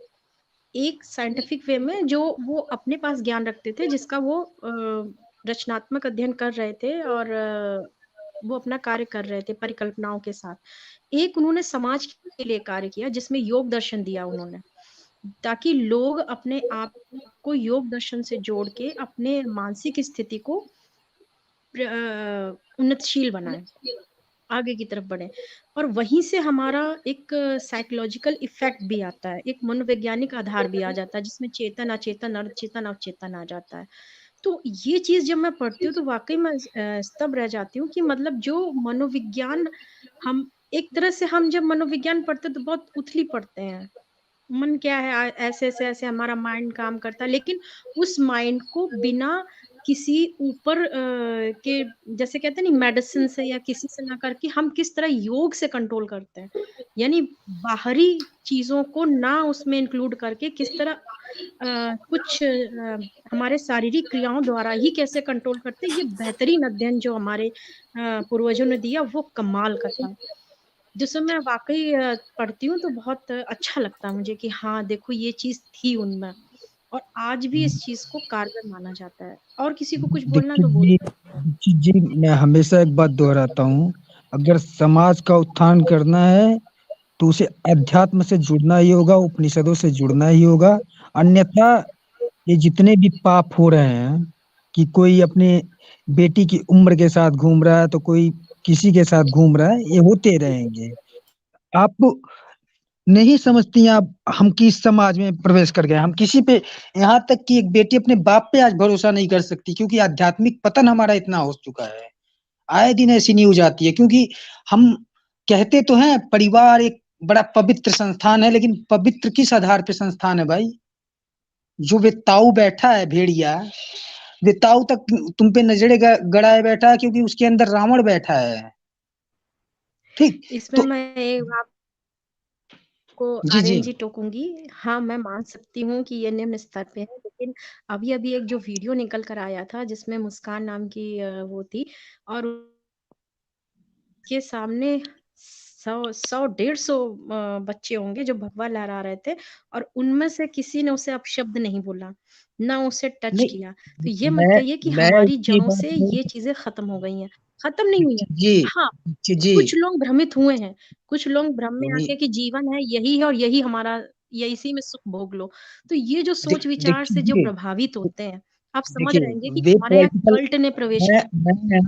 एक साइंटिफिक वे में, जो वो अपने पास ज्ञान रखते थे, जिसका वो रचनात्मक अध्ययन कर रहे थे और वो अपना कार्य कर रहे थे परिकल्पनाओं के साथ। एक उन्होंने समाज के लिए कार्य किया, जिसमें योग दर्शन दिया उन्होंने, ताकि लोग अपने आप को योग दर्शन से जोड़ के अपने मानसिक स्थिति को उन्नतशील बनाए, आगे की तरफ बढ़े। और वहीं से हमारा एक साइकोलॉजिकल इफेक्ट भी आता है, एक मनोवैज्ञानिक आधार भी आ जाता है, जिसमें चेतन अचेतन अर्धचेतन अवचेतन आ जाता है। तो ये चीज जब मैं पढ़ती हूँ तो वाकई मैं स्तब्ध रह जाती हूँ कि मतलब जो मनोविज्ञान, हम एक तरह से, हम जब मनोविज्ञान पढ़ते हैं तो बहुत उथली पढ़ते हैं, मन क्या है, ऐसे ऐसे ऐसे हमारा माइंड काम करता है, लेकिन उस माइंड को बिना किसी ऊपर के, जैसे कहते हैं नहीं, मेडिसिन से या किसी से ना करके, हम किस तरह योग से कंट्रोल करते हैं, यानी बाहरी चीजों को ना उसमें इंक्लूड करके किस तरह कुछ हमारे शारीरिक क्रियाओं द्वारा ही कैसे कंट्रोल करते हैं। ये बेहतरीन अध्ययन जो हमारे पूर्वजों ने दिया, वो कमाल का था, जिसमें मैं वाकई पढ़ती हूँ तो बहुत अच्छा लगता है मुझे कि हाँ देखो ये चीज थी उनमें, और आज भी इस चीज को कारगर माना जाता है। और किसी को कुछ बोलना तो बोल सकते हैं। दीक्षित जी, मैं हमेशा एक बात दोहराता हूँ, अगर समाज का उत्थान करना है तो उसे अध्यात्म से जुड़ना ही होगा, उपनिषदों से जुड़ना ही होगा। अन्यथा ये जितने भी पाप हो रहे हैं कि कोई अपने बेटी की उम्र के साथ घूम रहा है तो कोई किसी के साथ घूम रहा है, ये होते रहेंगे। आप नहीं समझती हैं आप, हम किस समाज में प्रवेश कर गए। हम किसी पे, यहाँ तक कि एक बेटी अपने बाप पे आज भरोसा नहीं कर सकती, क्योंकि आध्यात्मिक पतन हमारा इतना हो चुका है। आए दिन ऐसी न्यूज आती है, क्योंकि हम कहते तो हैं परिवार एक बड़ा पवित्र संस्थान है, लेकिन पवित्र किस आधार पे संस्थान है भाई? जो वे ताऊ बैठा है भेड़िया, वे ताऊ तक तुम पे नजरे गड़ाए बैठा है, क्योंकि उसके अंदर रावण बैठा है। ठीक। इसमें तो मैं एक आपको जी जी आर्यन जी टोकूंगी। हाँ, मैं मान सकती हूँ कि ये निम्न स्तर पे है, लेकिन अभी अभी एक जो वीडियो निकल कर आया था जिसमें मुस्कान नाम की वो थी, और के सामने 100-150 बच्चे होंगे जो भगवा लहरा रहे थे, और उनमें से किसी ने उसे अपशब्द नहीं बोला, ना उसे टच नहीं, किया। तो ये मत मैं कहिए कि मैं हमारी इसकी जड़ों बात से नहीं। ये चीजें खत्म हो गई हैं। खत्म नहीं हुई हैं। जी हाँ, जी जी कुछ लोग भ्रमित हुए हैं, कुछ लोग भ्रम में नहीं, आके कि जीवन है यही है और यही हमारा, ये इसी में सुख भोग लो। तो ये जो सोच विचार से जो देखिए प्रभावित होते हैं, आप समझ रहे देखिए होंगे कि वे हमारे यहाँ पॉलिटिकल, कल्ट ने प्रवेश मैं किया। मैं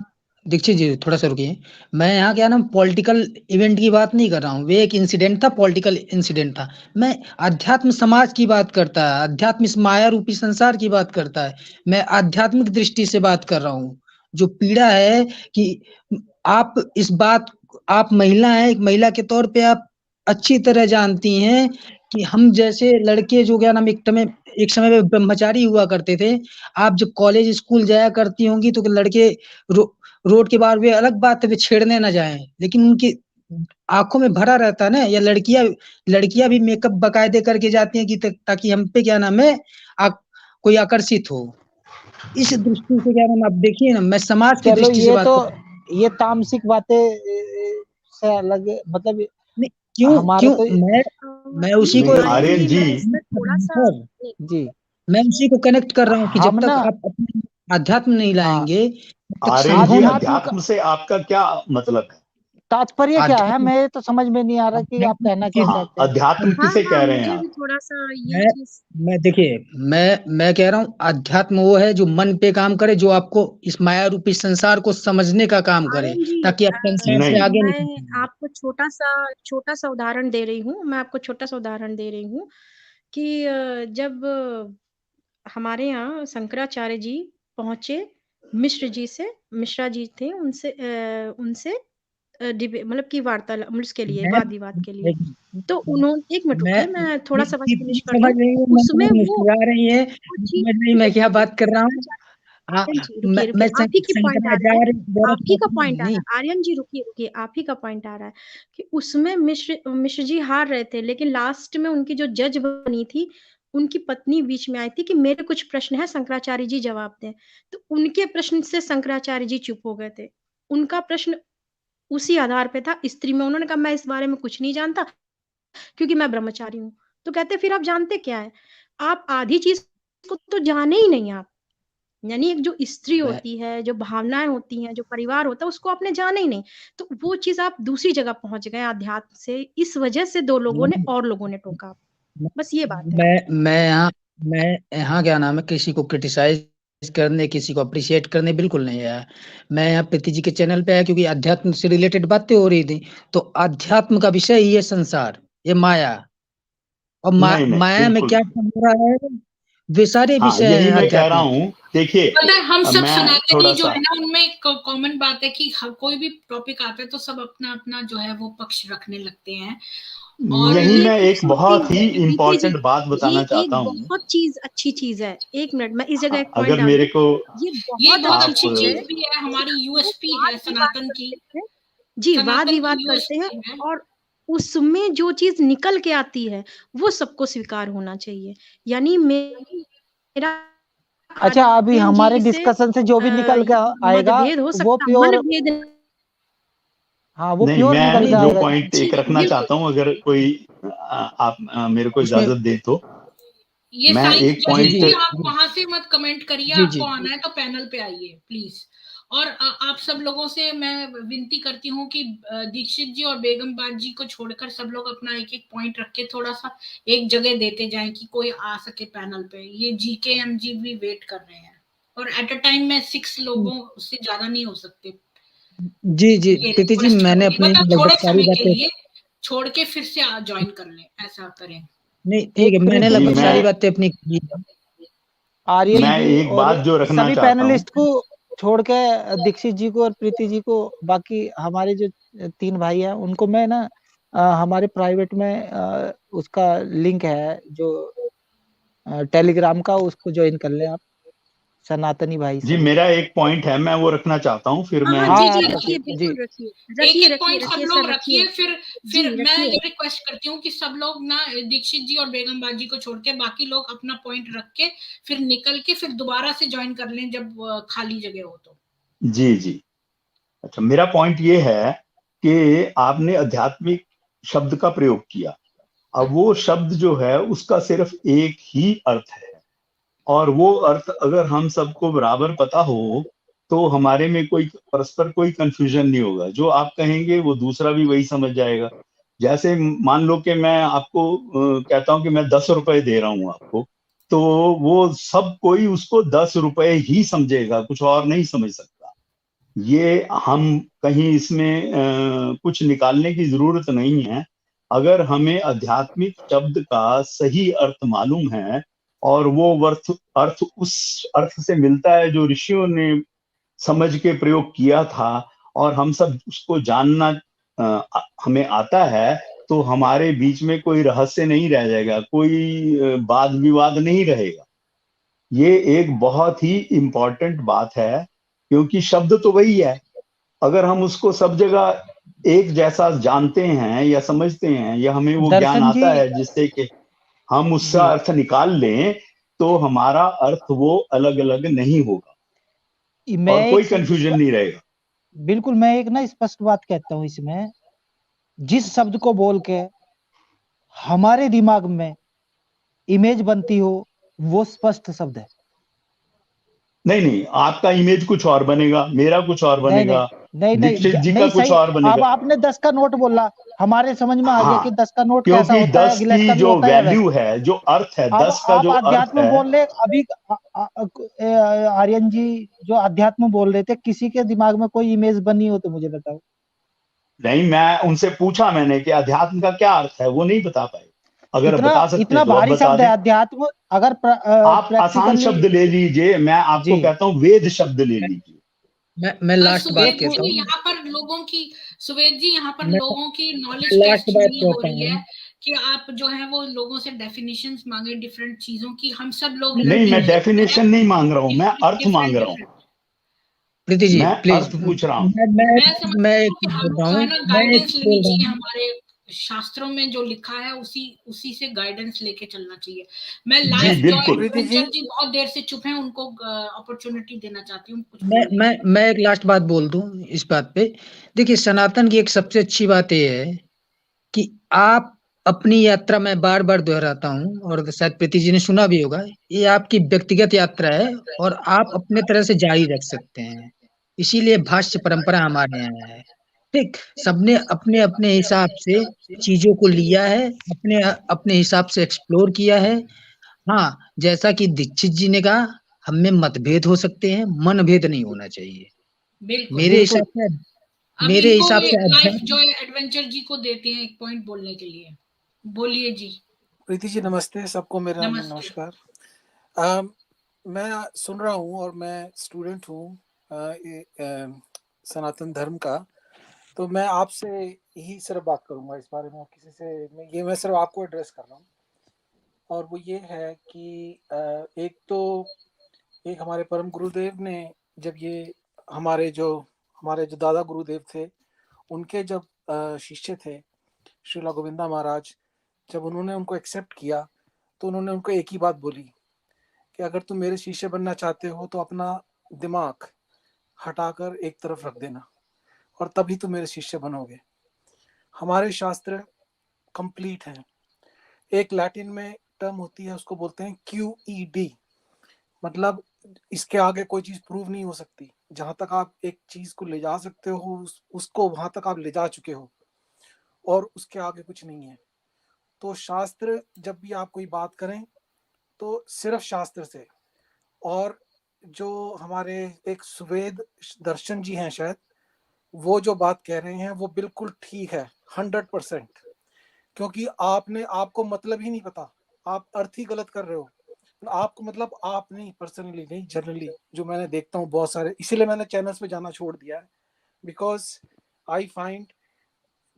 दीक्षित जी थोड़ा सा रुकिए। मैं यहाँ क्या ना पॉलिटिकल इवेंट की बात नहीं कर रहा हूँ, वे एक इंसिडेंट था, पॉलिटिकल इंसिडेंट था। मैं अध्यात्म समाज की बात करता है, अध्यात्म इस माया रूपी संसार की बात करता है। मैं आध्यात्मिक दृष्टि से बात कर रहा हूँ। जो पीड़ा है कि आप इस बात, आप महिला हैं, एक महिला के तौर पे आप अच्छी तरह जानती हैं कि हम जैसे लड़के जो क्या नाम एक समय में ब्रह्मचारी हुआ करते थे। आप जब कॉलेज स्कूल जाया करती होंगी तो लड़के रोड के बाहर, वे अलग बात है वे छेड़ने ना जाएं, लेकिन उनकी आंखों में भरा रहता है ना। या लड़कियां भी मेकअप बकायदे करके जाती हैं कि ताकि हम पे क्या नाम है आ, कोई आकर्षित हो। इस दृष्टि से क्या नाम, आप देखिए ना, मैं समाज की चलो दृष्टि से ये बात तो, कर रहा हूँ। ये तामसिक बातें से अलग, मतलब नहीं, क्यों हमारा क्यों तो मैं उसी नहीं को नहीं आर्यन आर्यन जी, जी, मैं इसमें थोड़ा सा जी मैं उसी को कनेक्ट कर रहा हूँ कि जब हम तक ना, आप अपने अध्यात्म नहीं हाँ, लाएंगे तब तक आर्यन जी संभव नहीं। आध्यात्म का अध्यात्म से आपका क्या मतलब है? तात्पर्य क्या है, अध्यात्म मैं तो समझ में नहीं आ रहा कि आप अध्यात्म कहना क्या की हाँ, चाहते हैं। अध्यात्म हाँ किसे हाँ, कह रहे हैं मुझे आप? भी थोड़ा सा ये मैं चीज। मैं देखिए, मैं कह रहा हूँ अध्यात्म वो है जो मन पे काम करे, जो आपको इस माया रूपी संसार को समझने का काम करे, आर्यन जी, ताकि आप संसार से नहीं आगे निकल मैं पाए। आपको छोटा सा उदाहरण दे रही हूँ, मैं आपको छोटा सा उदाहरण दे रही हूँ कि जब हमारे यहाँ शंकराचार्य जी पहुंचे मिश्र जी से, मिश्रा जी थे, उनसे उनसे मतलब की वार्तालाप, उसके लिए मैं वाद विवाद के लिए। देखिए, तो उन्होंने, एक मिनट मैं रुकिए, मैं थोड़ा सा बस दीप्ति फिनिश जी कर समझ लूं। रही है, उसमें मैं वो मुस्कुरा रही है, चीज, समझ रही मैं क्या बात कर रहा हूँ। आर्यन जी रुकिए रुकिए, मैं आप ही की पॉइंट आ रहा है, शंकराचार्य द्वारा आप ही का पॉइंट आ रहा नहीं। है, आर्यन जी रुकिए रुकिए, आप ही का पॉइंट आ रहा है कि उसमें मिश्र जी हार रहे थे, लेकिन लास्ट में उनकी जो जज बनी थी, उनकी पत्नी बीच में आई थी कि मेरे कुछ प्रश्न है, शंकराचार्य जी जवाब दें। तो उनके प्रश्न से शंकराचार्य जी चुप हो गए थे। उनका प्रश्न उसी आधार पे था, स्त्री में। उन्होंने कहा मैं इस बारे में कुछ नहीं जानता क्योंकि मैं ब्रह्मचारी हूँ। तो कहते फिर आप जानते क्या है? आप आधी चीज को तो जाने ही नहीं आप। यानी एक जो स्त्री मैं होती है, जो भावनाएं होती हैं, जो परिवार होता है, उसको आपने जाना ही नहीं। तो वो चीज आप दूसरी जगह पहुंच गए अध्यात्म से, इस वजह से दो लोगों ने और लोगों ने टोका। बस ये बात है। मैं यहाँ क्या नाम है, किसी को क्रिटिसाइज करने, किसी को अप्रिशिएट करने बिल्कुल नहीं आया। मैं यहाँ प्रीति जी के चैनल पे आया क्योंकि अध्यात्म से रिलेटेड बातें हो रही थी। तो अध्यात्म का विषय ही है संसार, ये माया। और नहीं नहीं, माया में बिल्कुल। क्या चल रहा है, वे सारे हाँ, विषय यही हैं मैं कह रहा अध्यात्म के। हूँ। देखिए, पता है हम सब मैं सनातनी थोड़ा जो सा, है ना, उनमें एक कॉमन बात है कि कोई भी टॉपिक आता है तो सब अपना अपना जो है वो पक्ष रखने लगते हैं। और यही ये मैं एक बहुत खूबसूरती ही है प्रीति जी, इम्पोर्टेंट बात ये बताना चाहता एक हूँ। बहुत चीज अच्छी चीज है। एक मिनट, मैं इस जगह हाँ, एक पॉइंट अगर डाल मेरे दूं। को ये ये बहुत बहुत अच्छी आप, अच्छी चीज है चीज भी है, कि हमारी हम लोग यूएसपी वाद है विवाद सनातन की। करते हैं। जी, वाद सनातन विवाद की करते हैं, यूएसपी है। और उसमें जो चीज निकल के आती है वो सबको स्वीकार होना चाहिए। यानी मेरा अच्छा, अभी आर्यन हमारे जी से डिस्कशन से जो भी निकल के आएगा मतभेद हो वो सकता, प्योर, मनभेद। हाँ वो नहीं, प्योर निकल मैं के नहीं जो आएगा। पॉइंट जी एक रखना बिल्कुल। चाहता हूँ, अगर कोई आप मेरे को उसमें इजाजत दे तो ये मैं साइंस एक जी पॉइंट। जी, जी आप वहां से मत कमेंट करिए, जी आपको जी आना है तो पैनल पे आइए प्लीज। और आप सब लोगों से मैं विनती करती हूँ कि दीक्षित जी और बेगम बाज जी को छोड़कर सब लोग अपना एक एक पॉइंट रख के थोड़ा सा एक जगह देते जाएं कि कोई आ सके पैनल पे। ये जीकेएम जी भी वेट कर रहे हैं, और एट अ टाइम में 6 लोगों से ज्यादा नहीं हो सकते। जी जी ये प्रीति जी, रिक्वेस्ट मैंने करूंगी, अपनी मतलब लगभग थोड़े सारी समय के बातें, लिए छोड़ के फिर से ज्वाइन कर लें, ऐसा करें। नहीं ठीक है, एक मैंने प्रीति जी, जी, लगभग मैं सारी बातें अपनी की है। आर्यन मैं जी एक और बात जो रखना सभी चाहता हूँ। पैनलिस्ट को छोड़ के दीक्षित जी को और प्रीति जी को, बाकी हमारे जो 3 भाई हैं उनको मैं ना हमारे प्राइवेट में उसका लिंक है जो टेलीग्राम का, उसको ज्वाइन कर लें आप। सनातनी भाई जी से। मेरा एक पॉइंट है, मैं वो रखना चाहता हूँ, फिर मैं हाँ जी हाँ जी आप रखिए, रखिए जी। बिल्कुल रखिए, एक रखिए एक रखिए पॉइंट सब रखिए लोग सर, रखिए, रखिए फिर जी, मैं ये रखिए। रिक्वेस्ट करती हूँ कि सब लोग ना दीक्षित जी और बेगम बाजी को छोड़ के बाकी लोग अपना पॉइंट रख के फिर निकल के फिर दोबारा से ज्वाइन कर लें जब खाली जगह हो तो। जी जी। अच्छा, मेरा पॉइंट ये है कि आपने आध्यात्मिक शब्द का प्रयोग किया। अब वो शब्द जो है उसका सिर्फ एक ही अर्थ है, और वो अर्थ अगर हम सबको बराबर पता हो तो हमारे में कोई परस्पर कोई कंफ्यूजन नहीं होगा। जो आप कहेंगे वो दूसरा भी वही समझ जाएगा। जैसे मान लो कि मैं आपको कहता हूं कि मैं 10 रुपए दे रहा हूं आपको, तो वो सब कोई उसको 10 रुपए ही समझेगा, कुछ और नहीं समझ सकता। ये हम कहीं इसमें कुछ निकालने की जरूरत नहीं है। अगर हमें आध्यात्मिक शब्द का सही अर्थ मालूम है और वो अर्थ अर्थ उस अर्थ से मिलता है जो ऋषियों ने समझ के प्रयोग किया था, और हम सब उसको जानना हमें आता है, तो हमारे बीच में कोई रहस्य नहीं रह जाएगा, कोई वाद विवाद नहीं रहेगा। ये एक बहुत ही इम्पोर्टेंट बात है, क्योंकि शब्द तो वही है। अगर हम उसको सब जगह एक जैसा जानते हैं या समझते हैं, या हमें वो ज्ञान दर्शन जी आता है जिससे कि हम उसका जी, अर्थ निकाल लें, तो हमारा अर्थ वो अलग अलग नहीं होगा मैं और कोई एक कंफ्यूजन नहीं रहेगा। बिल्कुल मैं एक ना स्पष्ट बात कहता हूँ इसमें। जिस शब्द को बोल के हमारे दिमाग में इमेज बनती हो वो स्पष्ट शब्द है। नहीं नहीं, आपका इमेज कुछ और बनेगा, मेरा कुछ और नहीं नहीं बनेगा, नहीं नहीं दीक्षित जी का नहीं कुछ सही। और बनेगा। अब आपने 10 का नोट बोला, हमारे समझ में आ गया कि हाँ, 10 का नोट कैसा क्योंकि होता है, 10 गिलेट की का भी जो होता है वैल्यू वैसे। है, जो अर्थ है, अब 10 का आप जो अर्थ अध्यात्म है। बोल रहे अभी आर्यन जी जो अध्यात्म बोल रहे थे, किसी के दिमाग में कोई इमेज बनी हो तो मुझे बताओ। नहीं, मैं उनसे पूछा मैंने कि अध्यात्म का क्या अर्थ है, वो नहीं बता पाए। अगर इतना बता सकते इतना तो अब भारी बता शब्द है दें। अध्यात्म। अगर आप आसान प्रैक्टिकली शब्द ले लीजिए, मैं आपको जी कहता हूं वेद शब्द ले लीजिए। मैं लास्ट बात सुवेद कहता जी हूँ। यहाँ पर लोगों की सुवेद जी यहाँ पर मैं लोगों की नॉलेज लास्ट टेस्ट बात नहीं हो कहता रही है हूँ। कि आप जो है वो लोगों से डेफिनेशंस मांगे डिफरेंट चीजों की। हम सब लोग नहीं, मैं इंडिविजुअल है, डेफिनेशन नहीं मांग रहा हूं, मैं अर्थ मांग डिफरेंट रहा हूं। डिफरेंट। प्रीति जी मैं प्लीज, अर्थ पूछ रहा हूं। मैं समझती मैं एक हूँ कि चीज बोल हमको रहा जो हूँ। है ना मैं एक गाइडेंस चीज लेनी बोल रहा चाहिए, हूँ। हमारे शास्त्रों में जो लिखा है उसी से गाइडेंस लेके चलना चाहिए। मैं जी लाइफ जॉय बिल्कुल। प्रीति जी एडवेंचर जी बहुत देर से चुप हैं, उनको अपॉर्चुनिटी देना चाहती हूँ कुछ मैं बोलने मैं की। मैं एक लास्ट बात बोल दूं इस बात पे। देखिए, सनातन की एक सबसे अच्छी बात यह है कि आप अपनी यात्रा, में बार बार दोहराता हूँ और शायद प्रीति जी ने सुना भी होगा, ये आपकी व्यक्तिगत यात्रा है और आप अपने तरह से जारी रख सकते हैं। इसीलिए भाष्य परंपरा हमारे यहाँ है। ठीक, सबने अपने अपने हिसाब से चीजों को लिया है, अपने अपने हिसाब से एक्सप्लोर किया है। हाँ, जैसा कि दीक्षित जी ने कहा, हम में मतभेद हो सकते हैं, मनभेद नहीं होना चाहिए। बिल्कुल मेरे बिल्कुल। हिसाब से अब मेरे इनको हिसाब से लाइफ अध्यात्म। जॉय एडवेंचर जी को देते हैं एक पॉइंट बोलने के लिए। बोलिए जी। प्रीति जी नमस्ते, सबको मेरा नमस्ते। नमस्कार। मैं सुन रहा हूँ और मैं स्टूडेंट हूँ सनातन धर्म का। तो मैं आपसे यही सिर्फ बात करूँगा इस बारे में, किसी से मैं सिर्फ आपको एड्रेस कर रहा हूँ। और वो ये है कि एक हमारे परम गुरुदेव ने जब ये हमारे जो दादा गुरुदेव थे, उनके जब शिष्य थे श्रीला गोविंदा महाराज, जब उन्होंने उनको एक्सेप्ट किया तो उन्होंने उनको एक ही बात बोली कि अगर तुम मेरे शिष्य बनना चाहते हो तो अपना दिमाग हटाकर एक तरफ रख देना और तभी तुम मेरे शिष्य बनोगे। हमारे शास्त्र कंप्लीट हैं। एक लैटिन में टर्म होती है, उसको बोलते हैं QED, मतलब इसके आगे कोई चीज प्रूव नहीं हो सकती। जहां तक आप एक चीज को ले जा सकते हो उसको वहां तक आप ले जा चुके हो और उसके आगे कुछ नहीं है। तो शास्त्र जब भी आप कोई बात करें तो सिर्फ शास्त्र से। और जो हमारे एक सुवेद दर्शन जी हैं शायद, वो जो बात कह रहे हैं वो बिल्कुल ठीक है 100%। क्योंकि आपको मतलब ही नहीं पता, आप अर्थ ही गलत कर रहे हो। आपको मतलब आप नहीं, पर्सनली नहीं, जनरली जो मैंने देखता हूँ बहुत सारे, इसीलिए मैंने चैनल्स पे जाना छोड़ दिया है। बिकॉज आई फाइंड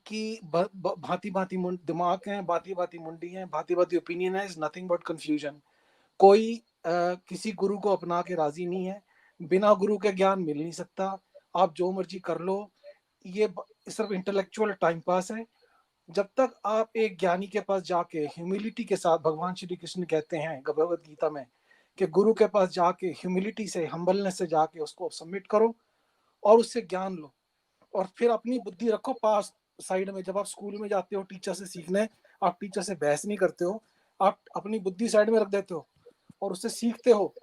कि भांति भांति दिमाग हैं, भांति भांति मुंडी हैं, भांति भांति ओपिनियन है, इज नथिंग बट कंफ्यूजन। कोई किसी गुरु को अपना के राजी नहीं है। बिना गुरु के ज्ञान मिल नहीं सकता, आप जो मर्जी कर लो, ये सिर्फ इंटेलेक्चुअल टाइम पास है। जब तक आप एक ज्ञानी के पास जाके ह्यूमिलिटी के साथ, भगवान श्री कृष्ण कहते हैं भगवत गीता में कि गुरु के पास जाके ह्यूमिलिटी से, हम्बलनेस से जाके उसको सबमिट करो और उससे ज्ञान लो, और फिर अपनी बुद्धि रखो पास साइड में। जब आप स्कूल में जाते हो टीचर से सीखने, आप टीचर से बहस नहीं करते हो, आप अपनी बुद्धि साइड में रख देते हो और उससे सीखते हो,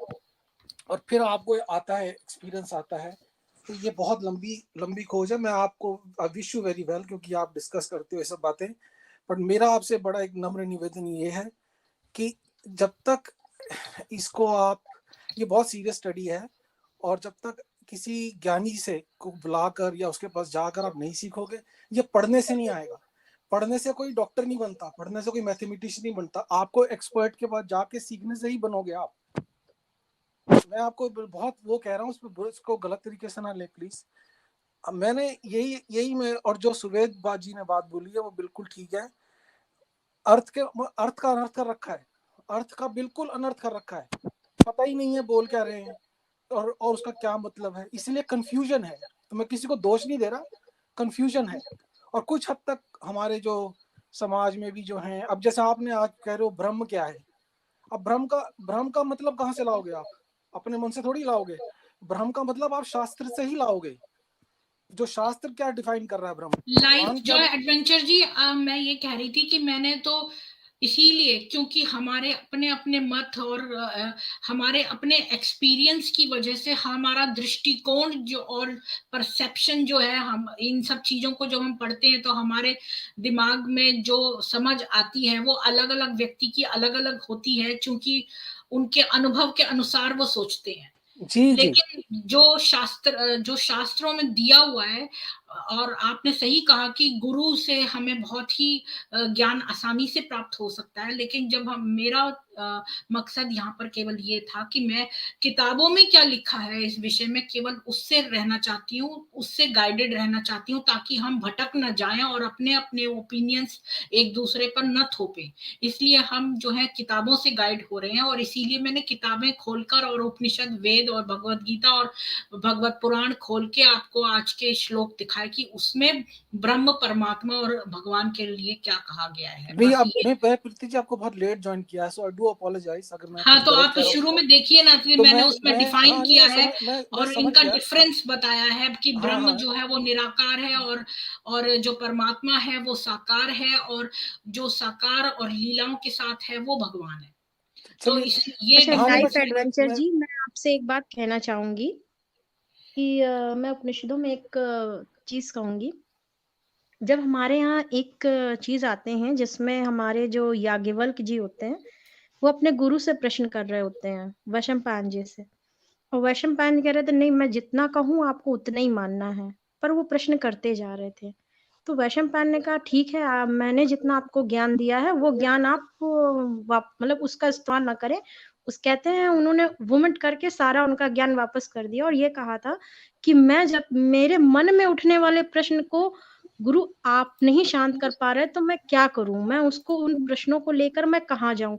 और फिर आपको आता है, एक्सपीरियंस आता है। तो ये बहुत लंबी खोज है। मैं आपको विश यू वेरी वेल, क्योंकि आप डिस्कस करते हो ये सब बातें। पर मेरा आपसे बड़ा एक नम्र निवेदन ये है कि जब तक इसको आप, ये बहुत सीरियस स्टडी है, और जब तक किसी ज्ञानी से को बुलाकर या उसके पास जाकर आप नहीं सीखोगे, ये पढ़ने से नहीं आएगा। पढ़ने से कोई डॉक्टर नहीं बनता, पढ़ने से कोई मैथमेटिशियन नहीं बनता, आपको एक्सपर्ट के पास जाके सीखने से ही बनोगे आप। मैं आपको बहुत वो कह रहा हूँ, इसको गलत तरीके से ना ले प्लीज। मैंने यही मैं, और जो सुवेद बाजी ने बात बोली है वो बिल्कुल ठीक है। अर्थ का अनर्थ कर रखा है, अर्थ का बिल्कुल अनर्थ कर रखा है, पता ही नहीं है बोल क्या रहे हैं और उसका क्या मतलब है, इसलिए कंफ्यूजन है। तो मैं किसी को दोष नहीं दे रहा, कंफ्यूजन है। और कुछ हद तक हमारे जो समाज में भी जो है, अब जैसे आपने आज कह रहे हो ब्रह्म क्या है, अब भ्रम का मतलब कहाँ से लाओगे आप? अपने मन से थोड़ी लाओगे। भ्रम का मतलब आप शास्त्र से ही लाओगे। जो शास्त्र क्या डिफाइन कर रहा है ब्रह्म? लाइफ जो एडवेंचर जी, मैं ये कह रही थी कि मैंने तो इसीलिए, क्योंकि हमारे अपने अपने मत और हमारे अपने एक्सपीरियंस की वजह से हमारा दृष्टिकोण जो और परसेप्शन जो है, हम इन सब चीजों को जब हम पढ़ते हैं तो हमारे दिमाग में जो समझ आती है वो अलग अलग व्यक्ति की अलग अलग होती है, क्योंकि उनके अनुभव के अनुसार वो सोचते हैं। जी, लेकिन जो शास्त्रों में दिया हुआ है, और आपने सही कहा कि गुरु से हमें बहुत ही ज्ञान आसानी से प्राप्त हो सकता है। लेकिन जब मेरा मकसद यहाँ पर केवल ये था कि मैं किताबों में क्या लिखा है इस विषय में, केवल उससे रहना चाहती हूँ, उससे गाइडेड रहना चाहती हूँ, ताकि हम भटक न जाएं और अपने अपने ओपिनियंस एक दूसरे पर न थोपें। इसलिए हम जो है किताबों से गाइड हो रहे हैं, और इसीलिए मैंने किताबें खोलकर और उपनिषद, वेद और भगवत गीता और भगवत पुराण खोल के आपको आज के श्लोक दिखाए कि उसमें ब्रह्म, परमात्मा और भगवान के लिए क्या कहा गया है। मैं प्रीति जी आपको बहुत लेट ज्वाइन किया, सो आई डू अपोलोजाइज अगर मैं हाँ, तो आप शुरू में देखिए ना, तो मैंने उसमें डिफाइन किया है और इनका डिफरेंस बताया है कि ब्रह्म जो है वो निराकार है, और जो परमात्मा है वो साकार है, और जो साकार और लीलाओं के साथ है वो भगवान है। तो ये लाइफ एडवेंचर जी, मैं आपसे एक बात कहना चाहूंगी कि मैं उपनिषदों में एक चीज कहूंगी। जब हमारे यहाँ एक चीज आते हैं जिसमें हमारे जो याज्ञवल्क्य जी होते हैं, वो अपने गुरु से प्रश्न कर रहे होते हैं वैशंपायन जी से, और वैशंपायन कह रहे थे नहीं, मैं जितना कहूँ आपको उतना ही मानना है, पर वो प्रश्न करते जा रहे थे। तो वैशंपायन ने कहा ठीक है, मैंने जितना आपको ज्ञान दिया है वो ज्ञान आप मतलब उसका इस्तेमाल ना करें। उस कहते हैं उन्होंने वोमिट करके सारा उनका ज्ञान वापस कर दिया, और ये कहा था कि मैं जब मेरे मन में उठने वाले प्रश्न को गुरु आप नहीं शांत कर पा रहे तो मैं क्या करूं, मैं उसको उन प्रश्नों को लेकर मैं कहाँ जाऊं।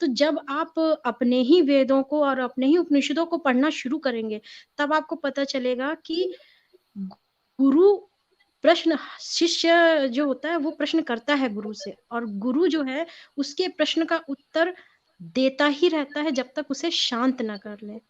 तो जब आप अपने ही वेदों को और अपने ही उपनिषदों को पढ़ना शुरू करेंगे, तब आपको पता चलेगा कि गुरु प्रश्न, शिष्य जो होता है वो प्रश्न करता है गुरु से, और गुरु जो है उसके प्रश्न का उत्तर देता ही रहता है जब तक उसे शांत ना कर ले।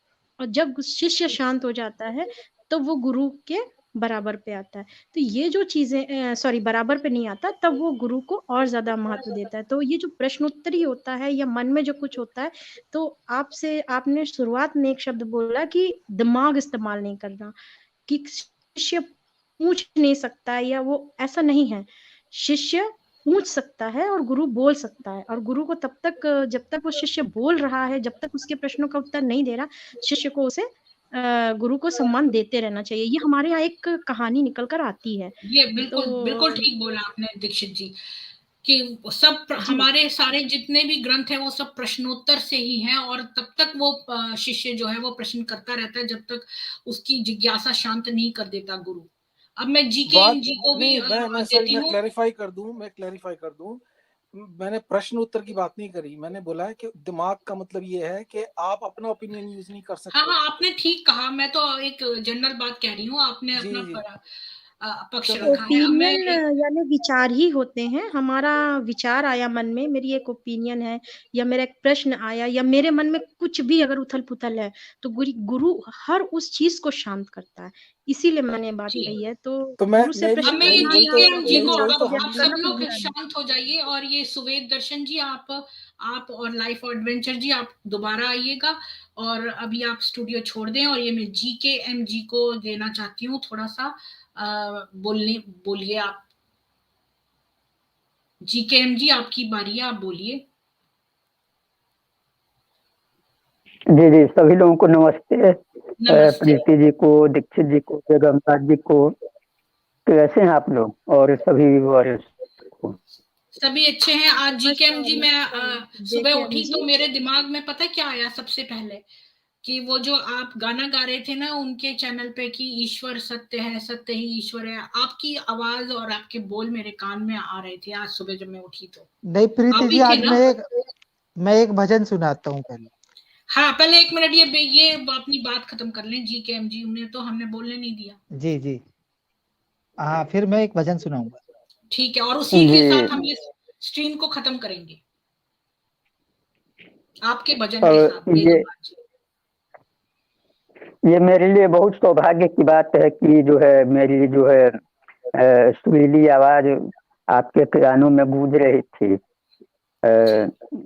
और जब शिष्य शांत हो जाता है तो वो गुरु के बराबर पे आता है। तो ये जो चीजें बराबर पे नहीं आता, तब वो गुरु को और ज्यादा महत्व देता है। तो ये जो प्रश्नोत्तरी होता है या मन में जो कुछ होता है, तो आपने शुरुआत में एक शब्द बोला कि दिमाग इस्तेमाल नहीं करना, कि शिष्य पूछ नहीं सकता है, या वो ऐसा नहीं है। शिष्य पूछ सकता है और गुरु बोल सकता है, और गुरु को तब तक, जब तक वो शिष्य बोल रहा है, जब तक उसके प्रश्नों का उत्तर नहीं दे रहा, शिष्य को उसे गुरु को सम्मान देते रहना चाहिए। ये हमारे यहाँ एक कहानी निकल कर आती है। ये बिल्कुल ठीक बोला आपने दीक्षित जी, कि सब हमारे सारे जितने भी ग्रंथ है वो सब प्रश्नोत्तर से ही हैं, और तब तक वो शिष्य जो है वो प्रश्न करता रहता है जब तक उसकी जिज्ञासा शांत नहीं कर देता गुरु। अब मैं जी को भी मैं क्लैरिफाई कर दूं, मैंने प्रश्न उत्तर की बात नहीं करी, मैंने बोला है कि दिमाग का मतलब ये है कि आप अपना ओपिनियन यूज नहीं कर सकते। हाँ, आपने ठीक कहा, मैं तो एक जनरल बात कह रही हूँ, आपने जी, अपना जी। पक्ष चलो, रखा है। मैं ओपिनियन यानी विचार ही होते हैं। हमारा विचार आया मन में, मेरी एक ओपिनियन है या मेरा एक प्रश्न आया या मेरे मन में कुछ भी अगर उथल पुथल है तो गुरु हर उस चीज को शांत करता है, इसीलिए मैंने बात जी। कही है। तो तो मैं गुरु से ये प्रश्न अब मैं वही ये करना वही या तो जीकेएम जी यही को, वही विचार तो अब व्यक्त आप हम सब करना कोई लोग बुरा नहीं। शांत हो जाइए, और ये सुवेद दर्शन जी, आप और लाइफ एडवेंचर जी, आप दोबारा आइएगा, और अभी आप स्टूडियो छोड़ दें, और ये मैं जीकेएम जी को देना चाहती हूँ थोड़ा सा बोलिए आप। जीकेएम जी, आपकी बारी है, आप बोलिए। जी जी, सभी लोगों को नमस्ते। नमस्ते। प्रीति जी को, दीक्षित जी को, जगन्नाथ जी को, कैसे हैं आप लोग? और सभी व्यूअर्स को सभी अच्छे हैं। आज जीकेएम जी, मैं सुबह JKM उठी जी। तो मेरे दिमाग में पता क्या आया सबसे पहले, कि वो जो आप गाना गा रहे थे ना उनके चैनल पे, कि ईश्वर सत्य है, सत्य ही ईश्वर है, आपकी आवाज और आपके बोल मेरे कान में आ रहे थे आज सुबह जब मैं उठी तो। नहीं प्रीति आप जी, ही थे आज ना? मैं एक भजन सुनाता हूँ पहले। हाँ, पहले 1 मिनट ये अपनी बात खत्म कर लें। जीकेएम जी, उन्हें तो हमने बोलने नहीं दिया। जी जी, हाँ, फिर मैं एक भजन सुनाऊंगा। ठीक है, और उसी के जी। साथ हम इस स्ट्रीम को खत्म करेंगे, आपके भजन के साथ। ये मेरे लिए बहुत सौभाग्य की बात है कि जो है मेरी जो है सुरीली आवाज आपके कानों में गूंज रही थी।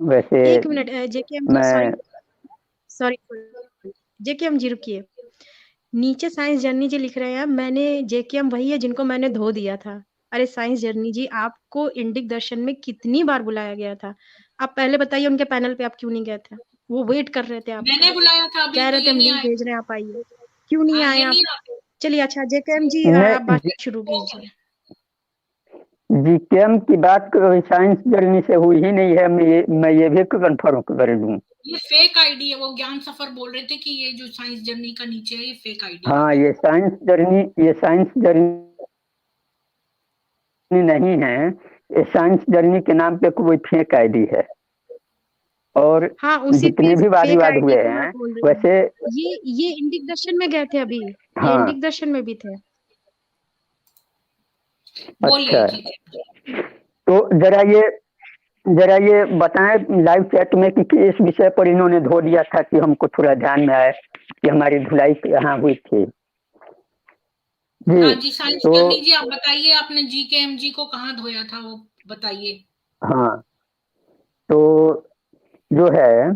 वैसे 1 मिनट JKM जी, सॉरी JKM जी रुकिए। नीचे साइंस जर्नी जी लिख रहे हैं, मैंने JKM वही है जिनको मैंने धो दिया था। अरे साइंस जर्नी जी, आपको इंडिक दर्शन में कितनी बार बुलाया गया था? आप पहले बताइए उनके पैनल पे आप क्यों नहीं गए थे? वो वेट कर रहे थे आपका, मैंने बुलाया था, अभी कह तो रहे थे ये हम नहीं लिंक आए। भेज रहे हैं, आप आइए। क्यों नहीं आए ये आप? नहीं आते। चलिए अच्छा JKM जी, आप बात शुरू कीजिए। जीकेएम की बात साइंस जर्नी से हुई ही नहीं है। मैं ये भी कन्फर्म कर दूं। ये फेक आईडी है। वो ज्ञान सफर बोल रहे थे कि ये जो साइंस जर्नी का नीचे है, ये फेक आईडी है। हाँ, ये साइंस जर्नी नहीं है। ये साइंस जर्नी के नाम पे कोई फेक आईडी है। और हाँ, उसी जितने भी वाद फेक विवाद आईडी हुए को मैं हैं बोल रही हूँ। वैसे ये इंडिक दर्शन में गए थे अभी, ये हाँ, इंडिक दर्शन में भी थे। बोलिए अच्छा, जी। तो जरा ये बताएं लाइव चैट में कि इस विषय पर इन्होंने धो दिया था कि हमको थोड़ा ध्यान में आए कि हमारी धुलाई कहाँ हुई थी। हाँ जी, साइंस तो जर्नी जी, आप बताइए, आपने जीकेएम जी को कहाँ धोया था, वो बताइए। हाँ, तो जो है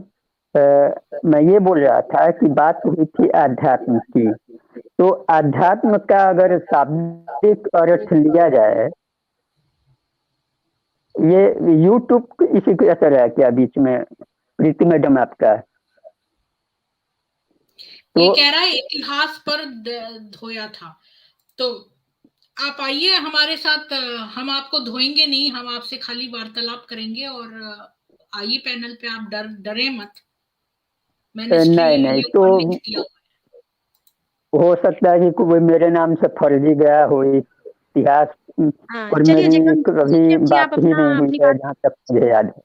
मैं ये बोल रहा था कि बात हुई थी आध्यात्म की। तो आध्यात्म का अगर शाब्दिक अर्थ लिया जाए, ये यूट्यूब इसी के असर है क्या बीच में प्रीति मैडम आपका? ये कह रहा है इतिहास पर धोया था। तो आप आइए हमारे साथ, हम आपको धोएंगे नहीं, हम आपसे खाली वार्तालाप करेंगे, और आइए पैनल पे, आप डरे मत। मैंने नहीं, तो लिख दिया। हो सकता है कि कोई मेरे नाम से फर्जी गया हो इतिहास, और मेरी कभी बात ही नहीं हुई है जहाँ तक मुझे याद है।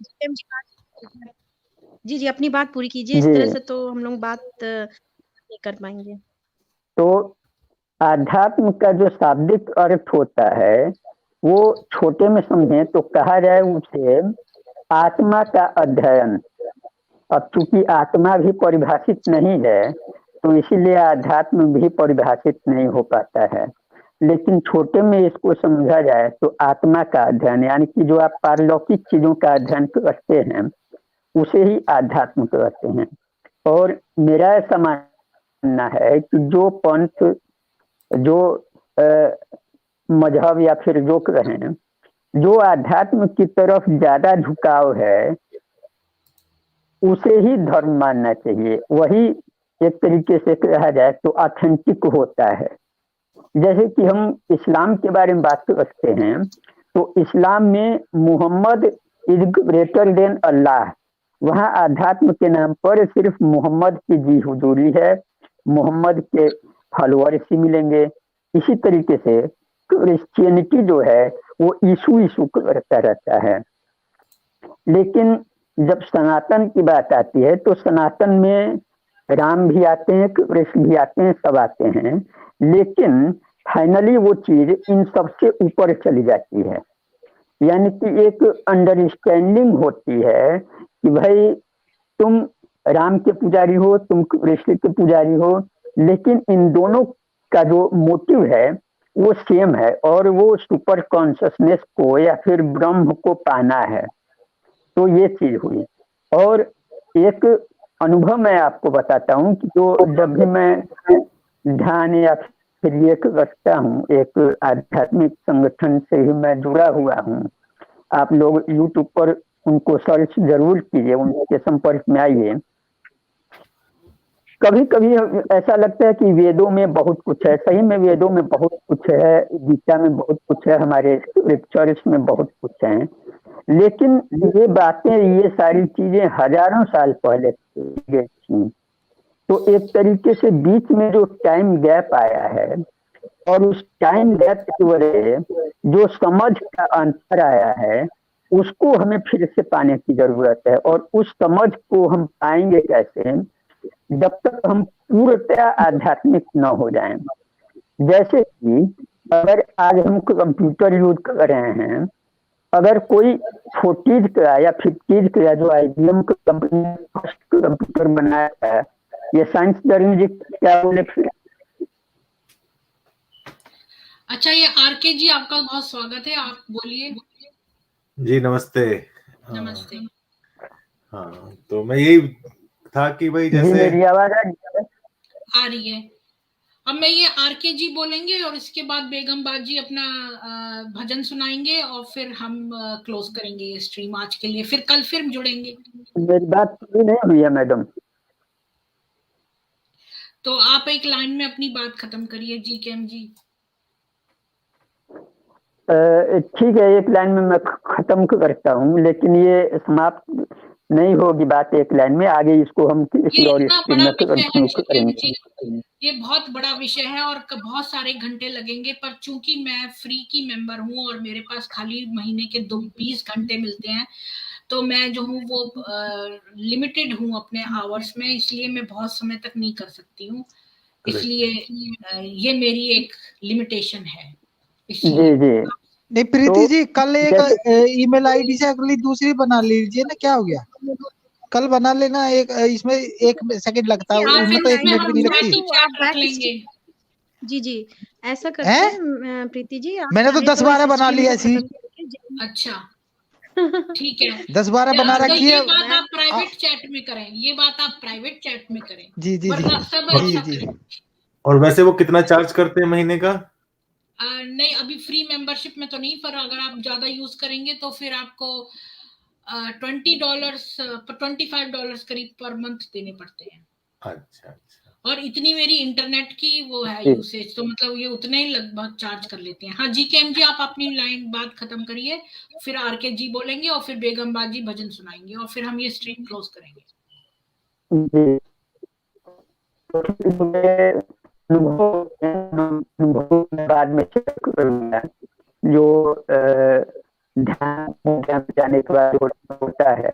जी अपनी बात पूरी कीजिए। इस तरह से तो हम लोग बात नहीं कर पाएंगे। तो आध्यात्म का जो शाब्दिक अर्थ होता है वो छोटे में समझें तो कहा जाए उसे आत्मा का अध्ययन। अब चूंकि आत्मा भी परिभाषित नहीं है तो इसीलिए आध्यात्म भी परिभाषित नहीं हो पाता है। लेकिन छोटे में इसको समझा जाए तो आत्मा का अध्ययन, यानी कि जो आप पारलौकिक चीजों का अध्ययन करते हैं उसे ही आध्यात्म कहते हैं। और मेरा ऐसा मानना है कि जो पंथ, जो मजहब या फिर जो कहें, जो आध्यात्म की तरफ ज्यादा झुकाव है उसे ही धर्म मानना चाहिए। वही एक तरीके से कहा जाए तो ऑथेंटिक होता है। जैसे कि हम इस्लाम के बारे में बात करते हैं तो इस्लाम में मोहम्मद इज ग्रेटर देन अल्लाह, वहाँ आध्यात्म के नाम पर सिर्फ मोहम्मद की जी हुजूरी है, मोहम्मद के फॉलोअर्स ही मिलेंगे। इसी तरीके से क्रिश्चियनिटी जो है वो यीशु करता रहता है। लेकिन जब सनातन की बात आती है तो सनातन में राम भी आते हैं, कृष्ण भी आते हैं, सब आते हैं, लेकिन फाइनली वो चीज इन सबसे ऊपर चली जाती है। यानी कि एक अंडरस्टैंडिंग होती है कि भाई तुम राम के पुजारी हो, तुम कृष्ण के पुजारी हो, लेकिन इन दोनों का जो मोटिव है वो सेम है, और वो सुपर कॉन्शियसनेस को या फिर ब्रह्म को पाना है। तो ये चीज हुई। और एक अनुभव मैं आपको बताता हूँ कि जो जब भी मैं ध्यान या फिर ये करता हूँ, एक आध्यात्मिक संगठन से ही मैं जुड़ा हुआ हूँ। आप लोग यूट्यूब पर उनको सर्च जरूर कीजिए, उनके संपर्क में आइए। कभी कभी ऐसा लगता है कि वेदों में बहुत कुछ है, सही में वेदों में बहुत कुछ है, गीता में बहुत कुछ है, हमारे स्क्रिप्चर्स में बहुत कुछ है, लेकिन ये बातें, ये सारी चीजें हजारों साल पहले गई थी। तो एक तरीके से बीच में जो टाइम गैप आया है, और उस टाइम गैप की वजह जो समझ का अंतर आया है, उसको हमें फिर से पाने की जरूरत है। और उस समझ को हम पाएंगे कैसे, जब तक हम पूर्णतः आध्यात्मिक न हो जाएं। जैसे कि अगर आज हम कंप्यूटर यूज कर रहे हैं, अगर कोई 40s का या 50s का जो IBM कंपनी ने फर्स्ट कंप्यूटर बनाया था, ये साइंस जर्नी जी क्या बोले फिर? अच्छा, ये आरके जी आपका बहुत स्वागत है, आप बोलिए। जी नमस्ते। नमस्ते। हाँ, तो मैं यही था कि भाई जी जैसे मेरी आवाज आ रही है। अब मैं ये आरके जी बोलेंगे और इसके बाद बेगम बाजी अपना भजन सुनाएंगे और फिर हम क्लोज करेंगे ये स्ट्रीम आज के लिए, फिर कल फिर जुड़ेंगे। मेरी बात पूरी नहीं हुई है मैडम। तो आप एक लाइन में अपनी बात खत्म करिए जी केम जी। ठीक है, एक लाइन में मैं खत्म करता हूँ, लेकिन ये समाप्त नहीं होगी बात एक लाइन में, आगे इसको हम किसी और स्ट्रीम में करेंगे। ये बहुत बड़ा विषय है और बहुत सारे घंटे लगेंगे, पर चूंकि मैं फ्री की मेंबर हूँ और मेरे पास खाली महीने के 20 घंटे मिलते हैं, तो मैं जो हूँ वो लिमिटेड हूँ अपने आवर्स में, इसलिए मैं बहुत समय तक नहीं कर सकती हूँ, इसलिए ये मेरी एक लिमिटेशन है। जी जी नहीं प्रीति जी, कल एक ईमेल आईडी से अगली दूसरी बना लीजिए ना, क्या हो गया? कल बना लेना, एक इसमें 1 सेकंड लगता है, उनमें तो 1 मिनट भी नहीं लगती। जी ऐसा करते हैं प्रीति जी, मैंने तो 10-12 बना लिया ऐसी। अच्छा ठीक है, 10-12 बना रखी है। ये बात आप प्राइवेट चैट में करें, ये बात आप प्राइवेट चैट में करें। जी जी जी। और वैसे वो कितना चार्ज करते हैं महीने का? नहीं, अभी फ्री मेंबरशिप में तो नहीं, पर अगर आप ज्यादा यूज करेंगे तो फिर आपको $25 करीब पर मंथ देने पड़ते हैं। अच्छा। और इतनी मेरी इंटरनेट की वो है यूसेज, तो मतलब ये उतने ही लगभग चार्ज कर लेते हैं। हाँ जी केम जी, आप अपनी लाइन बात खत्म करिए, फिर आरके जी बोलेंगे और फिर बेगम बाजी भजन सुनाएंगे और फिर हम ये स्ट्रीम क्लोज करेंगे। बाद में जो ध्यान जाने के बाद होता है,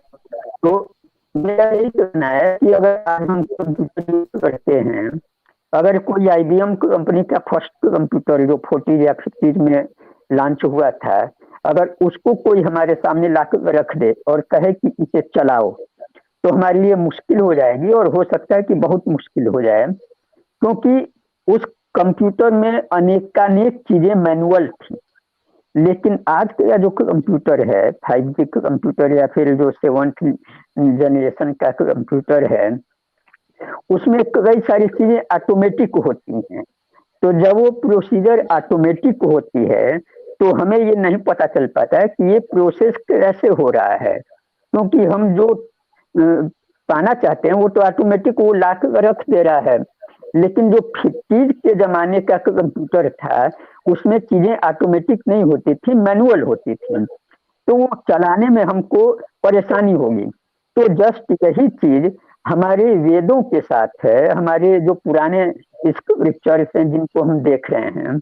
तो मेरा यही कहना है कि अगर आज हम कंप्यूटर यूज करते हैं, अगर कोई IBM कंपनी का फर्स्ट कंप्यूटर जो 40 या 50 में लॉन्च हुआ था, अगर उसको कोई हमारे सामने लाकर रख दे और कहे कि इसे चलाओ, तो हमारे लिए मुश्किल हो जाएगी, और हो सकता है कि बहुत मुश्किल हो जाए, क्योंकि उस कंप्यूटर में अनेकानेक चीजें मैनुअल थी। लेकिन आज का जो कंप्यूटर है, 5G का कंप्यूटर या फिर जो 7th जनरेशन का कंप्यूटर है, उसमें कई सारी चीजें ऑटोमेटिक होती हैं। तो जब वो प्रोसीजर ऑटोमेटिक होती है, तो हमें ये नहीं पता चल पाता है कि ये प्रोसेस कैसे हो रहा है, क्योंकि हम जो पाना चाहते हैं वो तो ऑटोमेटिक वो ला कर रख दे रहा है। लेकिन जो 50s के जमाने का कंप्यूटर था, उसमें चीजें ऑटोमेटिक नहीं होती थी, मैनुअल होती थी, तो वो चलाने में हमको परेशानी होगी। तो जस्ट यही चीज हमारे वेदों के साथ है, हमारे जो पुराने स्क्रिप्चर्स हैं जिनको हम देख रहे हैं,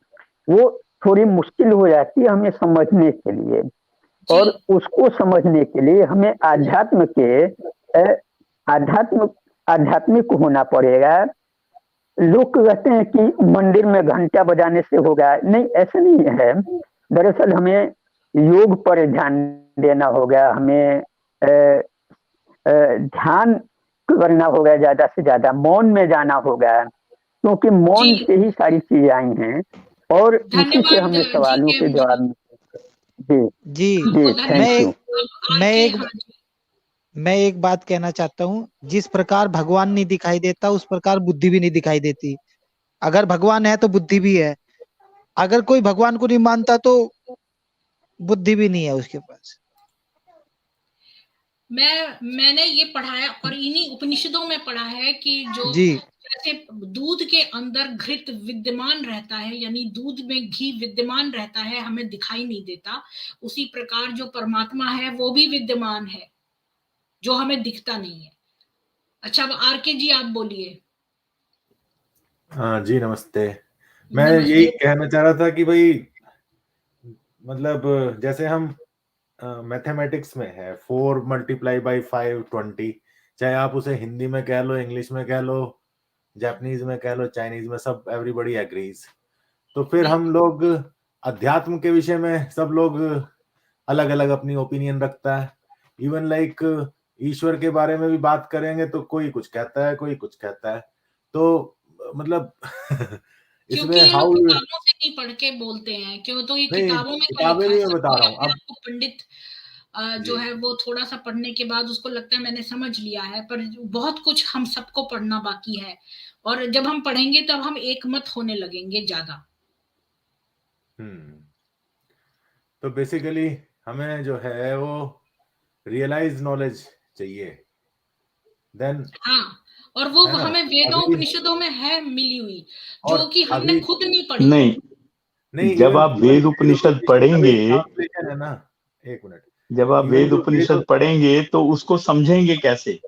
वो थोड़ी मुश्किल हो जाती है हमें समझने के लिए। और उसको समझने के लिए हमें आध्यात्मिक होना पड़ेगा। लोग कहते हैं कि मंदिर में घंटा बजाने से होगा, नहीं, ऐसा नहीं है। दरअसल हमें योग पर ध्यान देना होगा, हमें ध्यान करना होगा, ज्यादा से ज्यादा मौन में जाना होगा, क्योंकि मौन से ही सारी चीजें आई हैं और उसी से हमें सवालों के जवाब। जी जी, थैंक यू। मैं एक बात कहना चाहता हूँ, जिस प्रकार भगवान नहीं दिखाई देता उस प्रकार बुद्धि भी नहीं दिखाई देती। अगर भगवान है तो बुद्धि भी है, अगर कोई भगवान को नहीं मानता तो बुद्धि भी नहीं है उसके पास। मैंने ये पढ़ा है और इन्हीं उपनिषदों में पढ़ा है कि जो जैसे दूध के अंदर घृत विद्यमान रहता है, यानी दूध में घी विद्यमान रहता है, हमें दिखाई नहीं देता, उसी प्रकार जो परमात्मा है वो भी विद्यमान है, जो हमें दिखता नहीं है। अच्छा, अब आरके जी आप बोलिए। हाँ जी, नमस्ते। मैं यही कहना चाह रहा था कि भाई मतलब जैसे हम मैथमेटिक्स में है 4 × 5 20, चाहे आप उसे हिंदी में कह लो, इंग्लिश में कह लो, जापानीज में कह लो, चाइनीज में, सब एवरीबॉडी एग्रीज। तो फिर हम लोग अध्यात्म के विषय में सब लोग अलग अलग अपनी ओपिनियन रखता है। इवन लाइक ईश्वर के बारे में भी बात करेंगे तो कोई कुछ कहता है, कोई कुछ कहता है। तो मतलब क्योंकि ये लोग किताबों से नहीं पढ़ के बोलते हैं, क्यों तो ये किताबों में किताबें भी मैं बता रहा हूँ। अब पंडित जो है वो थोड़ा सा पढ़ने के बाद उसको लगता है मैंने समझ लिया है, पर बहुत कुछ हम सबको पढ़ना बाकी है, और जब हम पढ़ेंगे तब हम एक मत होने लगेंगे ज्यादा। तो बेसिकली हमें जो है वो रियलाइज नॉलेज चाहिए, देन हाँ, और वो हमें वेदों उपनिषदों में है मिली हुई, जो कि हमने खुद नहीं पढ़ी। नहीं, जब आप वेद उपनिषद पढ़ेंगे, है ना, एक मिनट, जब आप वेद उपनिषद पढ़ेंगे तो उसको समझेंगे कैसे?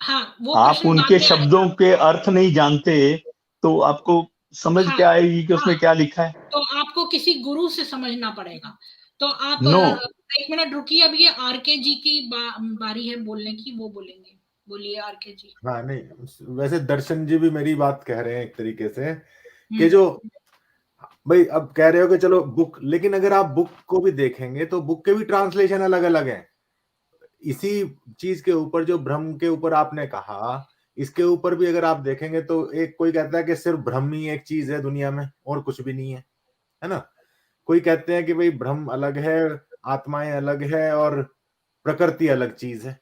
हाँ, वो आप उनके शब्दों के अर्थ नहीं जानते तो आपको समझ क्या आएगी कि उसमें क्या लिखा है? तो आपको किसी गुरु से समझना पड़ेगा। तो आप एक मिनट रुकिए, अब ये आरके जी की बारी है बोलने की, वो बोलेंगे। बोलिए आरके जी। हाँ, नहीं, वैसे दर्शन जी भी मेरी बात कह रहे हैं एक तरीके से कि जो भाई अब कह रहे हो कि चलो बुक, लेकिन अगर आप बुक को भी देखेंगे तो बुक के भी ट्रांसलेशन अलग अलग हैं। इसी चीज के ऊपर जो ब्रह्म के ऊपर आपने कहा, इसके ऊपर भी अगर आप देखेंगे तो एक कोई कहता है कि सिर्फ ब्रह्म ही एक चीज है दुनिया में और कुछ भी नहीं है, है ना। कोई कहते हैं कि भाई ब्रह्म अलग है, आत्माएं अलग है और प्रकृति अलग चीज है।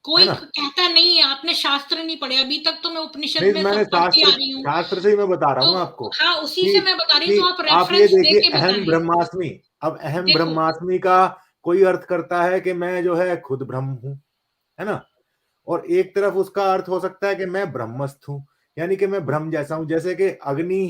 कोई कहता नहीं है, आपने शास्त्र नहीं पढ़े अभी तक। तो मैं उपनिषद में मैंने शास्त्र से ही मैं बता रहा हूँ आपको। हाँ, उसी से मैं बता रही हूँ, तो आप ये देखिए, अहम ब्रह्मास्मि। अब अहम ब्रह्मास्मि का कोई अर्थ करता है कि मैं जो है खुद ब्रह्म हूं, है ना, और एक तरफ उसका अर्थ हो सकता है कि मैं ब्रह्मस्थ हूं, यानी कि मैं ब्रह्म जैसा हूं। जैसे कि अग्नि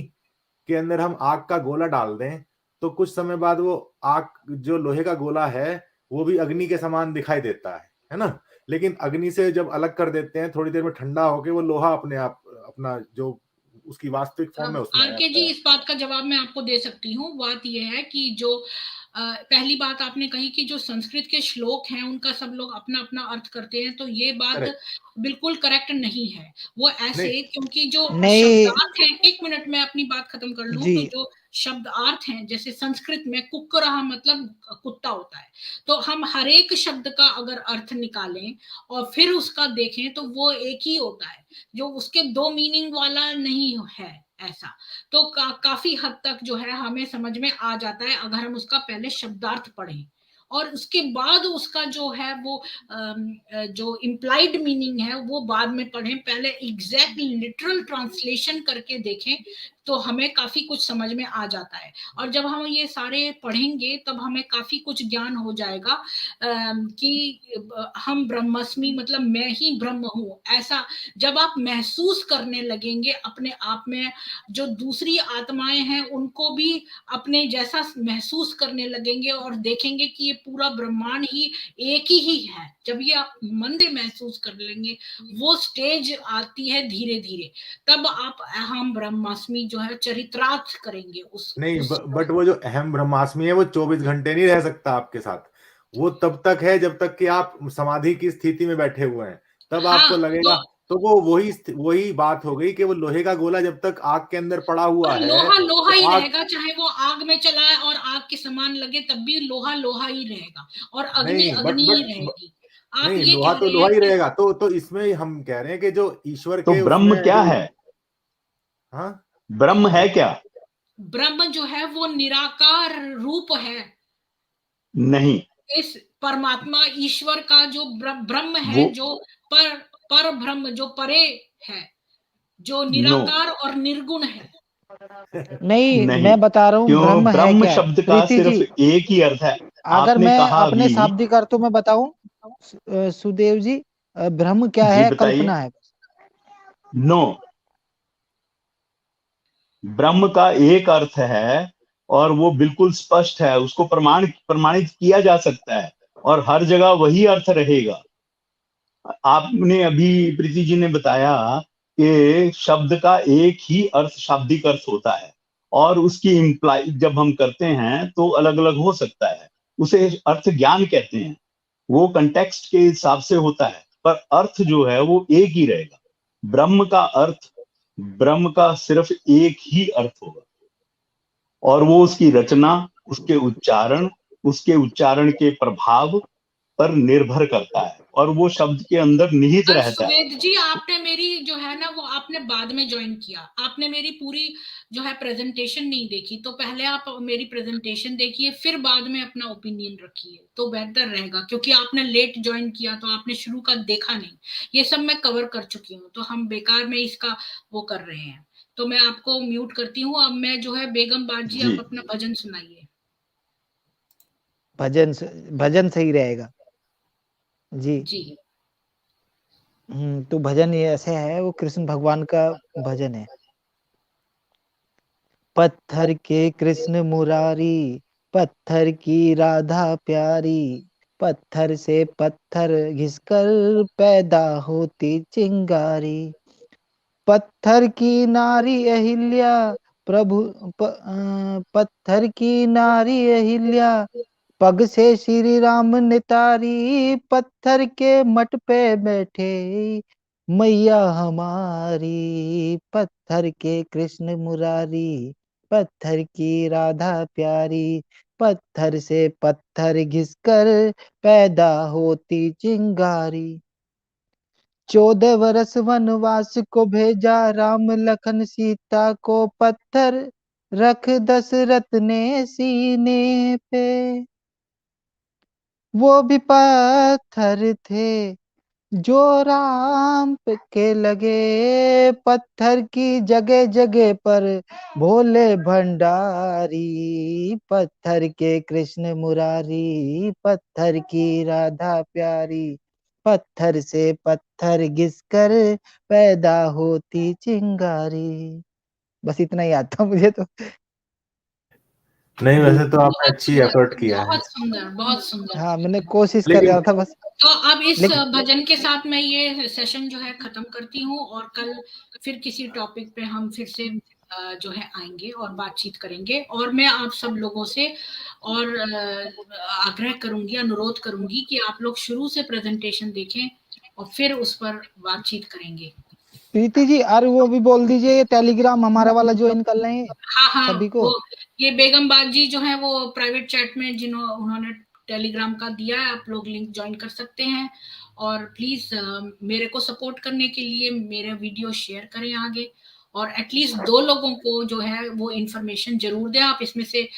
के अंदर हम आग का गोला डाल दें तो कुछ समय बाद वो आग, जो लोहे का गोला है, वो भी अग्नि के समान दिखाई देता है ना। लेकिन अग्नि से जब अलग कर देते हैं, थोड़ी देर में ठंडा होके वो लोहा अपने आप अपना जो उसकी वास्तविक फॉर्म है उसमें आरके जी, इस बात का जवाब मैं आपको दे सकती हूँ। बात यह है कि जो पहली बात आपने कही कि जो संस्कृत के श्लोक हैं उनका सब लोग अपना अपना अर्थ करते हैं, तो ये बात बिल्कुल करेक्ट नहीं है। वो ऐसे, क्योंकि जो शब्दार्थ हैं, एक मिनट में अपनी बात खत्म कर लूं, तो जो शब्दार्थ हैं, जैसे संस्कृत में कुक्करः मतलब कुत्ता होता है, तो हम हर एक शब्द का अगर अर्थ निकालें और फिर उसका देखें तो वो एक ही होता है, जो उसके दो मीनिंग वाला नहीं है ऐसा। तो काफी हद तक जो है हमें समझ में आ जाता है अगर हम उसका पहले शब्दार्थ पढ़ें और उसके बाद उसका जो है वो जो इम्प्लाइड मीनिंग है वो बाद में पढ़ें। पहले एग्जैक्ट लिटरल ट्रांसलेशन करके देखें तो हमें काफी कुछ समझ में आ जाता है, और जब हम ये सारे पढ़ेंगे तब हमें काफी कुछ ज्ञान हो जाएगा कि हम ब्रह्मस्मि मतलब मैं ही ब्रह्म हूं, ऐसा जब आप महसूस करने लगेंगे अपने आप में, जो दूसरी आत्माएं हैं उनको भी अपने जैसा महसूस करने लगेंगे और देखेंगे कि ये पूरा ब्रह्मांड ही एक ही है। जब ये आप मन से महसूस कर लेंगे, वो स्टेज आती है धीरे धीरे, तब आप अहम ब्रह्मास्मि जो है चरित्रार्थ करेंगे उस नहीं, उस बट वो जो अहम ब्रह्मास्मि है वो 24 घंटे नहीं रह सकता आपके साथ। वो तब तक है जब तक कि आप समाधि की स्थिति में बैठे हुए हैं, तब हाँ, आपको लगेगा। तो वो वही बात हो गई कि वो लोहे का गोला जब तक आग के अंदर पड़ा हुआ और है लोहा लोहा तो ही आग रहेगा, चाहे वो आग में चला है और आग के समान लगे तब भी लोहा लोहा ही रहेगा, और अग्नि नहीं, अग्नि ही रहेगी। आप नहीं, ये लोहा कह तो रहे लोहा हैं ही कि रहेगा। तो इसमें हम कह रहे हैं कि जो ईश्वर तो के ब्रह्म उसमें क्या जो है? हाँ, ब्रह्म है क्या? ब्रह्म जो है वो निराकार रूप है। नहीं, इस परमात्मा ईश्वर का जो ब्रह्म है, वो जो पर ब्रह्म जो परे है, जो नो निराकार और निर्गुण है। नहीं, नहीं, मैं बता रहा हूँ क्यों? ब्रह्म है ब्रह्म क्या है। शब्द का प्रीति सिर्फ जी, एक ही अर्थ है। अगर आपने मैं कहा अपने अभी, शाब्दिक अर्थों में बताऊं, सुदेव जी, ब्रह्म क्या जी है? बताइए। कल्पना है। नो, ब्रह्म का एक अर्थ है और वो बिल्कुल स्पष्ट है, उसको प्रमाणित किया जा सकता है और हर जगह वही अर्थ रहेगा। आपने अभी प्रीति जी ने बताया कि शब्द का एक ही अर्थ, शाब्दिक अर्थ होता है और उसकी इम्प्लाई जब हम करते हैं तो अलग अलग हो सकता है, उसे अर्थ ज्ञान कहते हैं। वो कंटेक्स्ट के हिसाब से होता है, पर अर्थ जो है वो एक ही रहेगा। ब्रह्म का अर्थ, ब्रह्म का सिर्फ एक ही अर्थ होगा और वो उसकी रचना, उसके उच्चारण के प्रभाव पर निर्भर करता है और वो शब्द के अंदर निहित रहता है। सुवेद जी, आपने मेरी जो है ना वो आपने बाद में ज्वाइन किया, आपने मेरी पूरी जो है प्रेजेंटेशन नहीं देखी। तो पहले आप मेरी प्रेजेंटेशन देखिए, फिर बाद में अपना ओपिनियन रखिए, तो बेहतर रहेगा। क्योंकि आपने लेट ज्वाइन किया तो आपने शुरू का देखा नहीं। ये सब मैं कवर कर चुकी हूँ, तो हम बेकार में इसका वो कर रहे हैं। तो मैं आपको म्यूट करती हूँ। अब मैं जो है बेगम बाजी, जी, आप अपना भजन सुनाइए। भजन सही रहेगा जी। जी। तो भजन ये ऐसे है, वो कृष्ण भगवान का भजन है। पत्थर के कृष्ण मुरारी, पत्थर की राधा प्यारी, पत्थर से पत्थर घिसकर पैदा होती चिंगारी। पत्थर की नारी अहिल्या पत्थर की नारी अहिल्या, पग से श्री राम ने तारी। पत्थर के मट पे बैठे मैया हमारी, पत्थर के कृष्ण मुरारी, पत्थर की राधा प्यारी, पत्थर से पत्थर घिसकर पैदा होती चिंगारी। 14 वर्ष वनवास को भेजा राम लखन सीता को, पत्थर रख दशरथ ने सीने पे। वो भी पत्थर थे जो राम के लगे, पत्थर की जगह जगह पर भोले भंडारी। पत्थर के कृष्ण मुरारी, पत्थर की राधा प्यारी, पत्थर से पत्थर घिसकर पैदा होती चिंगारी। बस इतना ही आता मुझे तो। नहीं, वैसे तो आपने बहुत अच्छी सुंदर, एफर्ट किया है। बहुत सुंदर, बहुत सुंदर। हाँ, मैंने कोशिश कर लेकिन रहा था बस। तो अब इस लेकिन भजन के साथ मैं ये सेशन जो है खत्म करती हूँ, और कल फिर किसी टॉपिक पे हम फिर से जो है आएंगे और बातचीत करेंगे। और मैं आप सब लोगों से और आग्रह करूंगी, अनुरोध करूंगी कि आप लोग शुरू से प्रेजेंटेशन देखें और फिर उस पर बातचीत करेंगे। प्रीति जी, और वो भी बोल दीजिए, ये टेलीग्राम हमारा वाला ज्वाइन कर लें हाँ, सभी को। वो ये बेगम बाजी जो है वो प्राइवेट चैट में उन्होंने टेलीग्राम का दिया है, आप लोग लिंक ज्वाइन कर सकते हैं। और प्लीज मेरे को सपोर्ट करने के लिए मेरे वीडियो शेयर करें आगे, और एटलीस्ट 2 लोगों को जो है वो इन्फॉर्मेशन जरूर दें। आप इसमें से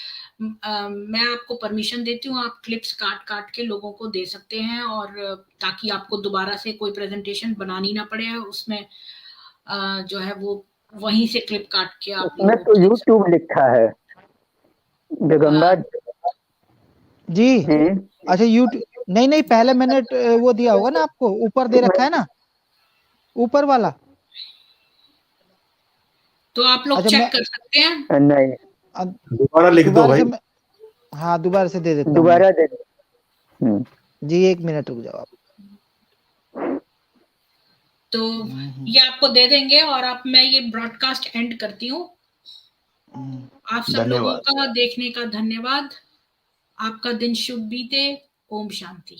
मैं आपको परमिशन देती हूँ, आप क्लिप्स काट के लोगों को दे सकते हैं, और ताकि आपको दोबारा से कोई प्रेजेंटेशन बनानी ना पड़े। उसमें जो है वो वहीं से क्लिप काट के आप उसमें लोगों तो को यूट्यूब लिखा है बेगम्बा जी। अच्छा, यूट्यूब नहीं, पहले मैंने वो दिया होगा ना आपको, ऊपर दे रखा है ना, ऊपर वाला। तो आप लोग अच्छा, चेक मैं कर सकते हैं। नहीं, दोबारा लिख दो भाई। हाँ, दोबारा से दे देता हूँ दोबारा दे जी। 1 मिनट रुक जाओ आप। तो ये आपको दे देंगे, और अब मैं ये ब्रॉडकास्ट एंड करती हूँ। आप सब लोगों धन्यवाद। का देखने का धन्यवाद। आपका दिन शुभ बीते। ओम शांति।